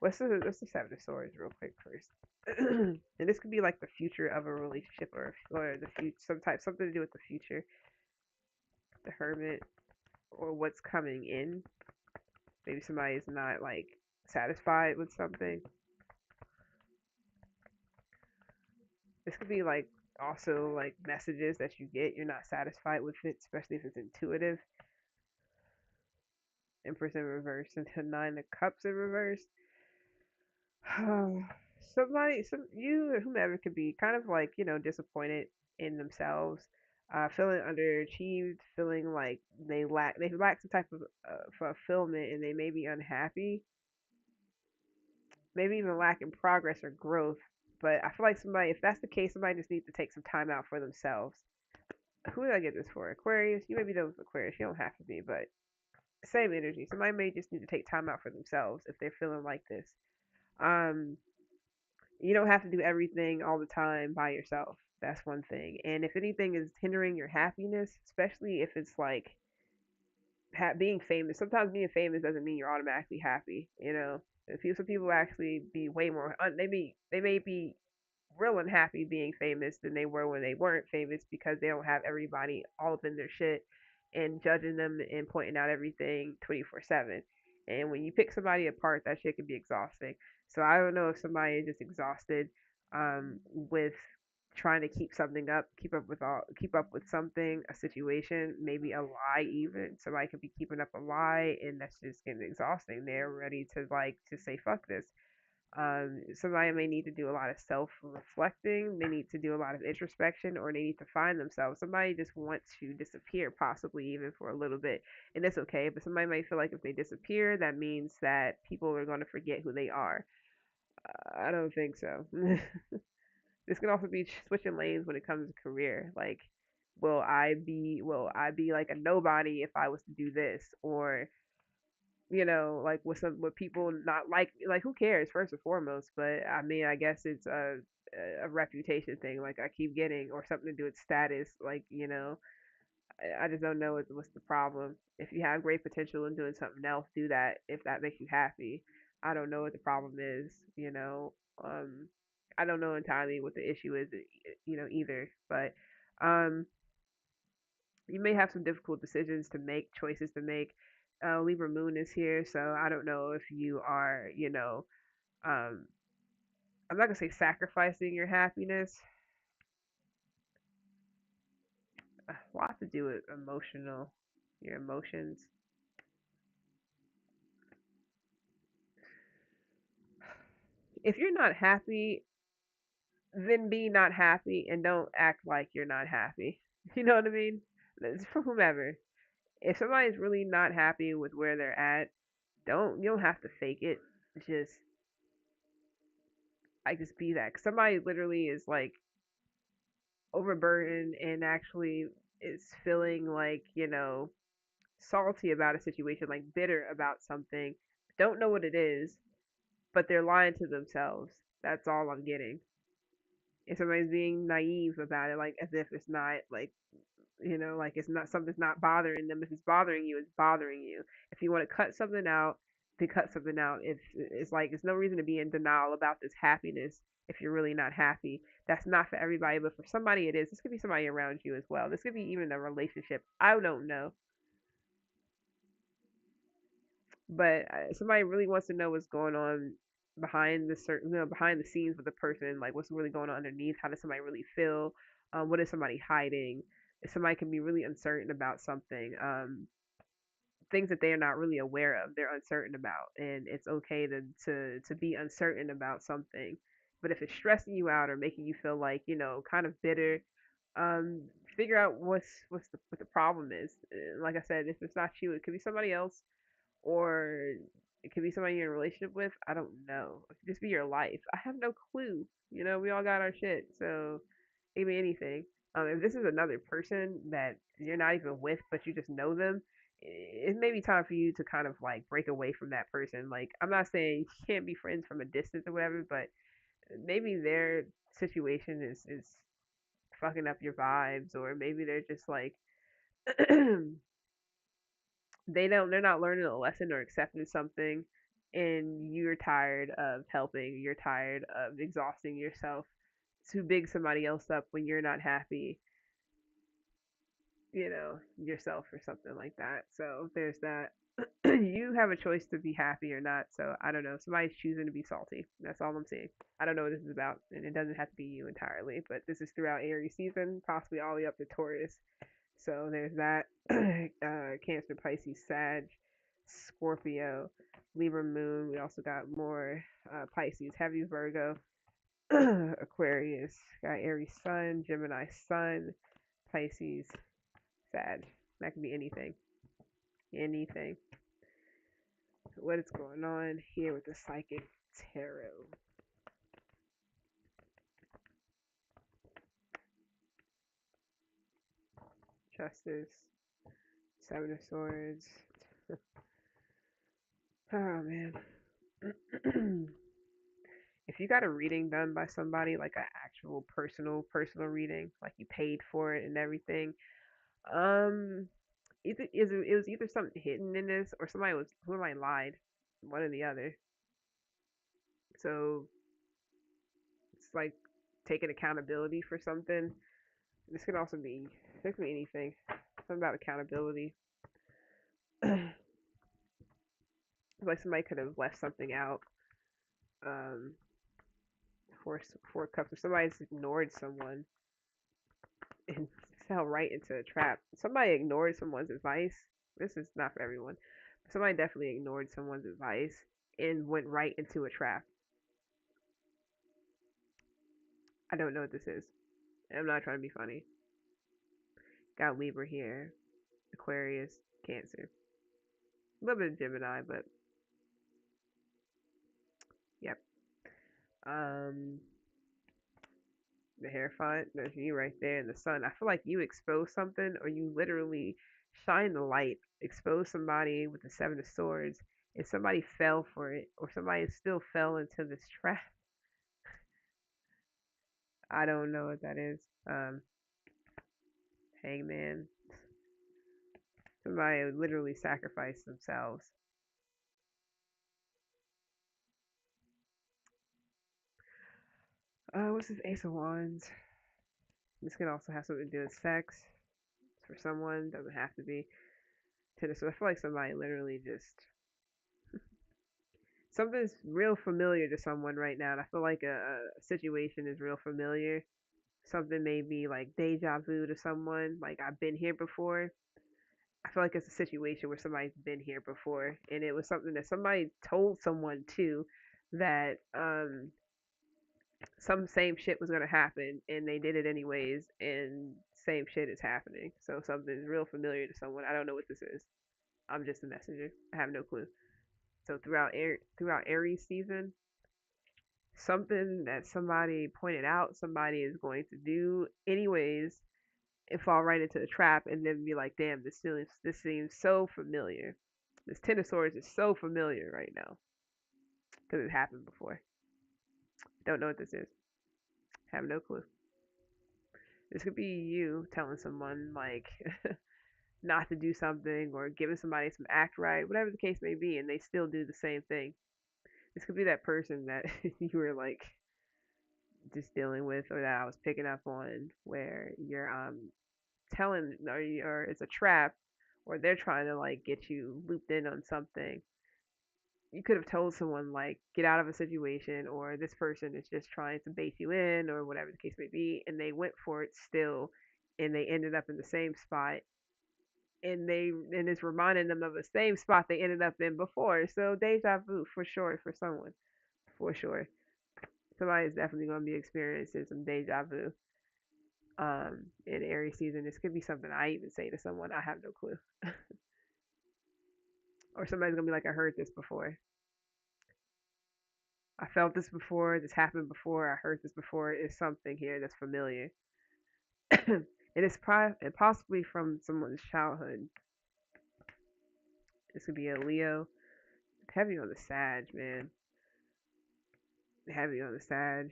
what's the Seven of Swords real quick first? And this could be like the future of a relationship, or the future, something to do with the future, the Hermit, or what's coming in. Maybe somebody is not like satisfied with something. This could be like also like messages that you get, you're not satisfied with it, especially if it's intuitive. Empress in reverse into Nine of Cups in reverse. Some you or whomever could be kind of like disappointed in themselves, feeling underachieved, feeling like they lack some type of fulfillment, and they may be unhappy, maybe even lacking progress or growth. But I feel like somebody, if that's the case, somebody just needs to take some time out for themselves. Who did I get this for? Aquarius? You may be done with Aquarius. You don't have to be, but same energy. Somebody may just need to take time out for themselves if they're feeling like this. Um, you don't have to do everything all the time by yourself. That's one thing. And if anything is hindering your happiness, especially if it's like being famous, sometimes being famous doesn't mean you're automatically happy. Some people actually be way more. They may be real unhappy being famous than they were when they weren't famous because they don't have everybody all up in their shit and judging them and pointing out everything 24/7. And when you pick somebody apart, that shit can be exhausting. So I don't know if somebody is just exhausted with trying to keep something up, keep up with something, a situation, maybe a lie even. Somebody could be keeping up a lie and that's just getting exhausting. They're ready to like to say fuck this. Somebody may need to do a lot of self reflecting, they need to do a lot of introspection, or they need to find themselves. Somebody just wants to disappear, possibly even for a little bit, and that's okay. But somebody might feel like if they disappear, that means that people are going to forget who they are. I don't think so. This can also be switching lanes when it comes to career. Like, will I be like a nobody if I was to do this, or like with people not like who cares first and foremost. But I mean, I guess it's a reputation thing. Like I keep getting, or something to do with status. Like I just don't know what's the problem. If you have great potential in doing something else, do that if that makes you happy. I don't know what the problem is, you know. Um, I don't know entirely what the issue is, either. But um, you may have some difficult decisions to make, choices to make. Libra Moon is here, so I don't know if you are, um, I'm not gonna say sacrificing your happiness. A lot to do with your emotions. If you're not happy, then be not happy and don't act like you're not happy. You know what I mean? It's for whomever. If somebody's really not happy with where they're at, you don't have to fake it. Just just be that. 'Cause somebody literally is like overburdened and actually is feeling like, salty about a situation, like bitter about something. Don't know what it is, but they're lying to themselves. That's all I'm getting. If somebody's being naive about it, like as if it's not like, like it's not, something's not bothering them. If it's bothering you, it's bothering you. If you want to cut something out, then cut something out. If it's like there's no reason to be in denial about this happiness if you're really not happy. That's not for everybody, but for somebody it is. This could be somebody around you as well. This could be even a relationship. I don't know. But somebody really wants to know what's going on behind the scenes with the person, like what's really going on underneath. How does somebody really feel? What is somebody hiding? If somebody can be really uncertain about something, things that they're not really aware of, they're uncertain about, and it's okay to be uncertain about something. But if it's stressing you out or making you feel like, kind of bitter, um, figure out what the problem is. Like I said, if it's not you, it could be somebody else, or it could be somebody you're in a relationship with. I don't know. It could just be your life. I have no clue. We all got our shit. So it could be anything. If this is another person that you're not even with, but you just know them, it may be time for you to kind of like break away from that person. Like, I'm not saying you can't be friends from a distance or whatever, but maybe their situation is fucking up your vibes, or maybe they're just like they're not learning a lesson or accepting something, and you're tired of helping, you're tired of exhausting yourself to big somebody else up when you're not happy, yourself or something like that. So there's that. You have a choice to be happy or not. So I don't know, somebody's choosing to be salty. That's all I'm saying. I don't know what this is about, and it doesn't have to be you entirely, but this is throughout Aries season, possibly all the way up to Taurus. So there's that. Cancer, Pisces, Sag, Scorpio, Libra Moon. We also got more Pisces, heavy Virgo, Aquarius. Got Aries Sun, Gemini Sun, Pisces, Sag. That could be anything. Anything. What is going on here with the Psychic Tarot? Justice, Seven of Swords. Oh man. If you got a reading done by somebody, like an actual personal reading, like you paid for it and everything, um, it was either something hidden in this, or somebody lied, one or the other. So it's like taking accountability for something. This could also be This could be anything. Something about accountability. Like somebody could have left something out. Um, four cups, or somebody's ignored someone and fell right into a trap. Somebody ignored someone's advice. This is not for everyone. Somebody definitely ignored someone's advice and went right into a trap. I don't know what this is. I'm not trying to be funny. Got Libra here, Aquarius, Cancer. A little bit of Gemini, but yep. Um, the Hierophant, there's you right there in the sun. I feel like you expose something, or you literally shine the light, expose somebody with the Seven of Swords, and somebody fell for it, or somebody still fell into this trap. I don't know what that is. Hangman. somebody literally sacrificed themselves. What's this Ace of Wands? This can also have something to do with sex for someone. Doesn't have to be. So I feel like somebody literally just something's real familiar to someone right now. And I feel like a situation is real familiar. Something may be like deja vu to someone. Like I've been here before. I feel like it's a situation where somebody's been here before, and it was something that somebody told someone too that some same shit was gonna happen, and they did it anyways, and same shit is happening. So something's real familiar to someone. I don't know what this is. I'm just a messenger. I have no clue. So throughout Aries season, something that somebody pointed out, somebody is going to do anyways, and fall right into the trap, and then be like, "Damn, this seems so familiar. This Ten of Swords is so familiar right now because it happened before. Don't know what this is. Have no clue. This could be you telling someone like not to do something or giving somebody some act right, whatever the case may be, and they still do the same thing. This could be that person that you were like just dealing with, or that I was picking up on, where you're telling, or it's a trap, or they're trying to like get you looped in on something. You could have told someone like get out of a situation, or this person is just trying to bait you in, or whatever the case may be, and they went for it still, and they ended up in the same spot, and it's reminding them of the same spot they ended up in before. So deja vu for sure for someone, for sure. Somebody is definitely going to be experiencing some deja vu in Aries season. This could be something I even say to someone. I have no clue. Or somebody's going to be like, I heard this before. I felt this before. This happened before. I heard this before. It's something here that's familiar. And it's possibly from someone's childhood. This could be a Leo. Heavy on the Sag, man. Heavy on the Sag.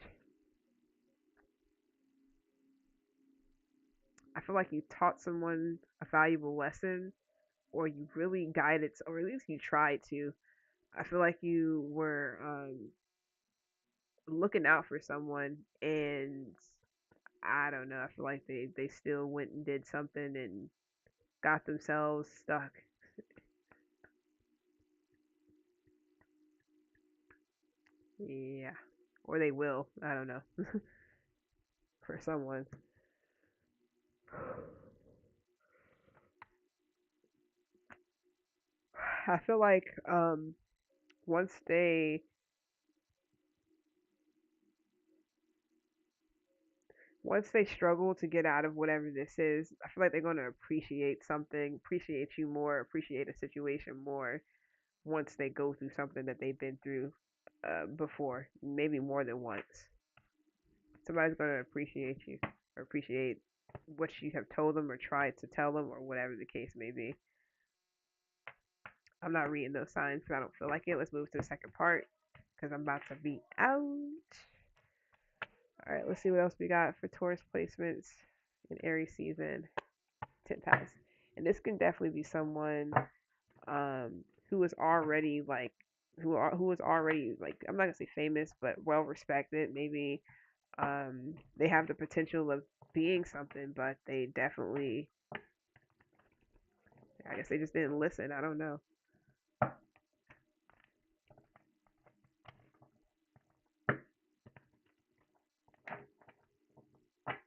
I feel like you taught someone a valuable lesson, or you really guided, or at least you tried to. I feel like you were looking out for someone, and I don't know. I feel like they still went and did something and got themselves stuck. Yeah, or they will. I don't know. For someone, I feel like once they once they struggle to get out of whatever this is, I feel like they're gonna appreciate something, appreciate you more, appreciate a situation more once they go through something that they've been through before, maybe more than once. Somebody's gonna appreciate you or appreciate what you have told them or tried to tell them or whatever the case may be. I'm not reading those signs because I don't feel like it. Let's move to the second part because I'm about to be out. All right, let's see what else we got for Taurus placements in Aries season, 10th house. And this can definitely be someone who is already like who is already like, I'm not gonna say famous, but well respected. Maybe they have the potential of being something, but they definitely, I guess they just didn't listen. I don't know.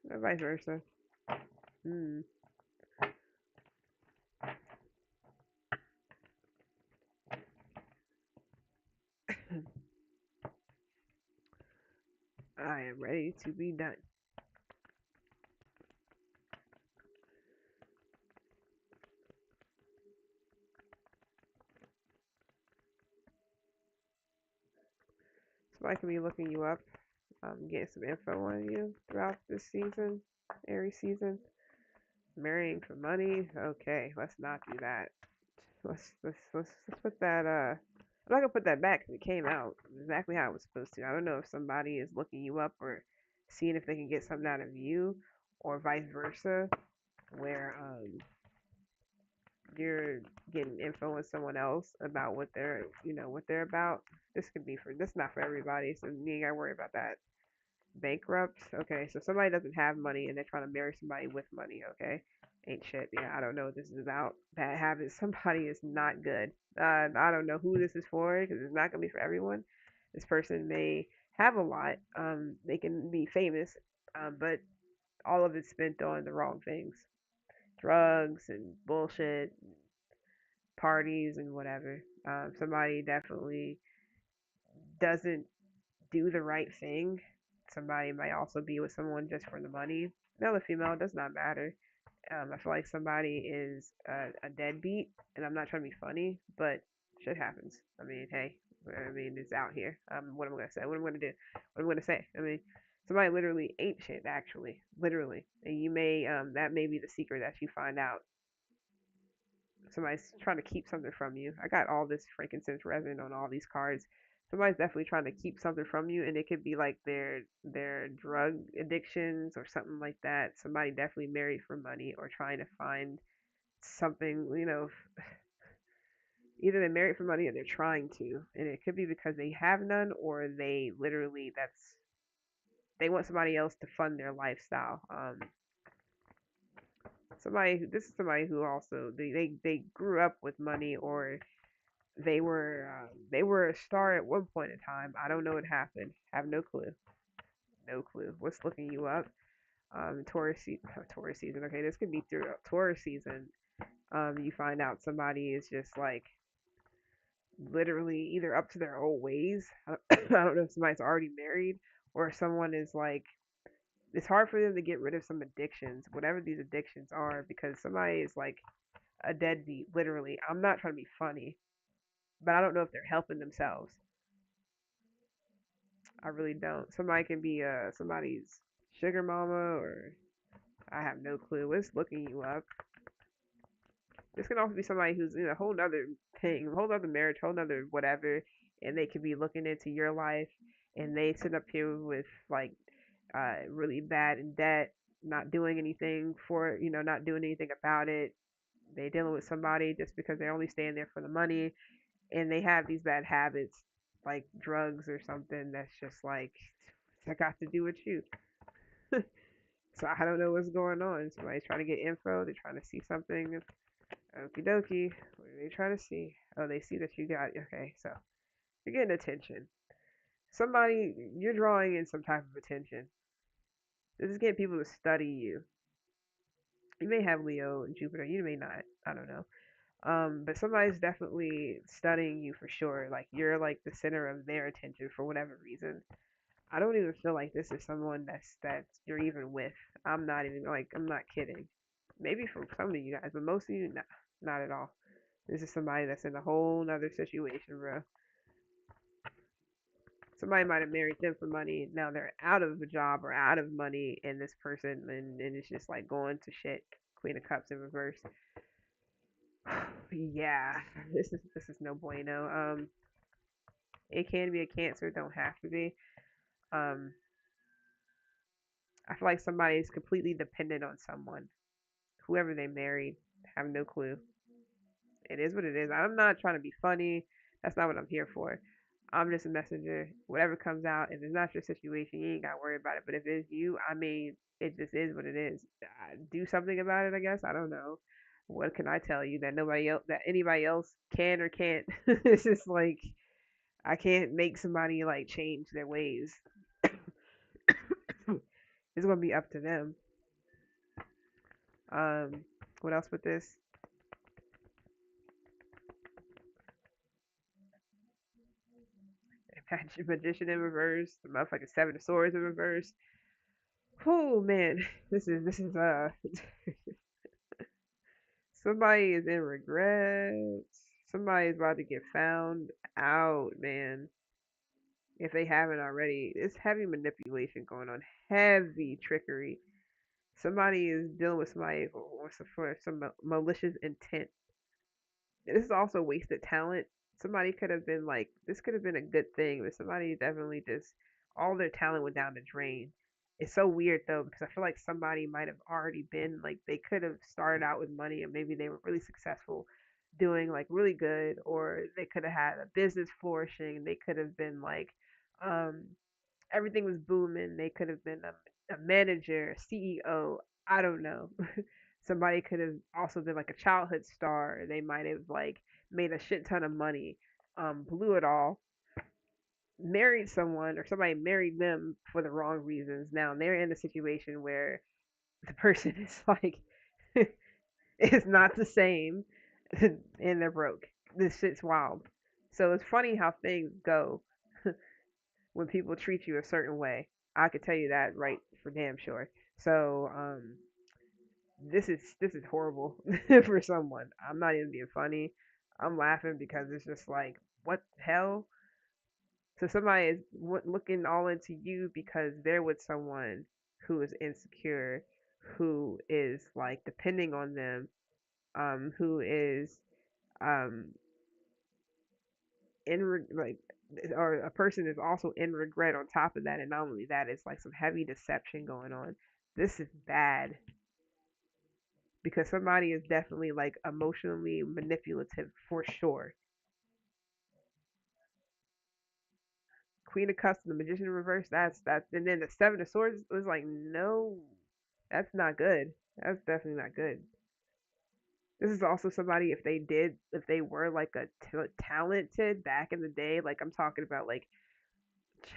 Or vice versa. Hmm. I am ready to be done. Somebody can be looking you up, getting some info on you throughout this season, Aries season. Marrying for money. Okay, let's not do that. Let's put that. I'm not gonna put that back because it came out exactly how it was supposed to. I don't know if somebody is looking you up or seeing if they can get something out of you, or vice versa, where you're getting info on someone else about what they're, what they're about. This not for everybody, so you ain't gotta worry about that. Bankrupt. Okay, so somebody doesn't have money and they're trying to marry somebody with money. Okay, ain't shit. Yeah, I don't know what this is about. Bad habits. Somebody is not good. I don't know who this is for because it's not gonna be for everyone. This person may have a lot. They can be famous, but all of it's spent on the wrong things, drugs and bullshit, parties and whatever. Somebody definitely doesn't do the right thing. Somebody might also be with someone just for the money. Male or female, it does not matter. I feel like somebody is a deadbeat, and I'm not trying to be funny, but shit happens. I mean, hey, it's out here. What am I gonna say? What am I gonna do? What am I gonna say? I mean, somebody literally ain't shit, actually, literally. And you may, that may be the secret that you find out. Somebody's trying to keep something from you. I got all this frankincense resin on all these cards. Somebody's definitely trying to keep something from you, and it could be like their drug addictions or something like that. Somebody definitely married for money or trying to find something, either they're married for money or they're trying to, and it could be because they have none or they literally that's they want somebody else to fund their lifestyle. This is somebody who also they grew up with money or they were a star at one point in time. I don't know what happened. Have no clue. No clue. What's looking you up? Taurus season. Okay, this could be through Taurus season. You find out somebody is just like literally either up to their old ways. I don't know if somebody's already married or someone is like it's hard for them to get rid of some addictions, whatever these addictions are, because somebody is like a deadbeat, literally. I'm not trying to be funny, but I don't know if they're helping themselves. I really don't. Somebody can be somebody's sugar mama or I have no clue. What's looking you up? This can also be somebody who's in a whole nother thing, a whole nother marriage, whole nother whatever, and they could be looking into your life and they sit up here with like really bad in debt, not doing anything for not doing anything about it. They dealing with somebody just because they're only staying there for the money and they have these bad habits like drugs or something that's just like I got to do with you. So I don't know what's going on. Somebody's trying to get info. They're trying to see something. Okie dokie. What are they trying to see? Oh, they see that you got. Okay, so you're getting attention. Somebody, you're drawing in some type of attention. This is getting people to study you. You may have Leo and Jupiter. You may not. I don't know. But somebody's definitely studying you for sure. Like you're like the center of their attention for whatever reason. I don't even feel like this is someone that you're even with. I'm not even like I'm not kidding. Maybe for some of you guys, but most of you, nah, not at all. This is somebody that's in a whole nother situation, bro. Somebody might have married them for money. Now they're out of a job or out of money, and this person and it's just like going to shit. Queen of Cups in reverse. Yeah, this is no bueno. It can be a Cancer, don't have to be. Um, I feel like somebody is completely dependent on someone, whoever they married. Have no clue. It is what it is. I'm not trying to be funny. That's not what I'm here for. I'm just a messenger. Whatever comes out, if it's not your situation, you ain't got to worry about it. But if it's you, I mean, it just is what it is. Do something about it, I guess. I don't know. What can I tell you that nobody else, that anybody else can or can't? It's just like I can't make somebody like change their ways. It's gonna be up to them. Um, what else with this? Magician in reverse, the motherfucking Seven of Swords in reverse. Oh man, this is somebody is in regrets. Somebody is about to get found out, man. If they haven't already, it's heavy manipulation going on, heavy trickery. Somebody is dealing with somebody for some malicious intent. This is also wasted talent. Somebody could have been like, this could have been a good thing, but somebody definitely just all their talent went down the drain. It's so weird though because I feel like somebody might have already been like they could have started out with money and maybe they were really successful doing like really good, or they could have had a business flourishing. They could have been like um everything was booming. They could have been a manager, a CEO. I don't know. Somebody could have also been like a childhood star. They might have like made a shit ton of money, blew it all, married someone, or somebody married them for the wrong reasons. Now they're in a situation where the person is like, it's not the same, and they're broke. This shit's wild. So it's funny how things go when people treat you a certain way. I could tell you that right for damn sure. So this is horrible for someone. I'm not even being funny. I'm laughing because it's just like, what the hell? So somebody is looking all into you because they're with someone who is insecure, who is like depending on them, who is um like, or a person is also in regret on top of that, and not only that, it's like some heavy deception going on. This is bad because somebody is definitely like emotionally manipulative for sure. Queen of Cups, the Magician in reverse. That's and then the Seven of Swords was like, no, that's not good. That's definitely not good. This is also somebody if they were like a talented back in the day, like I'm talking about like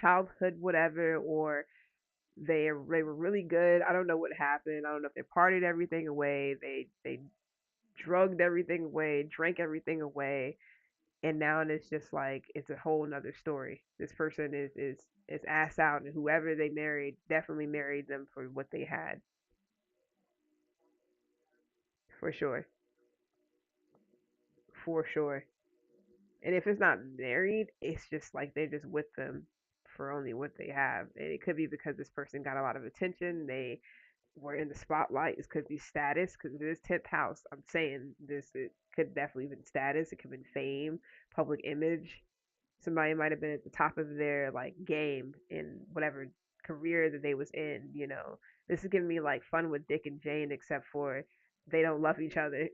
childhood whatever, or they were really good. I don't know what happened. I don't know if they partied everything away. They drugged everything away, drank everything away, and now it's just like it's a whole nother story. This person is ass out, and whoever they married definitely married them for what they had, for sure, for sure. And if it's not married, it's just like they're just with them for only what they have. And it could be because this person got a lot of attention. They were in the spotlight. It could be status because it is 10th house. I'm saying this, it could definitely been status. It could have been fame, public image. Somebody might have been at the top of their like game in whatever career that they was in. This is giving me like fun with Dick and Jane, except for they don't love each other.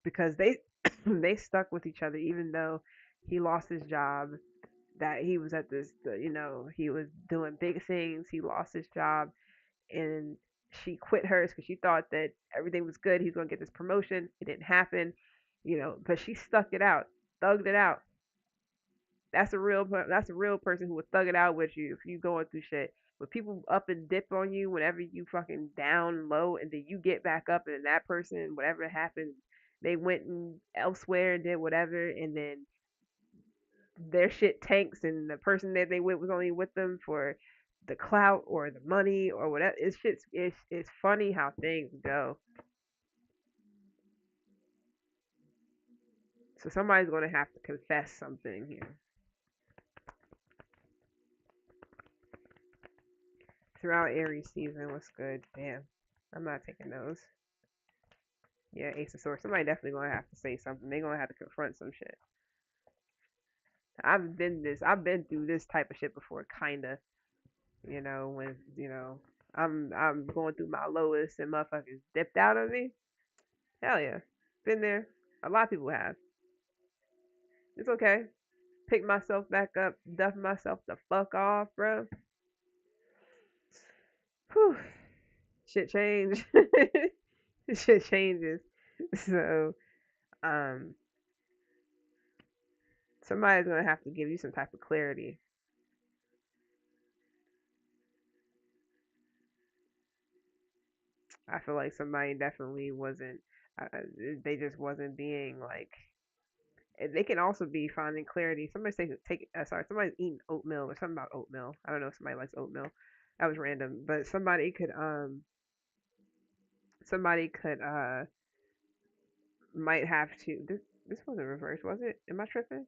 Because they stuck with each other even though he lost his job, that he was at he was doing big things. He lost his job, and she quit hers because she thought that everything was good. He's going to get this promotion. It didn't happen, but she stuck it out, thugged it out. That's a real person who would thug it out with you if you going through shit. When people up and dip on you whenever you fucking down low, and then you get back up, and that person, whatever happened, they went and elsewhere and did whatever, and then their shit tanks, and the person that they with was only with them for the clout or the money or whatever. It's funny how things go. So somebody's gonna have to confess something here. Throughout Aries season, what's good? Damn, I'm not taking those. Yeah, Ace of Swords. Somebody definitely gonna have to say something. They gonna have to confront some shit. I've been through this type of shit before, kinda. When I'm going through my lowest and motherfuckers dipped out of me. Hell yeah, been there. A lot of people have. It's okay. Pick myself back up, duff myself the fuck off, bro. Whew. Shit change. Shit changes. So, um, somebody's gonna have to give you some type of clarity. I feel like somebody definitely wasn't. They just wasn't being like. They can also be finding clarity. Somebody say take. Sorry, somebody's eating oatmeal or something about oatmeal. I don't know if somebody likes oatmeal. That was random, but somebody could might have to. This wasn't reversed, was it? Am I tripping?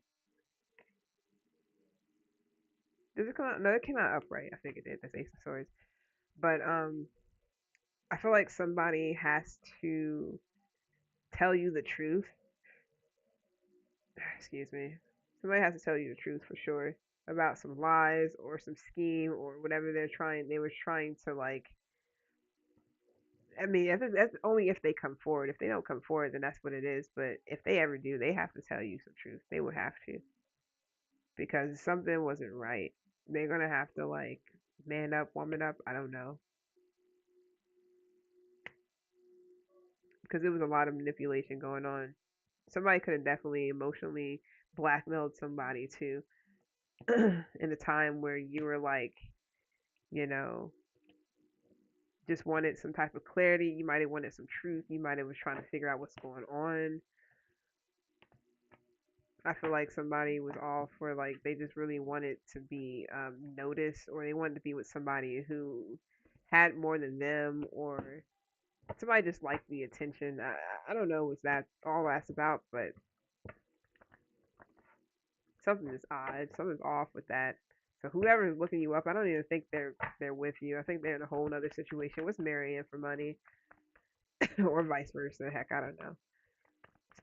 Did it come out? No, it came out upright. I think it did. That's Ace of Swords. But I feel like somebody has to tell you the truth. Excuse me. Somebody has to tell you the truth for sure about some lies or some scheme or whatever they were trying to like. I mean, that's only if they come forward. If they don't come forward, then that's what it is. But if they ever do, they have to tell you some truth. They would have to, because something wasn't right. They're gonna have to like man up, woman up. I don't know, because it was a lot of manipulation going on. Somebody could have definitely emotionally blackmailed somebody too in a time where you were like, you know, just wanted some type of clarity. You might have wanted some truth. You might have was trying to figure out what's going on. I feel like somebody was all for like they just really wanted to be noticed, or they wanted to be with somebody who had more than them, or somebody just liked the attention. I don't know what that all that's about, but something is odd. Something's off with that. So whoever is looking you up, I don't even think they're with you. I think they're in a whole other situation with marrying for money, or vice versa. Heck, I don't know.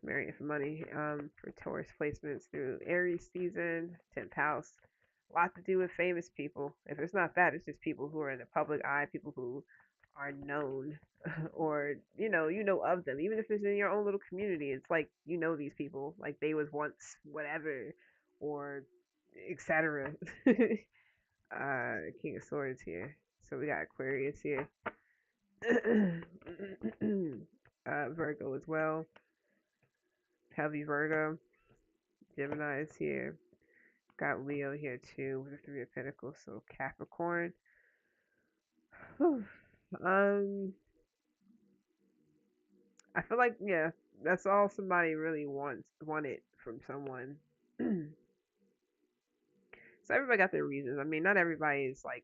Marrying for money. For Taurus placements through Aries season, 10th house. A lot to do with famous people. If it's not that, it's just people who are in the public eye, people who are known, or you know of them. Even if it's in your own little community, it's like you know these people, like they was once whatever, or etc. King of Swords here. So we got Aquarius here. Virgo as well. Heavy Virgo. Gemini is here. Got Leo here too with the Three of Pentacles. So Capricorn. um, I feel like yeah, that's all somebody really wanted from someone. So everybody got their reasons. I mean, not everybody is like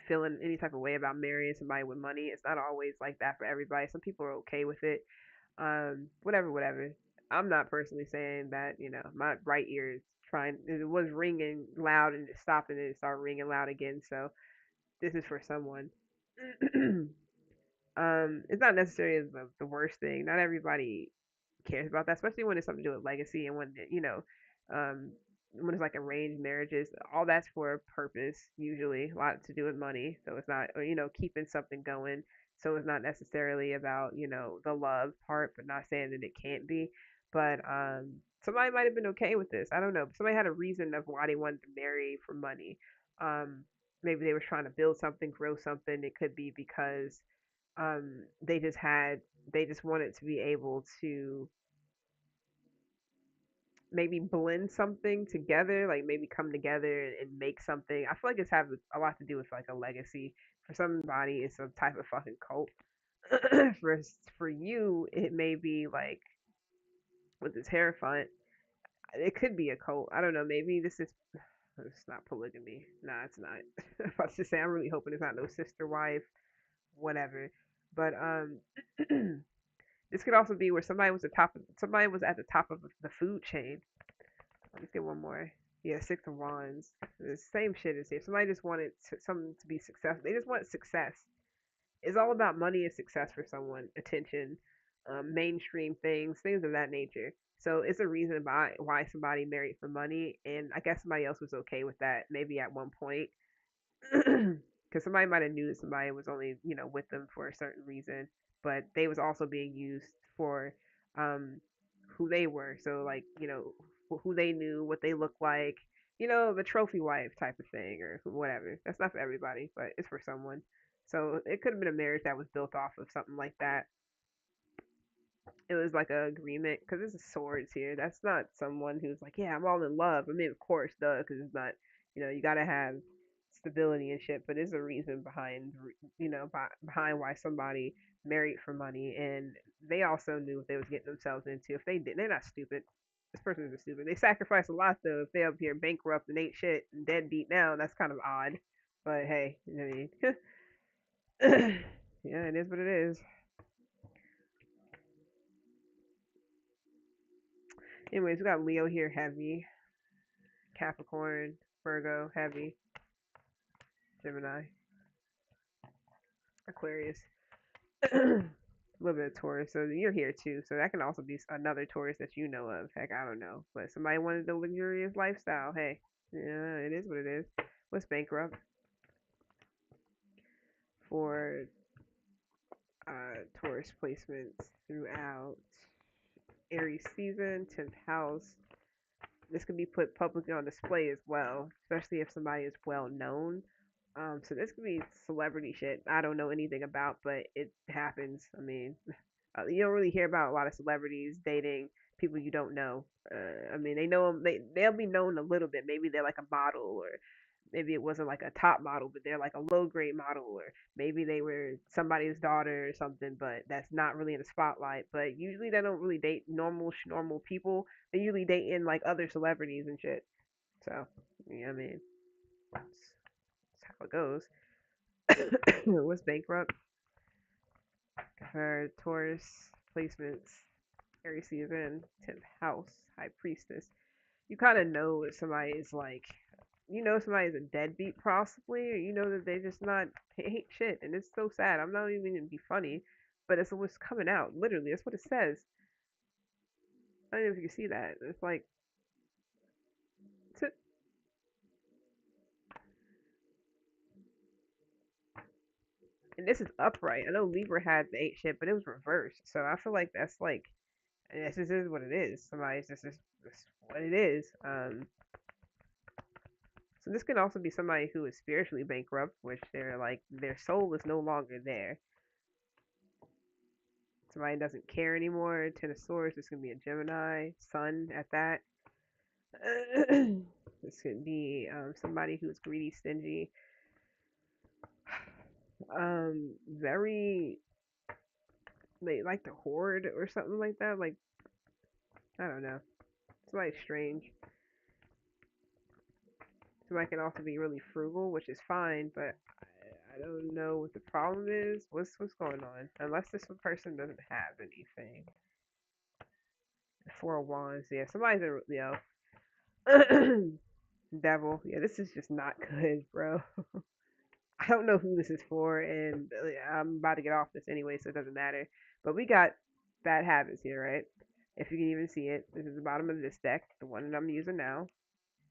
feeling any type of way about marrying somebody with money. It's not always like that for everybody. Some people are okay with it. Whatever, whatever. I'm not personally saying that, my right ear is trying, it was ringing loud and it stopped and then it started ringing loud again. So this is for someone. It's not necessarily the worst thing. Not everybody cares about that, especially when it's something to do with legacy and when, um, when it's like arranged marriages, all that's for a purpose, usually, a lot to do with money. So it's not, or, keeping something going. So it's not necessarily about, the love part, but not saying that it can't be. But somebody might have been okay with this. I don't know. Somebody had a reason of why they wanted to marry for money. Um, Maybe they were trying to build something, grow something. It could be because they just wanted to be able to maybe blend something together, like maybe come together and make something. I feel like it's have a lot to do with like a legacy. For somebody, it's some type of fucking cult. for for you, it may be like with this Hierophant. It could be a cult. I don't know. Maybe this is. It's not polygamy. Nah, it's not. I was to say, I'm really hoping it's not no sister wife, whatever. But this could also be where somebody was at the top of the food chain. Let's get one more. Yeah, Six of Wands. The same shit as here. Somebody just wanted something to be successful. They just want success. It's all about money and success for someone. Attention, mainstream things, things of that nature. So it's a reason why somebody married for money, and I guess somebody else was okay with that. Maybe at one point, because somebody might have knew that somebody was only with them for a certain reason, but they was also being used for um who they were. So like who they knew, what they looked like, the trophy wife type of thing or whatever. That's not for everybody, but it's for someone. So it could have been a marriage that was built off of something like that. It was like a agreement because this is swords here. That's not someone who's like, yeah, I'm all in love. I mean, of course, duh, because it's not. You gotta have stability and shit. But there's a reason behind, behind why somebody married for money, and they also knew what they was getting themselves into. If they didn't, they're not stupid. This person isn't stupid. They sacrifice a lot though. If they up here bankrupt and ain't shit and deadbeat now, that's kind of odd. But hey, I mean, yeah, it is what it is. Anyways, we got Leo here heavy, Capricorn, Virgo heavy, Gemini, Aquarius. A little bit of Taurus. So you're here too. So that can also be another Taurus that you know of. Heck, I don't know. But somebody wanted the luxurious lifestyle. Hey, yeah, it is what it is. What's bankrupt for Taurus placements throughout Aries season, 10th house? This can be put publicly on display as well, especially if somebody is well known. So this could be celebrity shit I don't know anything about, but it happens. I mean, you don't really hear about a lot of celebrities dating people you don't know. I mean, they know them. They'll be known a little bit. Maybe they're like a model, or maybe it wasn't like a top model, but they're like a low grade model, or maybe they were somebody's daughter or something. But that's not really in the spotlight. But usually they don't really date normal people. They usually date in like other celebrities and shit. So yeah, I mean, that's how it goes. What's bankrupt for Taurus placements? Aries season, 10th house, high priestess. You kind of know if somebody is like, you know, somebody is a deadbeat possibly, or you know that they just not hate shit, and it's so sad. I'm not even gonna be funny, but it's what's coming out. Literally, that's what it says. I don't know if you can see that. It's like, and this is upright. I know Libra had the eight shit, but it was reversed. So I feel like that's like, this just is what it is. Somebody's just what it is. So this can also be somebody who is spiritually bankrupt, which they're like their soul is no longer there. Somebody doesn't care anymore. Ten of Swords. This can be a Gemini, Sun at that. This could be somebody who's greedy, stingy, very they like to hoard or something like that. Like I don't know. Somebody strange. Somebody can also be really frugal, which is fine, but I don't know what the problem is. What's going on? Unless this person doesn't have anything. Four of Wands. Yeah, somebody's a devil. Yeah, this is just not good, bro. I don't know who this is for, and I'm about to get off this anyway, so it doesn't matter. But we got bad habits here, right? If you can even see it, this is the bottom of this deck, the one that I'm using now.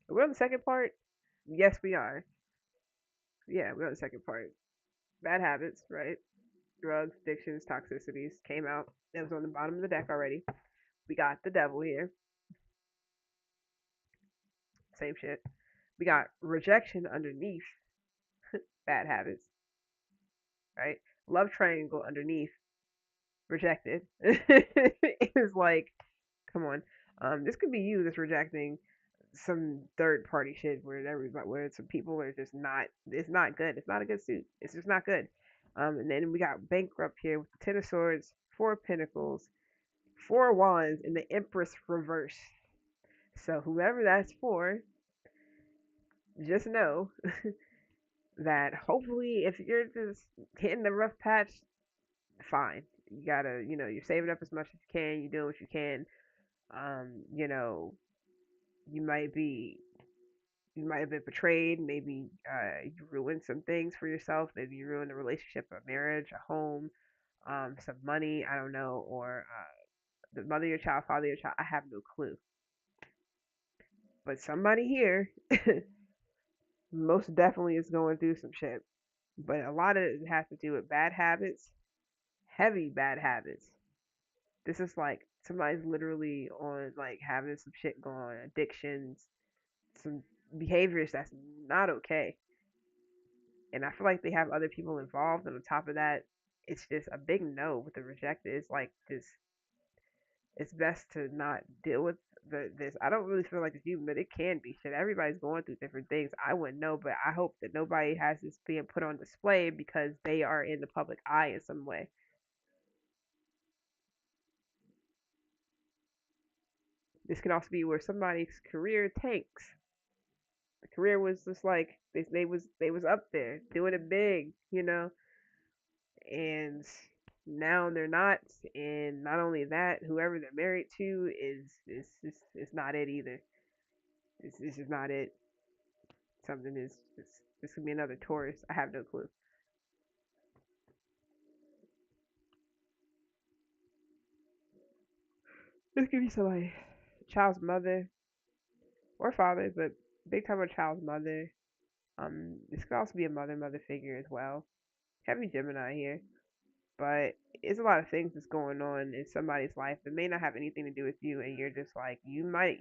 We're on the second part. Yes, we are. Yeah, we're on the second part. Bad habits, right? Drugs, addictions, toxicities came out. That was on the bottom of the deck already. We got the devil here. Same shit. We got rejection underneath bad habits, right? Love triangle underneath rejected. It's like, come on. This could be you that's rejecting some third party shit where everybody, where some people are just not. It's not good. It's not a good suit. It's just not good. And then we got bankrupt here with the Ten of Swords, Four of Pentacles, Four of Wands, and the Empress reverse. So whoever that's for, just know that hopefully if you're just hitting the rough patch, fine. You gotta, you're saving up as much as you can. You're doing what you can. You know, you might be, you might have been betrayed. Maybe you ruined some things for yourself. Maybe you ruined a relationship, a marriage, a home, some money. I don't know, or the mother of your child, father of your child. I have no clue. But somebody here most definitely is going through some shit. But a lot of it has to do with bad habits, heavy bad habits. This is like somebody's literally on like having some shit going on, addictions, some behaviors that's not okay. And I feel like they have other people involved. And on top of that, it's just a big no with the rejected. It's like this. It's best to not deal with this. I don't really feel like it's you, but it can be shit. Everybody's going through different things. I wouldn't know, but I hope that nobody has this being put on display because they are in the public eye in some way. This can also be where somebody's career tanks. The career was just like they was up there doing it big, and now they're not. And not only that, whoever they're married to is not it either. It's just not it. Something is this could be another Taurus. I have no clue. This could be somebody, child's mother or father, but big time a child's mother. This could also be a mother figure as well. Heavy Gemini here, but it's a lot of things that's going on in somebody's life that may not have anything to do with you, and you're just like you might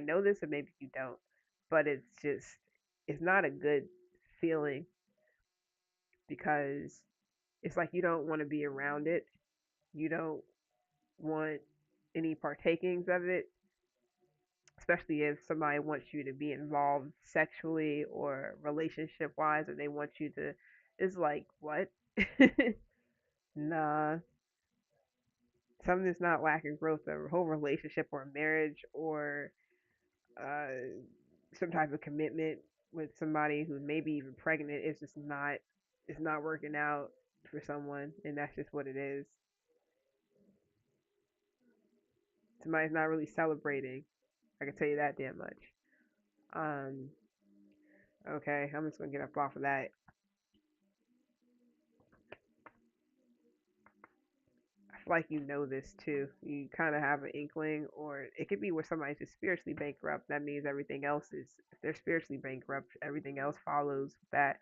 know this or maybe you don't, but it's not a good feeling because it's like you don't want to be around it. You don't want any partakings of it, especially if somebody wants you to be involved sexually or relationship wise, or they want you to. It's like, what? Nah, something that's not lacking growth, a whole relationship or a marriage or uh, some type of commitment with somebody who may be even pregnant. It's not working out for someone, and that's just what it is. Somebody's not really celebrating. I can tell you that damn much. Um, okay, I'm just gonna get up off of that. I feel like you know this too. You kind of have an inkling, or it could be where somebody's just spiritually bankrupt. That means everything else is, if they're spiritually bankrupt, everything else follows that.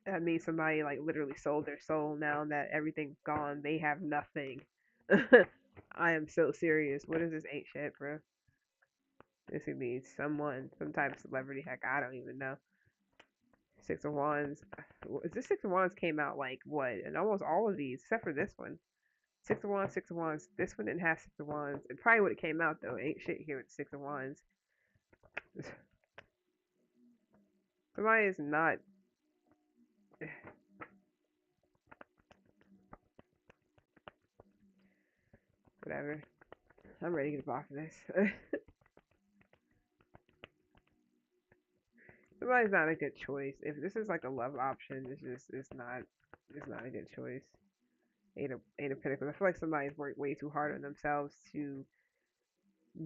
That means somebody like literally sold their soul. Now that everything's gone, they have nothing. I am so serious. What is this ain't shit, bro? This could be someone, some type of celebrity. Heck, I don't even know. Six of Wands. This Six of Wands came out like what? And almost all of these, except for this one. Six of Wands, Six of Wands. This one didn't have Six of Wands. It probably would have came out though. Ain't shit here with Six of Wands. Somebody is not. Whatever. I'm ready to get off of this. Somebody's not a good choice. If this is like a love option, it's not a good choice. Eight of Pentacles. I feel like somebody's worked way too hard on themselves to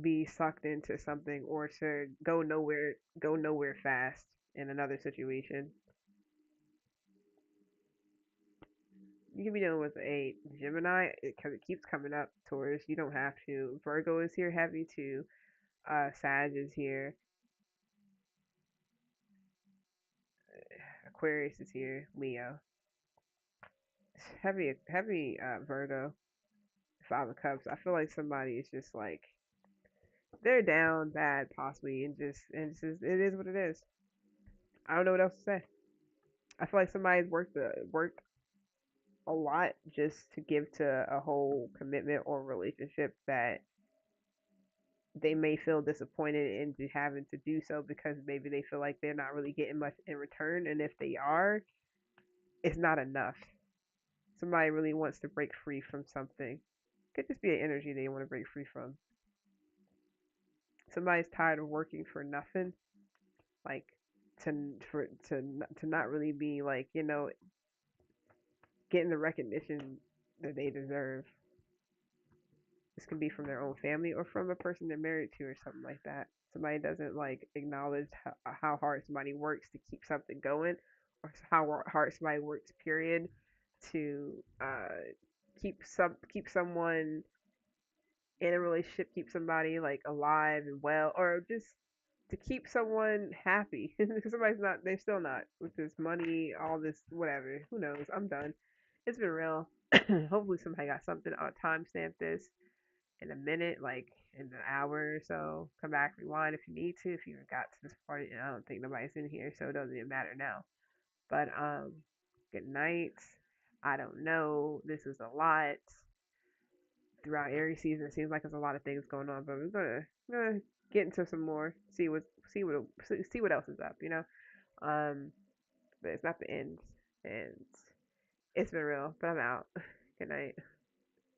be sucked into something or to go nowhere fast in another situation. You can be dealing with a Gemini because it keeps coming up. Taurus, you don't have to. Virgo is here heavy too. Sag is here. Aquarius is here. Leo, heavy. Virgo, Five of Cups. I feel like somebody is just like they're down bad possibly, and just it is what it is. I don't know what else to say. I feel like somebody's worked a lot just to give to a whole commitment or relationship that they may feel disappointed into having to do so because maybe they feel like they're not really getting much in return, and if they are, it's not enough. Somebody really wants to break free from something. Could just be an energy they want to break free from. Somebody's tired of working for nothing, like to not really be like getting the recognition that they deserve. This can be from their own family or from a person they're married to or something like that. Somebody doesn't like acknowledge how hard somebody works to keep something going, or how hard somebody works. Period. To keep someone in a relationship, keep somebody like alive and well, or just to keep someone happy because somebody's not. They're still not with this money, all this whatever. Who knows? I'm done. It's been real. Hopefully somebody got something. I'll timestamp this in a minute, like in an hour or so. Come back, rewind if you need to. If you got to this part, and I don't think nobody's in here, so it doesn't even matter now. But good night. I don't know. This is a lot throughout Aries season. It seems like there's a lot of things going on, but we're gonna get into some more. See what else is up. Um, but it's not the end, and it's been real. But I'm out. Good night.